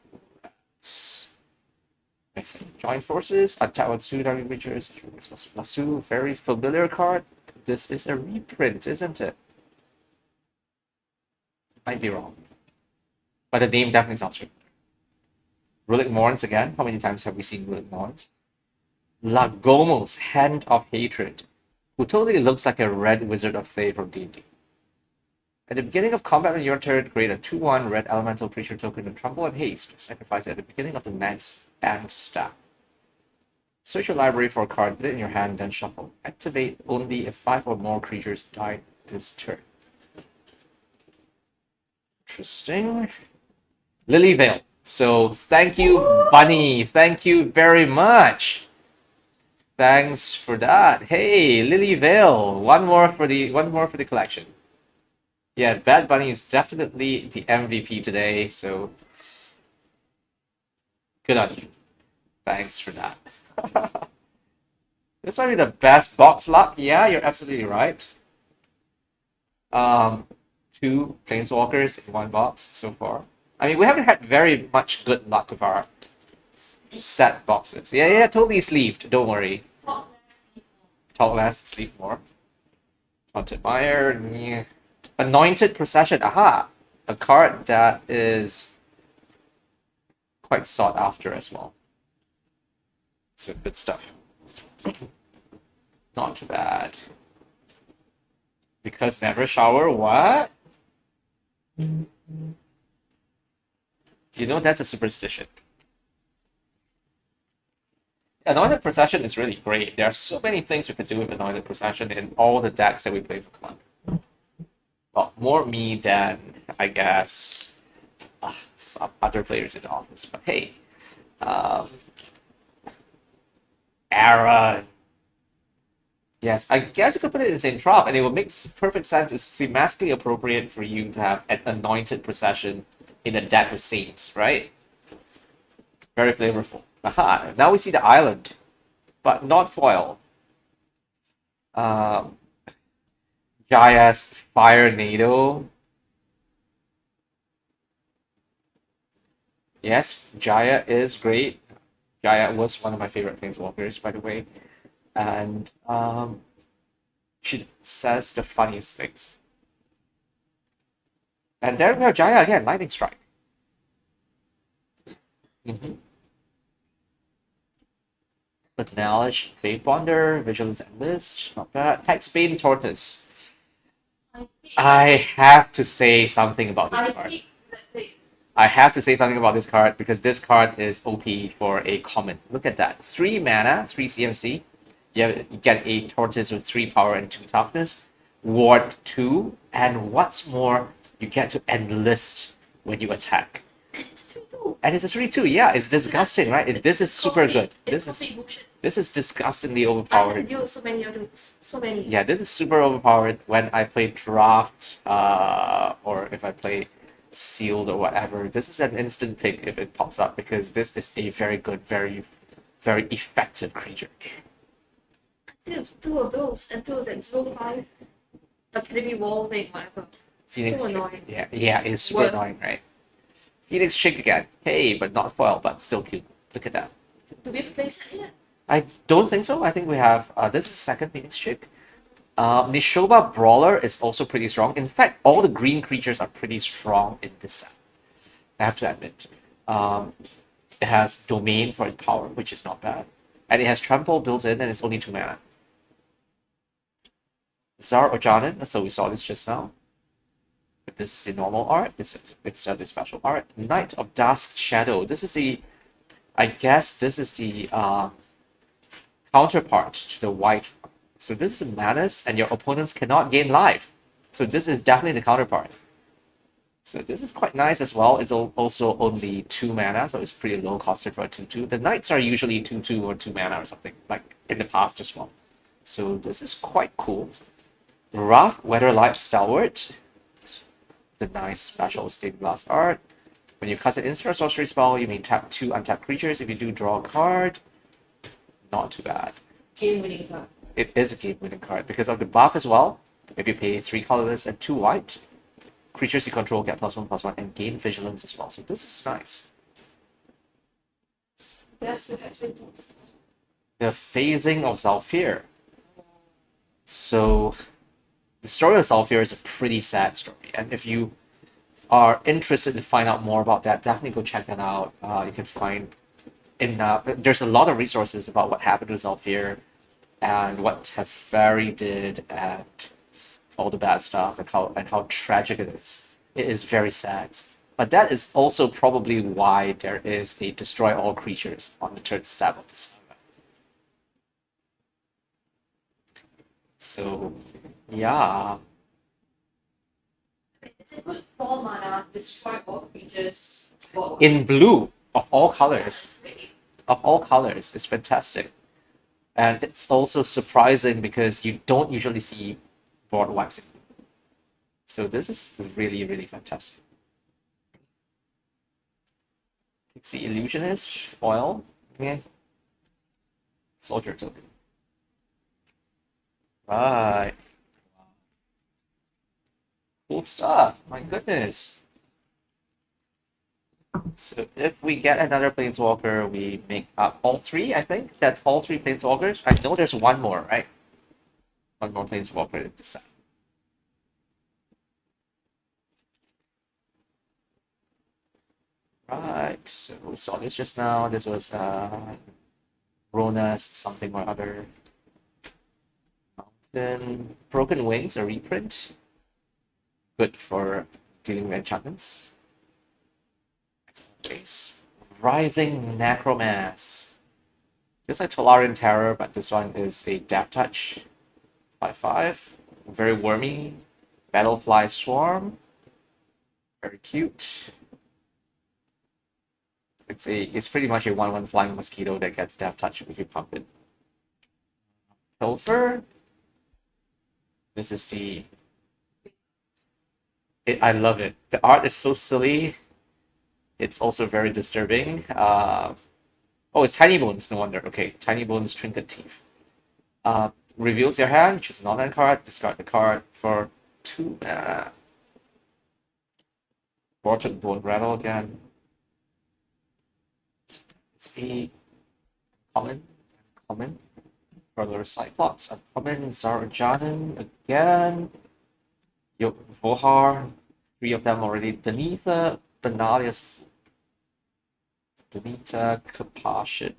I think. Join forces, attack with 2 target creatures, +2. Very familiar card. This is a reprint, isn't it? Might be wrong. But the name definitely sounds familiar. Relic Morns again. How many times have we seen Relic Morns? Lagomos, Hand of Hatred, who totally looks like a red Wizard of Thay from D&D. At the beginning of combat on your turn, create a 2/1 red elemental creature token with Trample and Haste. Sacrifice it at the beginning of the next and step. Search your library for a card, put it in your hand, then shuffle. Activate only if 5 or more creatures die this turn. Interesting. Lilyvale. So thank you, Bunny. Thank you very much. Thanks for that. Hey, Lilyvale. One more for the collection. Yeah, Bad Bunny is definitely the MVP today, so good on you. Thanks for that. This might be the best box luck. Yeah, you're absolutely right. 2 planeswalkers in 1 box so far. I mean, we haven't had very much good luck with our set boxes. Yeah, totally sleeved. Don't worry. Talk less, sleeve more. Haunted Mire. Yeah. Anointed Procession. Aha! A card that is quite sought after as well. So good stuff. Not too bad. Because never shower, what? You know that's a superstition. Anointed Procession is really great. There are so many things we could do with Anointed Procession in all the decks that we play for Commander. Well, more me than, I guess, some other players in the office. But hey, Ara. Yes, I guess you could put it in the same trough, and it would make perfect sense. It's thematically appropriate for you to have an Anointed Procession in a deck with Saints, right? Very flavorful. Aha! Now we see the island, but not foil. Jaya's Fire Nado. Yes, Jaya is great. Jaya was one of my favorite planeswalkers, by the way, and she says the funniest things. And there we have Jaya again, Lightning Strike. With knowledge, Faith Bonder, Vigilance and List, not bad. Taxbane Tortoise. I have to say something about this card. I have to say something about this card because this card is OP for a common. Look at that. 3 mana, 3 CMC. You get a Tortoise with 3 power and 2 toughness. Ward 2. And what's more, you get to enlist when you attack. And it's a 3/2. Yeah, it's disgusting, right? This is super good. This is disgustingly overpowered. I have to deal with so many of those. So many. Yeah, this is super overpowered when I play draft, or if I play sealed or whatever. This is an instant pick if it pops up because this is a very good, very, very effective creature. Two of those and 2 of that 0/5. Academy Wall thing, whatever. Phoenix So Chick. annoying. Yeah, it's super annoying, right? Phoenix Chick again. Hey, but not foil, but still cute. Look at that. Do we have a place yet? I don't think so. I think we have, this is the second Phoenix Chick. Nishoba Brawler is also pretty strong. In fact, all the green creatures are pretty strong in this set. I have to admit. It has Domain for its power, which is not bad. And it has Trample built in, and it's only 2 mana. Zar Ojanen, so we saw this just now. But this is the normal art. It's the special art. Knight of Dusk Shadow. This is the, I guess this is the counterpart to the white. So this is Manus, and your opponents cannot gain life. So this is definitely the counterpart. So this is quite nice as well. It's also only 2 mana, so it's pretty low costed for a 2/2. The Knights are usually 2/2 or 2 mana or something, like in the past as well. So this is quite cool. Rough Weatherlight Stalwart. The nice special stained glass art. When you cast an instant or sorcery spell, you may tap 2 untapped creatures. If you do, draw a card. Not too bad. Game-winning card. It is a game-winning card because of the buff as well. If you pay 3 colorless and 2 white, creatures you control get +1/+1 and gain vigilance as well. So this is nice. The phasing of Zhalfir. So the story of Zhalfir is a pretty sad story, and if you are interested to find out more about that, definitely go check that out. You can find there's a lot of resources about what happened to Zhalfir and what Teferi did and all the bad stuff and how tragic it is. It is very sad. But that is also probably why there is a destroy all creatures on the 3rd stab of the saga. So, yeah. It's a good 4 mana, destroy all creatures. In blue, of all colors. Of all colors. It's fantastic. And it's also surprising because you don't usually see board wipes in blue. So this is really, really fantastic. It's the Illusionist, foil, yeah. Soldier token. Right. Cool stuff. My goodness. So if we get another planeswalker, we make up all 3, I think. That's all 3 planeswalkers. I know there's one more, right? One more planeswalker in this set. Right, so we saw this just now. This was Rona's something or other. Mountain. Broken Wings, a reprint. Good for dealing with enchantments. As always. Writhing Necromancer. Just like Tolarian Terror, but this one is a Death Touch. 5/5. Very wormy. Battlefly Swarm. Very cute. It's pretty much a 1/1 flying mosquito that gets Death Touch if you pump it. Pilfer. This is the... I love it. The art is so silly. It's also very disturbing. Oh, it's Tiny Bones, no wonder. Okay, Tiny Bones Trinket Teeth. Reveals your hand, choose an online card, discard the card for 2 mana. Vortex Bone Rattle again. It's a Common. Further Cyclops, uncommon. Zarajanan again. Vohar, 3 of them already. Danitha, Benalius, Danita, Compassion.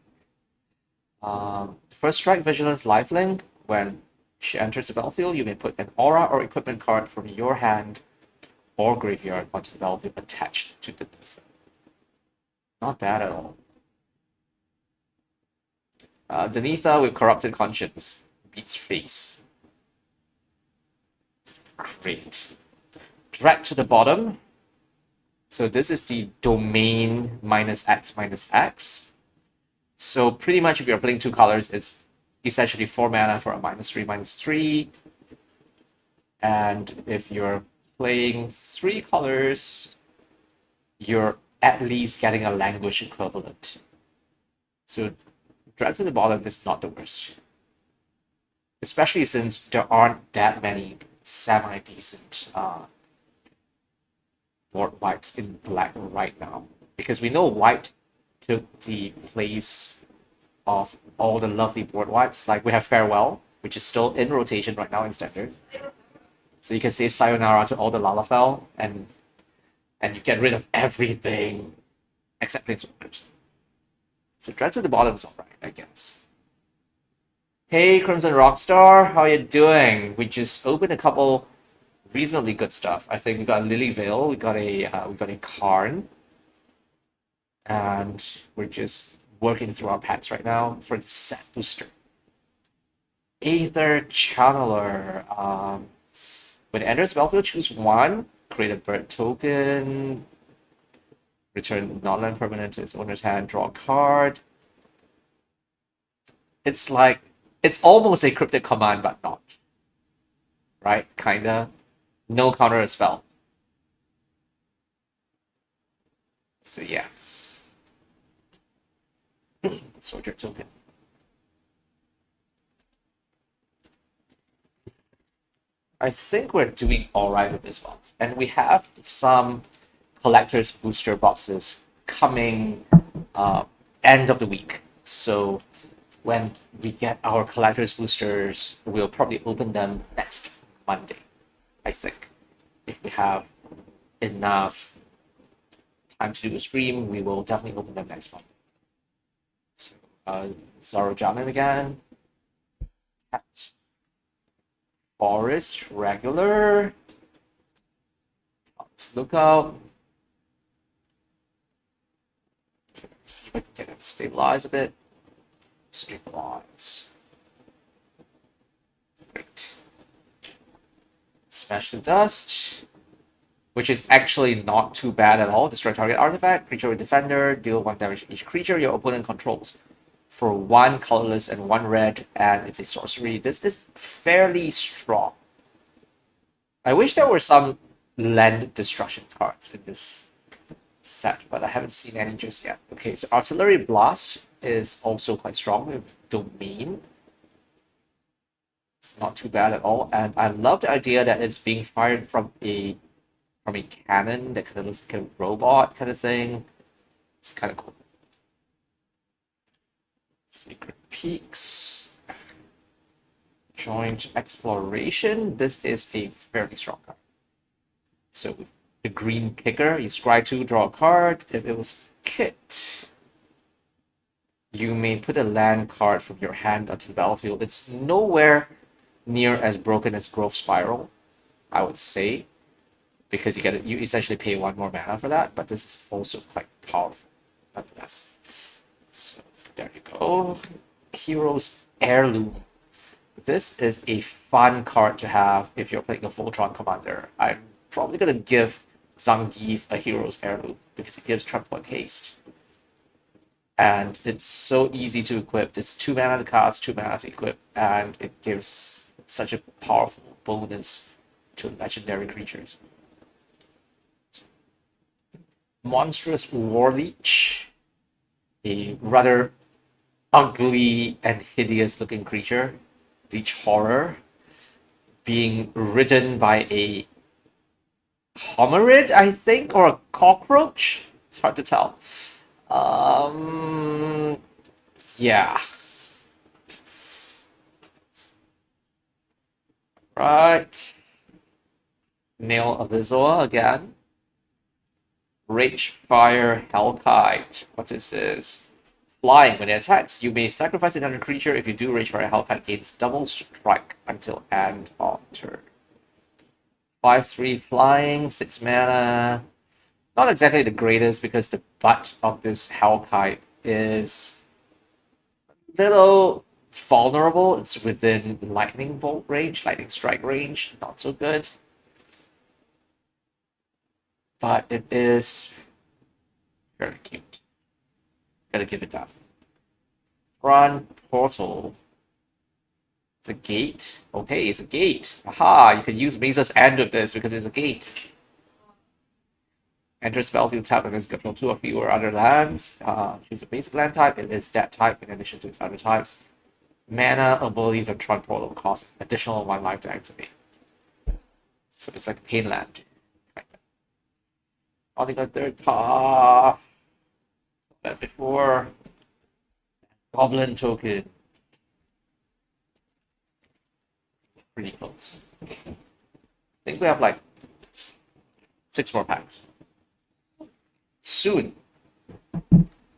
First strike, Vigilance, Lifelink. When she enters the battlefield, you may put an aura or equipment card from your hand or graveyard onto the battlefield attached to Danitha. Not bad at all. Danitha with Corrupted Conscience beats face. Great. Drag to the bottom. So this is the domain -X. So pretty much if you're playing 2 colors, it's essentially 4 mana for a -3/-3. And if you're playing 3 colors, you're at least getting a language equivalent. So drag to the bottom is not the worst. Especially since there aren't that many semi-decent board wipes in black right now. Because we know white took the place of all the lovely board wipes. Like we have Farewell, which is still in rotation right now in Standard. So you can say sayonara to all the Lalafell, and you get rid of everything except planeswalkers. So drag to the bottom is alright, I guess. Hey Crimson Rockstar, how you doing? We just opened a couple reasonably good stuff. I think we got Lily Veil, we got a Karn, and we're just working through our packs right now for the set booster. Aether Channeler. When it enters battlefield, choose 1, create a bird token, return non-land permanent to its owner's hand, draw a card. It's like, it's almost a cryptic command, but not. Right? Kinda. No counter a spell. So yeah. Soldier token. I think we're doing alright with this box. And we have some collector's booster boxes coming end of the week. So when we get our collector's boosters, we'll probably open them next Monday, I think. If we have enough time to do a stream, we will definitely open them next Monday. So, Zarajanan again. Cat. Forest, regular. Let's look out. Okay, let's see if I can get it to stabilize a bit. Stabilize. Great. Smash the dust, which is actually not too bad at all. Destroy target artifact, creature with defender, deal 1 damage to each creature your opponent controls. For 1 colorless and 1 red, and it's a sorcery. This is fairly strong. I wish there were some land destruction cards in this set, but I haven't seen any just yet. Okay, so Artillery Blast is also quite strong with Domain. It's not too bad at all, and I love the idea that it's being fired from a cannon that kind of looks like a robot kind of thing. It's kind of cool. Sacred Peaks. Joint Exploration. This is a fairly strong card. So with the green kicker, you scry 2, draw a card. If it was kicked, you may put a land card from your hand onto the battlefield. It's nowhere near as broken as Growth Spiral, I would say, because you essentially pay 1 more mana for that, but this is also quite powerful nonetheless. So there you go. Hero's Heirloom. This is a fun card to have if you're playing a Voltron commander. I'm probably going to give Zangief a Hero's Heirloom because it gives trample and haste. And it's so easy to equip. It's 2 mana to cast, 2 mana to equip, and it gives such a powerful bonus to legendary creatures. Monstrous Warleech. A rather ugly and hideous looking creature. Leech Horror. Being ridden by a hominid, I think, or a cockroach? It's hard to tell. Yeah. Right. Nail of Izoa again. Rage Fire Hellkite. What is this? Flying. When it attacks, you may sacrifice another creature. If you do, Rage Fire Hellkite gains double strike until end of turn. 5/3 flying, 6 mana. Not exactly the greatest because the butt of this Hellkite is a little vulnerable. It's within lightning bolt range, lightning strike range. Not so good. But it is very cute. Gotta give it that. Run portal. It's a gate. Okay, it's a gate. Aha! You can use Mesa's End of this because it's a gate. Enter Spellfield tap and it's control 2 or fewer other lands. Choose a basic land type. It is that type in addition to its other types. Mana, abilities, or Tron portal cost additional 1 life to activate. So it's like Pain Land. Only got third path. That before. Goblin token. Pretty close. I think we have like 6 more packs. Soon.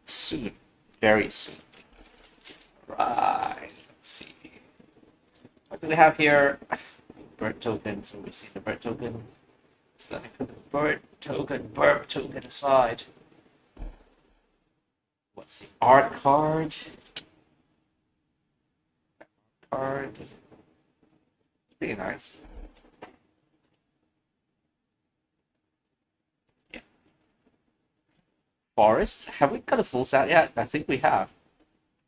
Soon. Very soon. Right. Let's see. What do we have here? Bird token. So we've seen the bird token. So let me put the bird token, burp token aside. What's the art card? Card. Pretty nice. Yeah. Forest. Have we got a full set yet? I think we have.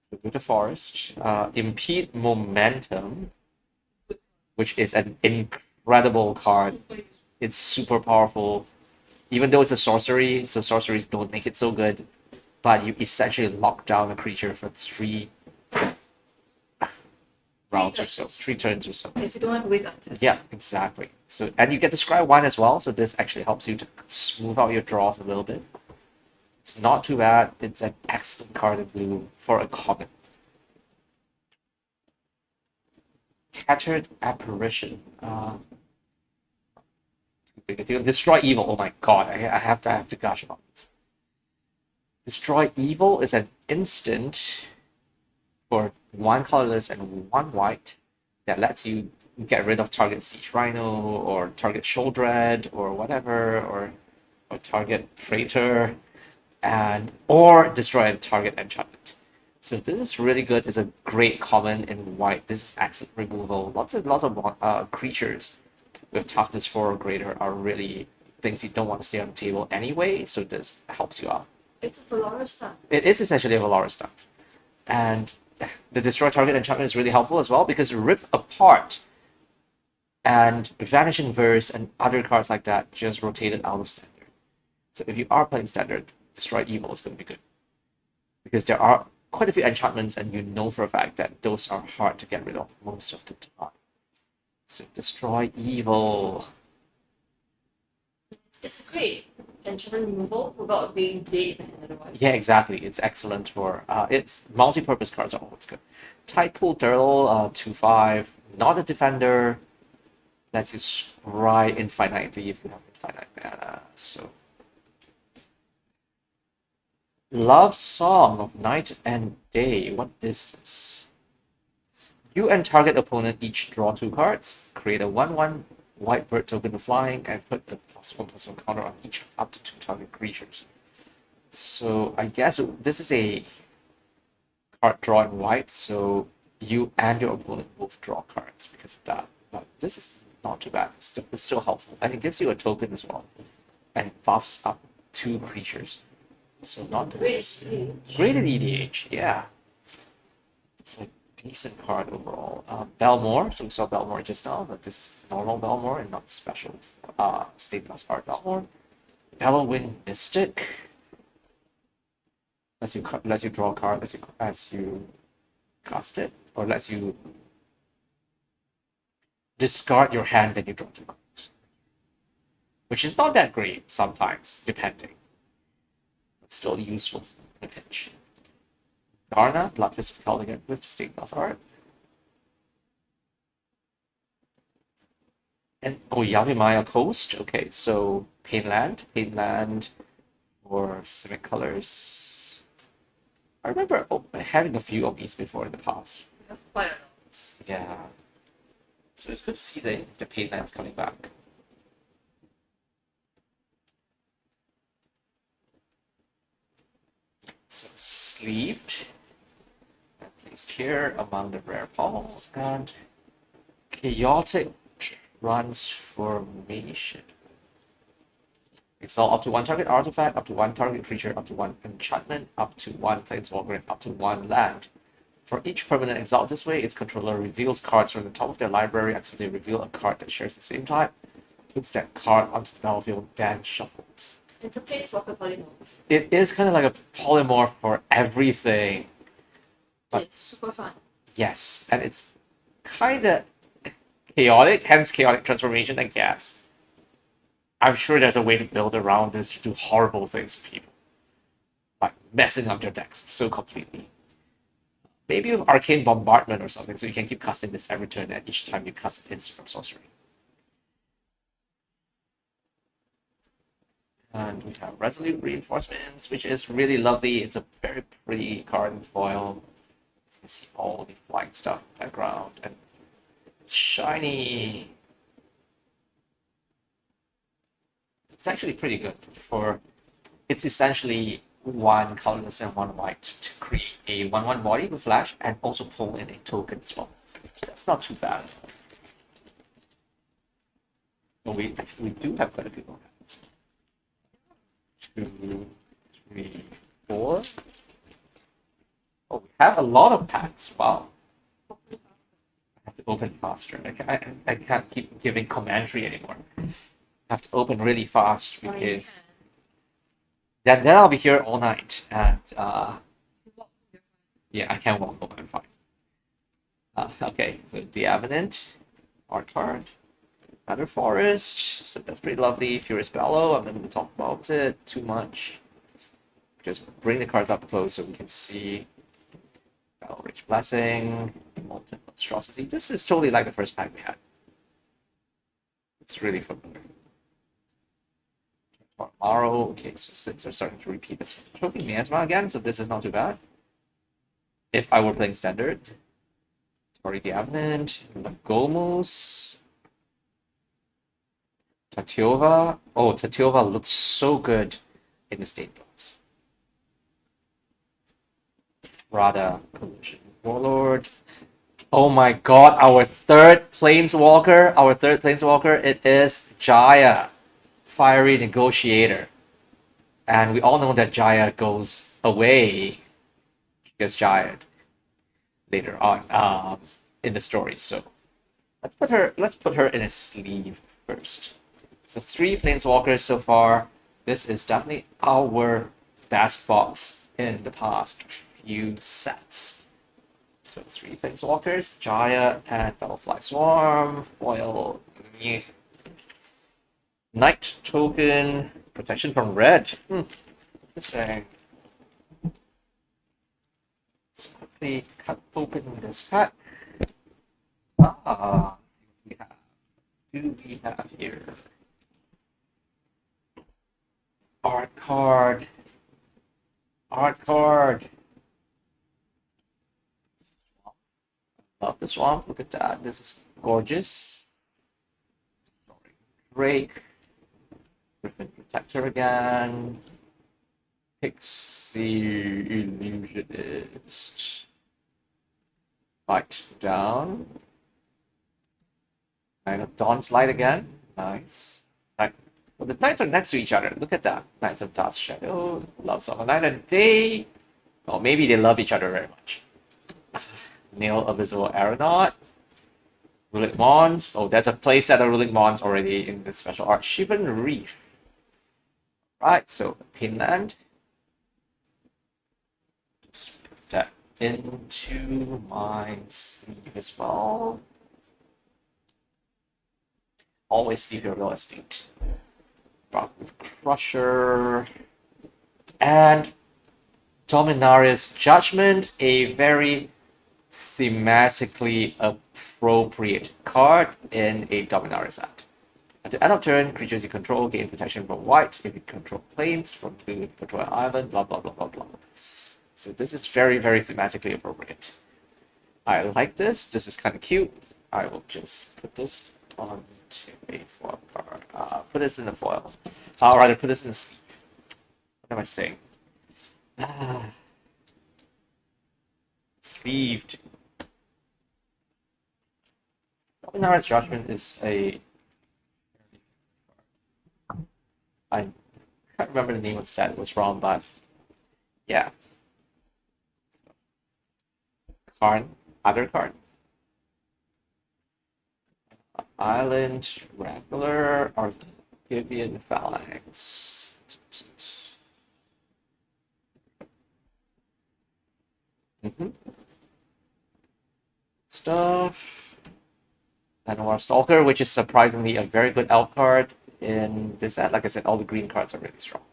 So go to Forest. Impede Momentum, which is an incredible card. It's super powerful. Even though it's a sorcery, so sorceries don't make it so good. But you essentially lock down a creature for 3 rounds or so, 3 turns or so. If you don't have weight on it. Yeah, exactly. So and you get to scry 1 as well, so this actually helps you to smooth out your draws a little bit. It's not too bad. It's an excellent card in blue for a common. Tattered Apparition. Destroy Evil. Oh my god, I have to gush about this. Destroy Evil is an instant for 1 colorless and 1 white that lets you get rid of target Siege Rhino or target Sholdred or whatever, or target Praetor, or destroy a target enchantment. So this is really good. It's a great common in white. This is accent removal. Lots of creatures with toughness 4 or greater are really things you don't want to stay on the table anyway. So this helps you out. It's a Valora stance. It is essentially a Valora stance, and the destroy target enchantment is really helpful as well because Rip Apart and Vanishing Verse and other cards like that just rotated out of standard. So if you are playing standard, Destroy Evil is going to be good because there are quite a few enchantments and you know for a fact that those are hard to get rid of most of the time. So Destroy Evil. It's great enchantment removal without being dead in the hand otherwise. Yeah, exactly. It's excellent for it's multi-purpose cards are always good. Tidepool Turtle, 2/5, not a defender. Lets you scry infinitely if you have infinite mana. So Love Song of Night and Day. What is this? You and target opponent each draw 2 cards, create a 1/1 white bird token of flying, and put a +1/+1 counter on each of up to 2 target creatures. So I guess this is a card draw in white, so you and your opponent both draw cards because of that. But this is not too bad. It's still helpful. And it gives you a token as well. And buffs up 2 creatures. So not Great. great at EDH, yeah. It's a decent card overall. Belmore, so we saw Belmore just now, but this is normal Belmore and not special State Plus card Belmore. Bellowwind Mystic. Lets you draw a card as you cast it, or lets you discard your hand and you draw 2 cards. Which is not that great sometimes, depending. But still useful in a pinch. Garna, Bloodfist Culligan with Stainless Art. And Yavimaya Coast. Okay, so Painland for Civic Colors. I remember having a few of these before in the past. That's quite a lot. Yeah. So it's good to see the Painlands coming back. So sleeved. And placed here among the rare pall. And Chaotic Transformation. Exalt up to one target artifact, up to one target creature, up to one enchantment, up to one planeswalker, and up to one land. For each permanent exalt this way, its controller reveals cards from the top of their library until they reveal a card that shares the same type, puts that card onto the battlefield, then shuffles. It's a planeswalker polymorph. It is kind of like a polymorph for everything. But It's super fun. yes, and it's kind of chaotic, hence chaotic transformation, I guess. I'm sure there's a way to build around this to do horrible things to people. Like messing up their decks so completely. Maybe with Arcane Bombardment or something, so you can keep casting this every turn and each time you cast an instant from sorcery. And we have Resolute Reinforcements, which is really lovely. It's a very pretty card in foil. You can see all the flying stuff in the background. And it's shiny. It's actually pretty good for... It's essentially one colorless and one white to create a 1/1 body with flash and also pull in a token as well. So that's not too bad. Oh, we do have quite a few more cards. 2, 3, 4. Oh, we have a lot of packs. Wow. I have to open faster. I can't keep giving commentary anymore. I have to open really fast because then I'll be here all night. And yeah, I can walk home. I'm fine. Okay, so Diavenant, art card. Another forest, so that's pretty lovely. Furious Bellow, I'm not going to talk about it too much. Just bring the cards up close so we can see. Battle Rich Blessing, Molten Monstrosity. This is totally like the first pack we had. It's really familiar. Tomorrow, okay, so six are starting to repeat it. Trophy Miasma again, so this is not too bad. If I were playing Standard, Tori Diavenant, Gomus. Tatiova. Oh, Tatiova looks so good in the state box. Rada Collision Warlord. Oh my god, our third planeswalker. It is Jaya, Fiery Negotiator. And we all know that Jaya goes away. She gets Jaya later on in the story. So let's put her in a sleeve first. So 3 planeswalkers so far. This is definitely our best box in the past few sets. So 3 planeswalkers, Jaya and Battlefly Swarm, foil, Knight token, protection from red. Interesting. Let's quickly cut open this pack. What do we have here? Art card. Love the swamp. Look at that. This is gorgeous. Drake. Griffin Protector again. Pixie Illusionist. Bite down. Knight of Dawn's Light again. Nice. Well, the knights are next to each other. Look at that. Knights of Dusk Shadow. Loves of a Night and Day. Well, maybe they love each other very much. Nail of Visible Aeronaut. Rulic Mons. Oh, there's a playset of Rulic Mons already in the special art. Shivan Reef. Right, so Pinland. Just put that into my sleeve as well. Always sleeve your real estate. With Crusher. And Dominaria's Judgment, a very thematically appropriate card in a Dominaria set. At the end of turn, creatures you control gain protection from white if you control planes, from blue if you control an island, blah blah blah blah blah. So this is very, very thematically appropriate. I like this. This is kind of cute. I will just put this onto a foil card. Put this in the foil. Or rather, put this in the sleeve. What am I saying? Sleeved. Dominaria's Judgment is a... I can't remember the name of the set. It was wrong, but yeah. Karn, other Karn. Island, regular, Argivian Phalanx. Stuff. Llanowar Stalker, which is surprisingly a very good elf card in this set. Like I said, all the green cards are really strong.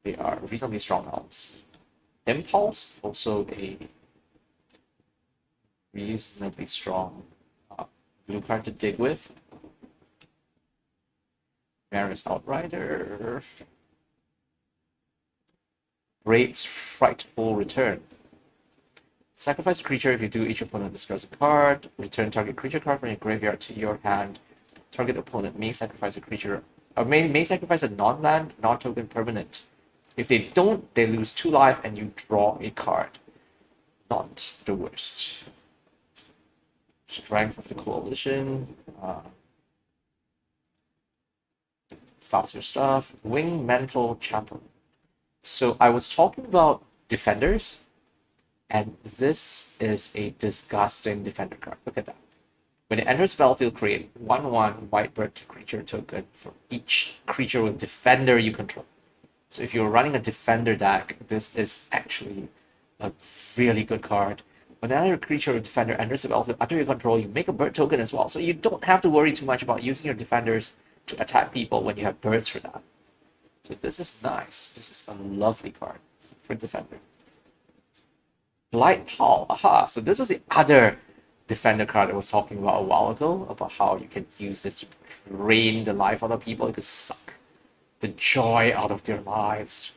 They are reasonably strong elves. Impulse, also a reasonably strong blue card to dig with. Maris Outrider. Braid's Frightful Return. Sacrifice a creature if you do. Each opponent discards a card. Return target creature card from your graveyard to your hand. Target opponent may sacrifice a creature, or may sacrifice a non-land, non-token permanent. If they don't, they lose 2 life and you draw a card. Not the worst. Strength of the Coalition. Faster stuff. Wing Mental Chaplain. So I was talking about defenders, and this is a disgusting defender card. Look at that. When it enters battlefield, create 1/1 white bird creature token for each creature with defender you control. So if you're running a defender deck, this is actually a really good card. When another creature with defender enters the battlefield under your control, you make a bird token as well. So you don't have to worry too much about using your defenders to attack people when you have birds for that. So this is nice. This is a lovely card for defender. Blight Paul. Aha. So this was the other defender card I was talking about a while ago, about how you can use this to drain the life out of people. You can suck the joy out of their lives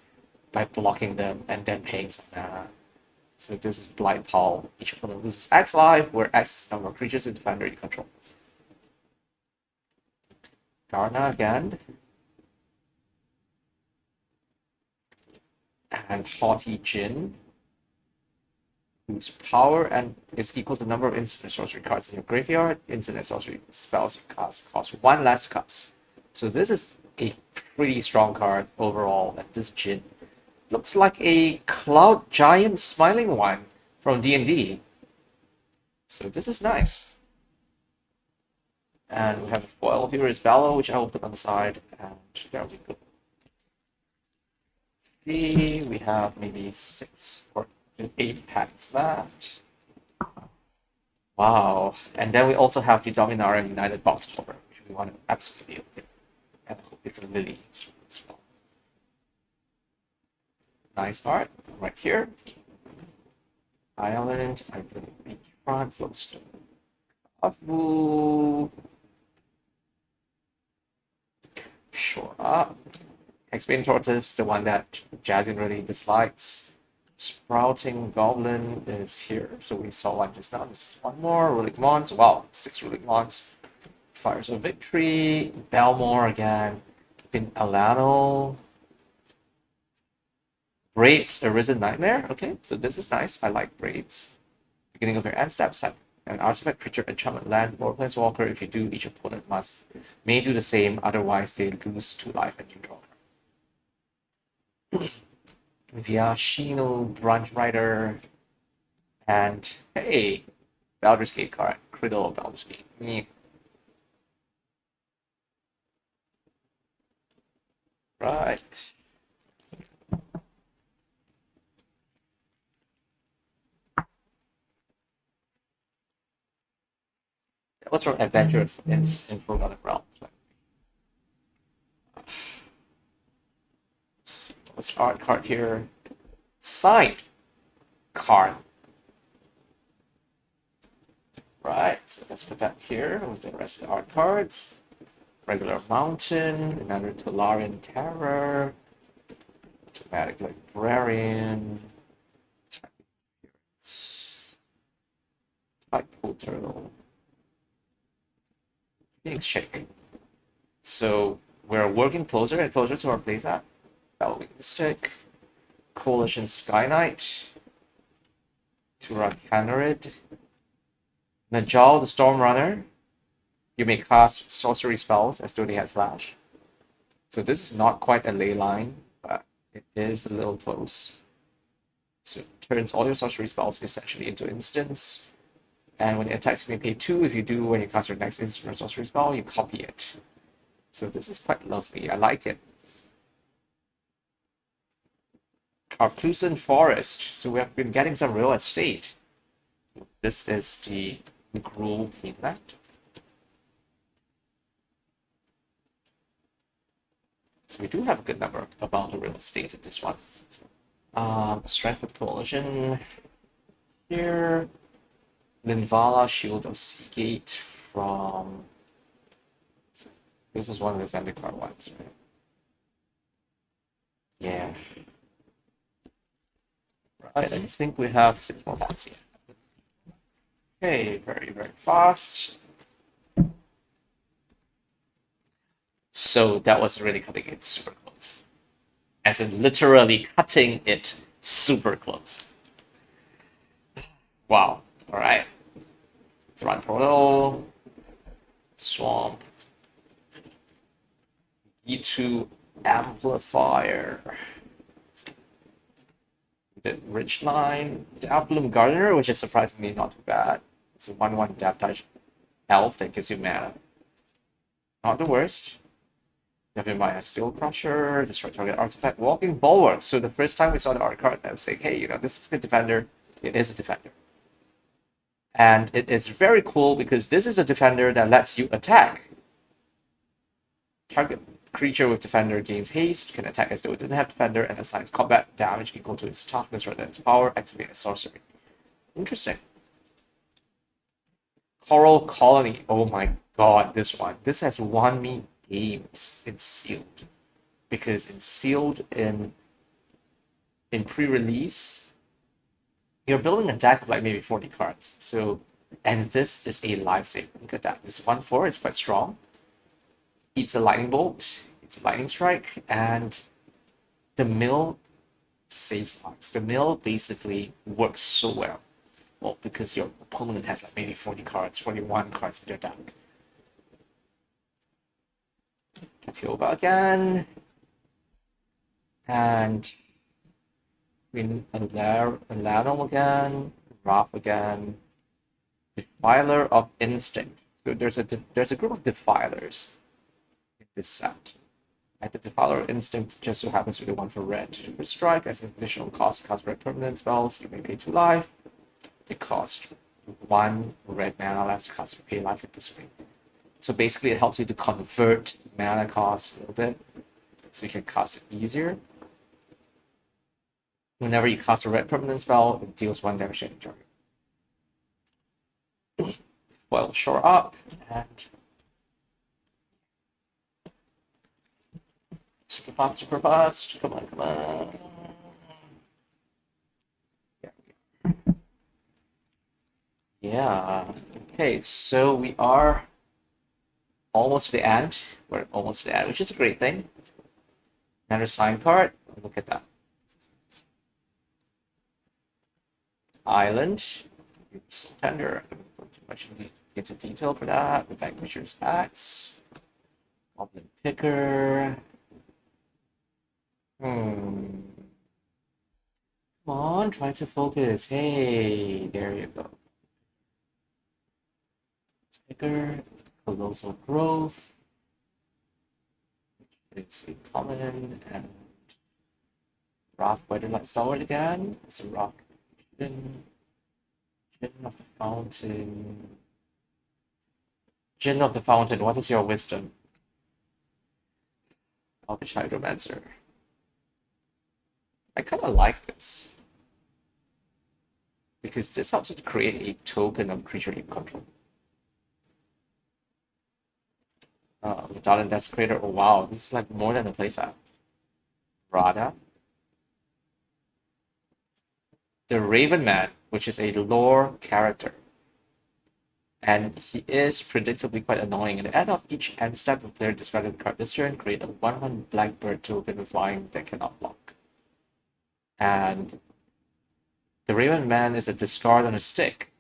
by blocking them and then paying some mana. So this is Blight Paul. Each opponent loses X life, where X is the number of creatures with defender you control. Karn again. And Haughty Jin, whose power and is equal to the number of instant sorcery cards in your graveyard. Instant sorcery spells you cast cost 1 less to cast. So this is a pretty strong card overall. And this Jin looks like a cloud giant smiling one from D&D. So this is nice. And we have a foil here is Bellow, which I will put on the side, and there we go. See, we have maybe 6 or 8 packs left. Wow. And then we also have the Dominaria United box topper, which we want to absolutely open. And I hope it's a Lily as well. Nice art right here. Island, I believe beachfront, Flowstone. Kavu. Shore up. Hexbane Tortoise, the one that Jazin really dislikes. Sprouting Goblin is here, so we saw one just now. This is one more. Relic Mons, wow, 6 Relic Mons. Fires of Victory, Belmore again. In Alano. Braids, Arisen Nightmare. Okay, so this is nice. I like Braids. Beginning of your end step, set an artifact, creature, enchantment, land, or planeswalker. If you do, each opponent may do the same. Otherwise, they lose 2 life and you draw. Viashino, Branch Rider, and hey, Baldur's Gate card. Cradle of Baldur's Gate. Yeah. Right. That was from Adventure in Forgotten Realms. first art card here. Signed Karn. Right, so let's put that here with the rest of the art cards. Regular Mountain, another Tolarian Terror, Automatic Librarian, Type Pool Turtle, Phoenix Shake. So we're working closer and closer to our playset. Bellwing Mystic, Coalition Sky Knight, Turg Canarid, Najal the Storm Runner. You may cast sorcery spells as though they had flash. So this is not quite a ley line, but it is a little close. So it turns all your sorcery spells essentially into instants. And when it attacks, you may pay 2. If you do, when you cast your next instant or sorcery spell, you copy it. So this is quite lovely. I like it. Carclusan Forest. So we have been getting some real estate. This is the Gruul mainland. So we do have a good number about the real estate in this one. Strength of Coalition here. Linvala, Shield of Seagate from... This is one of the Zendikar ones, right? Yeah. Right, I think we have 6 more bots here. Okay, very, very fast. So that was really cutting it super close. As in literally cutting it super close. Wow. Alright. Thron Portal. Swamp. E2 Amplifier. The Ridgeline. The Applum Gardener, which is surprisingly not too bad. It's a 1/1 Death Touch elf that gives you mana. Not the worst. You have your Maya Steel Crusher, destroy target artifact, Walking Bulwark. So the first time we saw the art card, I was saying, hey, you know, this is a defender. It is a defender. And it is very cool because this is a defender that lets you attack. Target creature with defender gains haste, can attack as though it didn't have defender, and assigns combat damage equal to its toughness rather than its power. Activate a sorcery. Interesting. Coral Colony. Oh my god, this one. This has won me games in sealed, because in sealed in pre-release you're building a deck of like maybe 40 cards, so, and this is a lifesaver. Look at that. This 1/4 is quite strong. It's a lightning bolt, it's a lightning strike, and the mill saves lives. The mill basically works so well, because your opponent has like maybe 40 cards, 41 cards in their deck. Catioba again. And Queen Alanum again. Wrath again. Defiler of Instinct. So there's a group of defilers in this set. And the Defiler of Instinct just so happens to be the one for red. For strike, as an additional cost to cast red permanent spells, you may pay 2 life. It costs 1 red mana less to cast or pay life at this way. So basically it helps you to convert mana cost a little bit, so you can cast it easier. Whenever you cast a red permanent spell, it deals 1 damage to any target. Foil Shore Up, and super fast, come on. Yeah, okay, so we are almost to the end. We're almost to the end, which is a great thing. Another sign card. Look at that. Island. It's tender. I don't go too much into detail for that. The Vanquisher's Axe. Goblin Picker. Come on, try to focus. Hey, there you go. Picker. Colossal Growth, which is a common, and Wrath Weatherlight Stalwart again. It's a Wrath Gin of the Fountain. Gin of the Fountain, what is your wisdom? Elvish Hydromancer. I kind of like this because this helps you to create a token of creature you control. Without Desecrator, oh wow, this is like more than a playset. Rada. The Raven Man, which is a lore character. And he is predictably quite annoying. At the end of each end step, the player discarded a card this turn, create a 1/1 Blackbird token with flying that cannot block. And the Raven Man is a discard on a stick.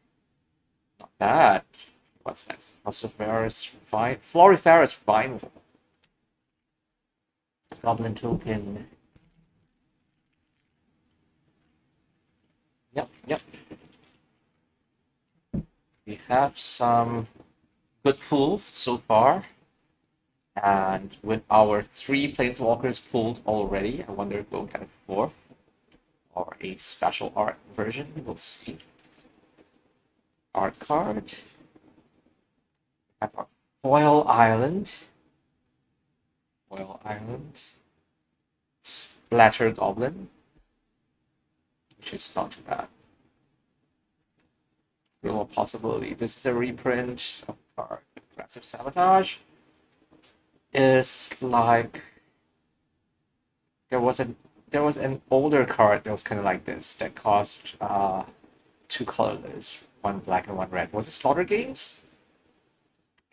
Not bad. What's next? Floriferous is fine. Floriferous is fine with it. Goblin token. Yep. We have some good pulls so far. And with our 3 planeswalkers pulled already, I wonder if we'll get a 4th or a special art version. We'll see. Art card. We have our Foil Island. Splatter Goblin, which is not too bad. Real possibility. This is a reprint of card. Aggressive Sabotage is like there was an older card that was kind of like this that cost 2 colorless, 1 black and 1 red. Was it Slaughter Games?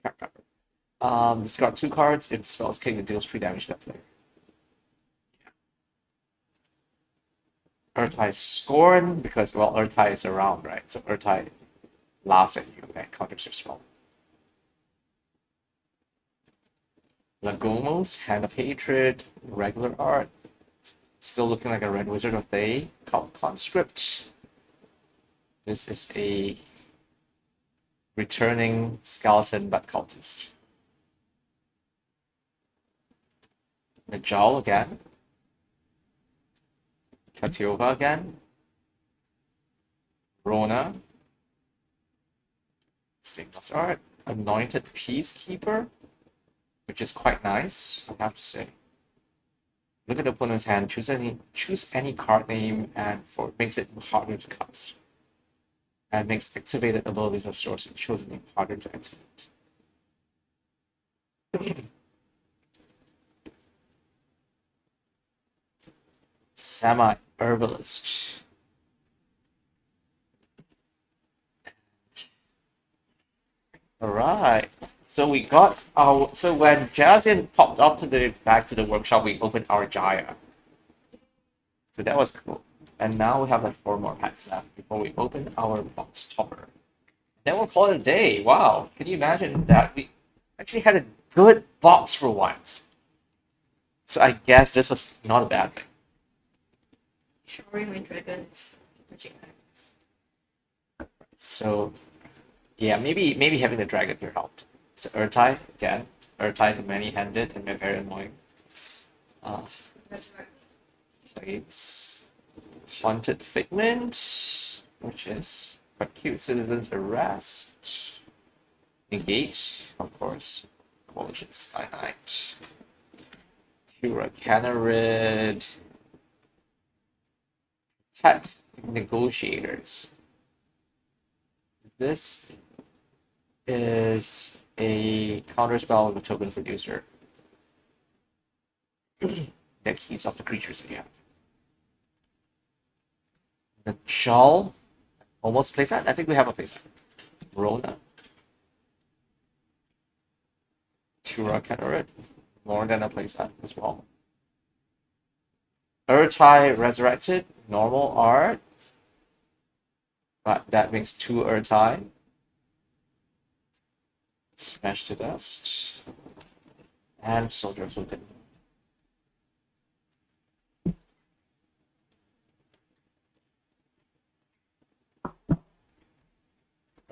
Can't remember. Discard 2 cards. If spells king, it deals 3 damage to that player. Urtai Scorn, because, well, Urtai is around, right? So Urtai laughs at you and counters your spell. Lagomos, Hand of Hatred, regular art. Still looking like a red Wizard of Thay, called Conscript. This is a returning skeleton but cultist. Najal again. Tatiova again. Rona. Sigma's art. Anointed Peacekeeper, which is quite nice, I have to say. Look at the opponent's hand, choose any card name, and makes it harder to cast. And makes activated abilities of source with chosen name harder to activate. Semi-herbalist. Alright. So we got our when Jazian popped up back to the workshop, we opened our Jaya. So that was cool. And now we have like 4 more packs left before we open our box topper. Then we'll call it a day. Wow. Can you imagine that we actually had a good box for once? So I guess this was not a bad thing. Showering my dragon touching hands. So yeah, maybe having the dragon here helped. So Urtai again. Urtai the many-handed and very annoying. Plates. Haunted Figment, which is quite cute. Citizen's Arrest. Negate, of course. Coalition Sky Knight. Canarid. Protect Negotiators. This is a counterspell with a token producer that keys off the creatures that you have. The Jal, almost playset. I think we have a playset. Rona. Tura Canarid, more than a playset as well. Urtai Resurrected, normal art. But that makes 2 Urtai. Smash to Dust. And Soldier of Vulcan.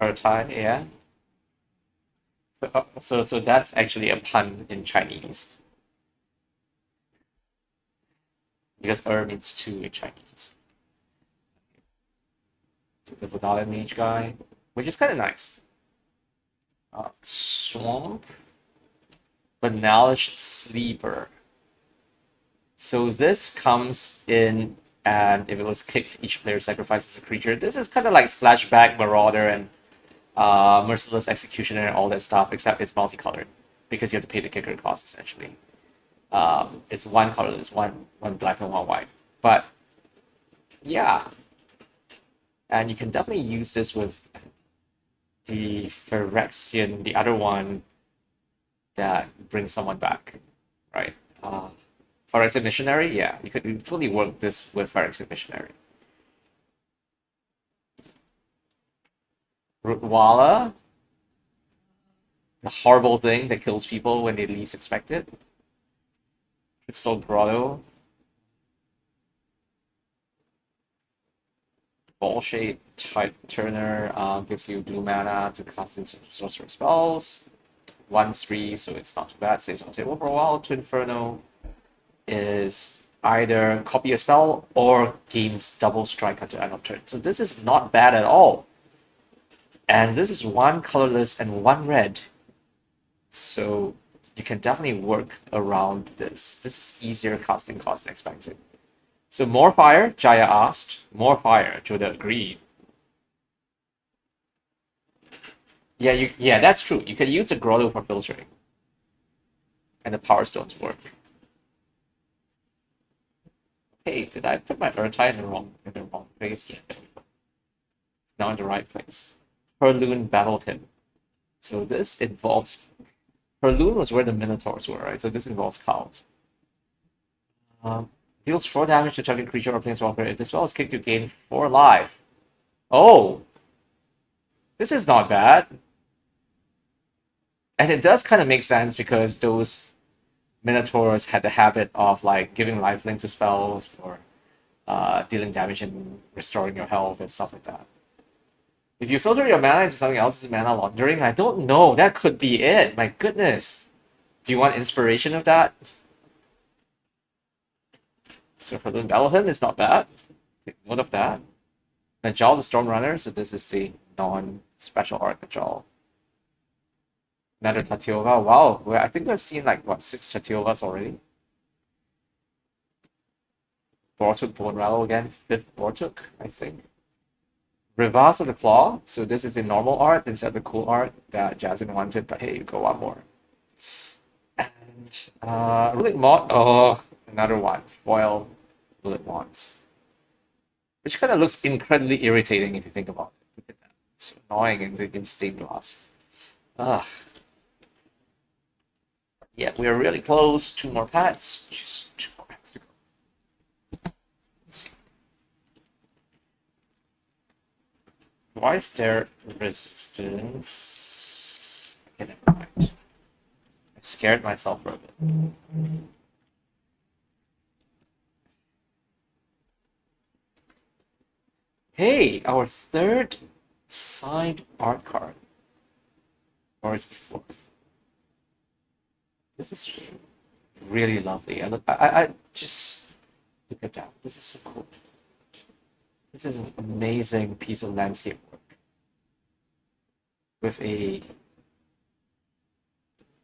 Urtai, yeah. So that's actually a pun in Chinese. Because means 2 in Chinese. So the Vodala Mage guy, which is kind of nice. Swamp. Banalish Sleeper. So this comes in and if it was kicked, each player sacrifices a creature. This is kind of like Flashback, Marauder, and Merciless Executioner and all that stuff, except it's multicolored because you have to pay the kicker cost essentially. It's one colorless, one black and one white. But yeah, and you can definitely use this with the Phyrexian, the other one that brings someone back, right? Phyrexian Missionary, yeah, you could totally work this with Phyrexian Missionary. Rootwalla, the horrible thing that kills people when they least expect it. Crystal Grotto. Ball Shape, Type Turner gives you blue mana to cast into sorcerer spells. 1/3, so it's not too bad. Stays on the table for a while. Twin Inferno is either copy a spell or gains double strike until end of turn. So this is not bad at all. And this is one colorless and one red. So you can definitely work around this. This is easier casting cost than expected. So more fire, Jaya asked. More fire, Joda agreed. Yeah, that's true. You can use the Grotto for filtering. And the Power Stones work. Hey, did I put my Urtai in the wrong place? Yeah, it's now in the right place. Herloon Battle Hymn. So this involves... Herloon was where the Minotaurs were, right? So this involves cows. Deals 4 damage to target creature or planeswalker. If the spell is kicked, you gain 4 life. Oh! This is not bad. And it does kind of make sense because those Minotaurs had the habit of like giving lifelink to spells or dealing damage and restoring your health and stuff like that. If you filter your mana into something else, is mana laundering? I don't know. That could be it. My goodness. Do you want inspiration of that? So for the Battlehymn is not bad. Take note of that. Najal the Stormrunner, so this is the non-special art Najal. Another Tatiova. Wow, I think we've seen like what 6 Tatiovas already. Bortuk Bone Rattle again, 5th Bortuk, I think. Rivas of the Claw, so this is the normal art instead of the cool art that Jasmine wanted, but hey, you go one more. And Ruling Mod, oh, another one, foil bullet wands. Which kind of looks incredibly irritating if you think about it. Look at that. It's so annoying in stained glass. Ugh. Yeah, we are really close. 2 more packs. Just 2 more packs to go. Let's see. Why is there resistance? Okay, never mind. I scared myself for a bit. Hey, our 3rd signed art card. Or is it 4th? This is really lovely. I just look at that. This is so cool. This is an amazing piece of landscape work. With a...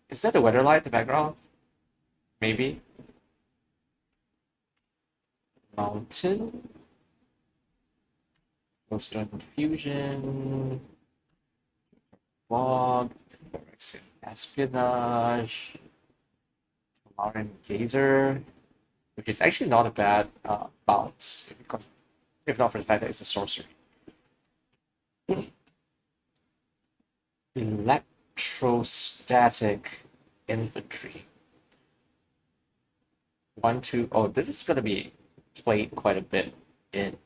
Is that the weather light in the background? Maybe. Mountain. Glowstone Confusion. Fog. Phyrexian Espionage. Lauren Gazer. Which is actually not a bad bounce. Because if not for the fact that it's a sorcery. Electrostatic Infantry. 1, 2. Oh, this is going to be played quite a bit in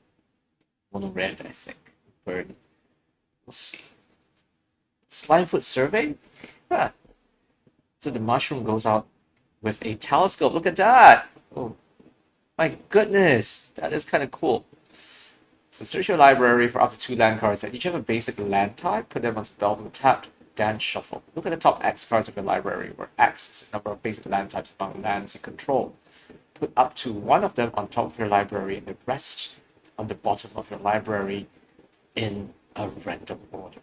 mono red, I think. Burn. We'll see. Slimefoot Survey? Huh. So the mushroom goes out with a telescope. Look at that! Oh, my goodness! That is kind of cool. So search your library for up to 2 land cards that each have a basic land type. Put them onto the battlefield tapped, then shuffle. Look at the top X cards of your library, where X is the number of basic land types among lands you control. Put up to 1 of them on top of your library and the rest on the bottom of your library in a random order.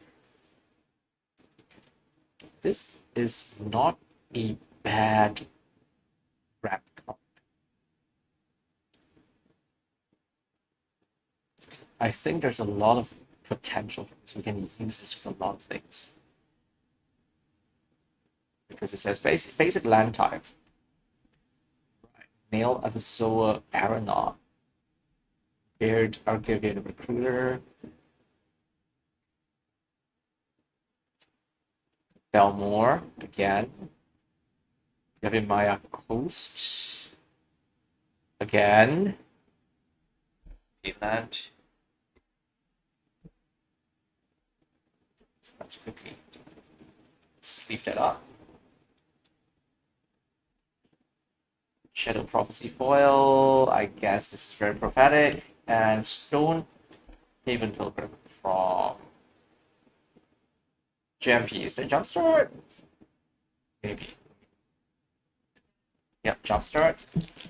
This is not a bad ramp card. I think there's a lot of potential for this. We can use this with a lot of things. Because it says basic land type. Right. Nail Episoa Aeronaut. Beard Archivian Recruiter. Belmore again. Maya Coast. Again. Finland. So let's quickly sleeve that up. Shadow Prophecy Foil. I guess this is very prophetic. And Stone Haven Pilgrim from GMP. Is that Jumpstart? Maybe. Yep, Jumpstart.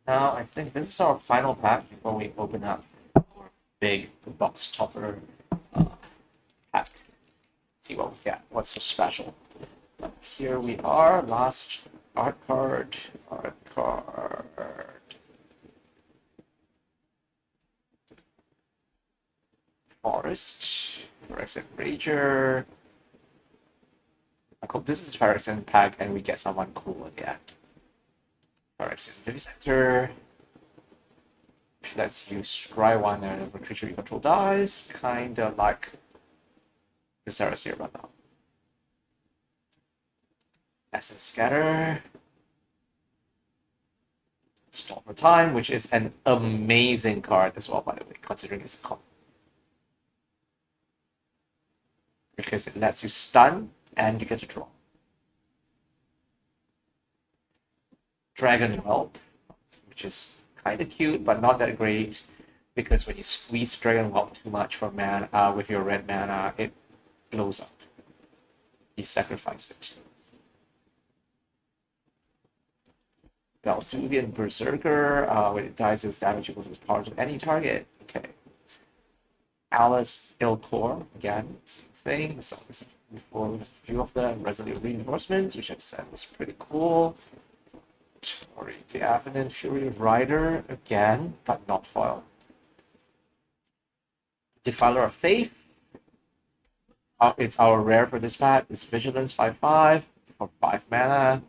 Now, I think this is our final pack before we open up our big box topper pack. See what we get. What's so special? Here we are. Last art card. Forest. Phyrexian Rager. This is Phyrexian pack, and we get someone cool at the end. Phyrexian Vivisector. Lets you scry one and a creature you control dies. Kinda like the Sarasir right now. Essence Scatter. Storm for Time, which is an amazing card as well, by the way, considering it's a comp. Because it lets you stun and you get to draw. Dragon Whelp, which is kind of cute, but not that great, because when you squeeze Dragon Whelp too much for mana with your red mana, it blows up. You sacrifice it. Balduvian Berserker, when it dies, its damage equals its power to any target. Okay. Alice Ilkor, again, same thing. So before with a few of the Resolute Reinforcements, which I said was pretty cool. Tori the Avenant Fury Rider, again, but not foil. Defiler of Faith. It's our rare for this pack. It's Vigilance 5/5 for 5 mana.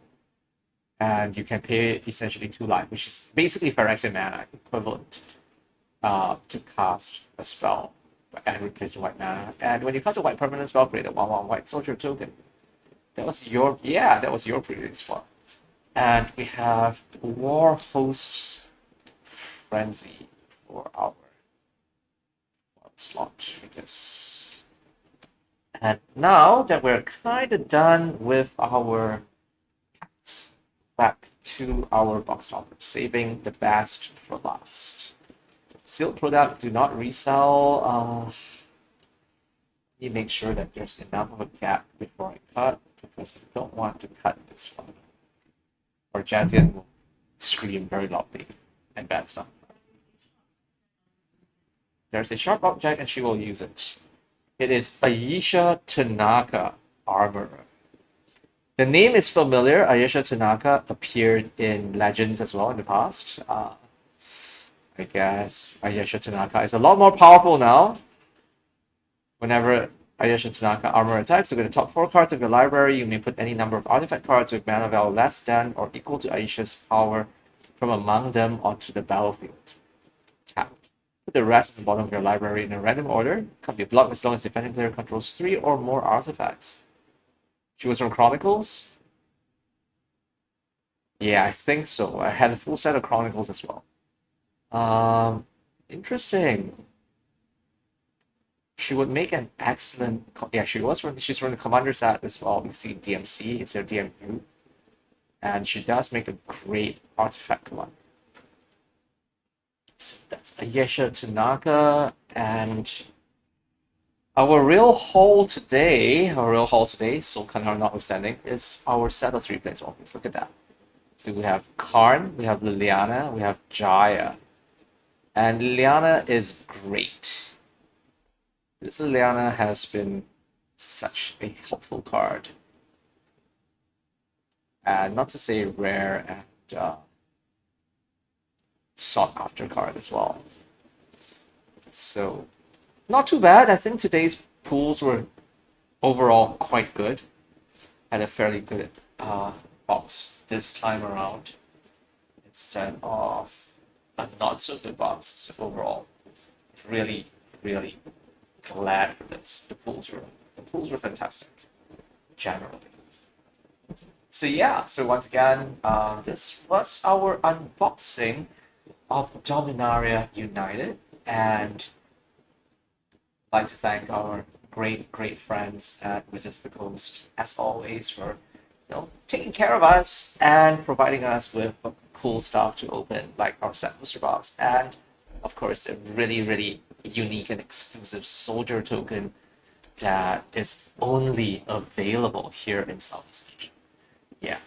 And you can pay essentially 2 life, which is basically Phyrexian mana equivalent to cast a spell and replace the white mana. And when you cast a white permanent spell, create a 1/1 white soldier token. That was your previous spot. And we have War Host's Frenzy for our slot for this. And now that we're kind of done with our packs, back to our box topper, saving the best for last. Sealed product, do not resell. You make sure that there's enough of a gap before I cut, because I don't want to cut this one. Or Jazian will scream very loudly and bad stuff. There's a sharp object and she will use it. It is Ayesha Tanaka Armorer. The name is familiar. Ayesha Tanaka appeared in Legends as well in the past. I guess Ayesha Tanaka is a lot more powerful now. Whenever Ayesha Tanaka Armor attacks, look at the top 4 cards of your library. You may put any number of artifact cards with mana value less than or equal to Ayesha's power from among them onto the battlefield. Tapped. Put the rest at the bottom of your library in a random order. Can't be blocked as long as the defending player controls 3 or more artifacts. She was from Chronicles? Yeah, I think so. I had a full set of Chronicles as well. Interesting. She would make an excellent. Yeah, she's from the Commander set as well. We see DMC, it's their DMU. And she does make a great artifact commander. So that's Ayesha Tanaka. And our real haul today, Soul Canard notwithstanding, is our set of 3 planeswalkers. Look at that. So we have Karn, we have Liliana, we have Jaya. And Liliana is great. This Liliana has been such a helpful card. And not to say rare and sought after card as well. So not too bad. I think today's pools were overall quite good. Had a fairly good box this time around instead of a not so good box. So overall, really, really glad for this. The pools were fantastic, generally. So yeah, so once again, this was our unboxing of Dominaria United, and I'd like to thank our great friends at Wizards of the Coast, as always, for taking care of us and providing us with cool stuff to open, like our set booster box, and of course the really unique and exclusive soldier token that is only available here in Southeast Asia. Yeah,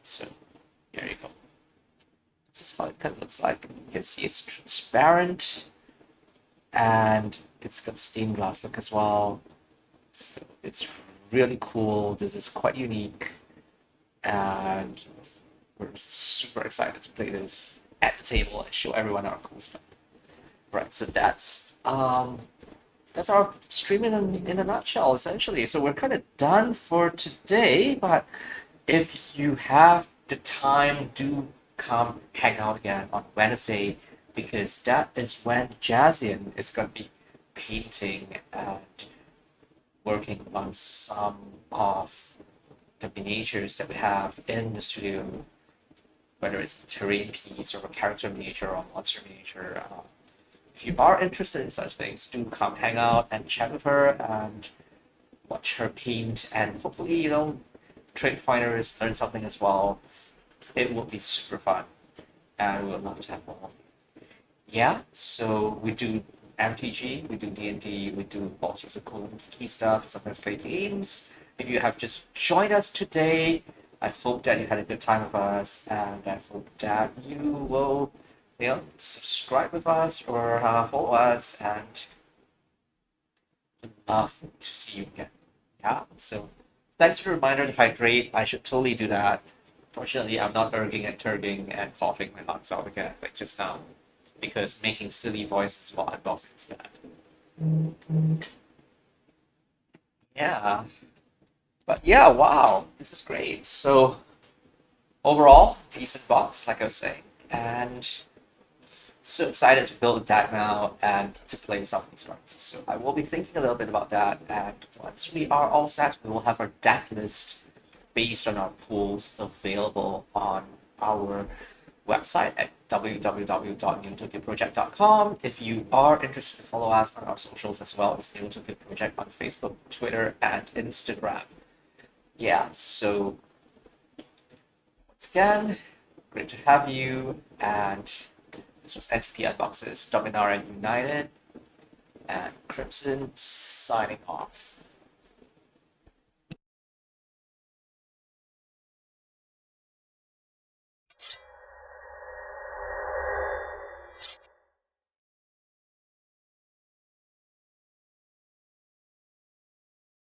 so there you go. This is what it kind of looks like. You can see it's transparent and it's got stained glass look as well. So it's really cool. This is quite unique, and we're super excited to play this at the table and show everyone our cool stuff. Right, so that's our stream in a nutshell, essentially. So we're kind of done for today, but if you have the time, do come hang out again on Wednesday, because that is when Jazian is going to be painting and working on some of the miniatures that we have in the studio, whether it's a terrain piece or a character miniature or a monster miniature. If you are interested in such things, do come hang out and chat with her and watch her paint, and hopefully, trade finders learn something as well. It will be super fun, and we would love to have more of you. Yeah, so we do MTG, we do D&D, we do all sorts of cool key stuff, sometimes play games. If you have just joined us today, I hope that you had a good time with us, and I hope that you will, subscribe with us or follow us, and would love to see you again. Yeah, so thanks for the reminder to hydrate. I should totally do that. Fortunately, I'm not urging and turging and coughing my lungs out again like just now, because making silly voices while unboxing is bad. Yeah. But yeah, wow, this is great. So overall, decent box, like I was saying, and so excited to build a deck now and to play some of these cards. So I will be thinking a little bit about that, and once we are all set, we will have our deck list based on our pools available on our website at www.newtokyoproject.com. If you are interested to follow us on our socials as well, it's New Tokyo Project on Facebook, Twitter, and Instagram. Yeah, so once again, great to have you, and this was NTP Unboxes, Dominaria United, and Crimson signing off.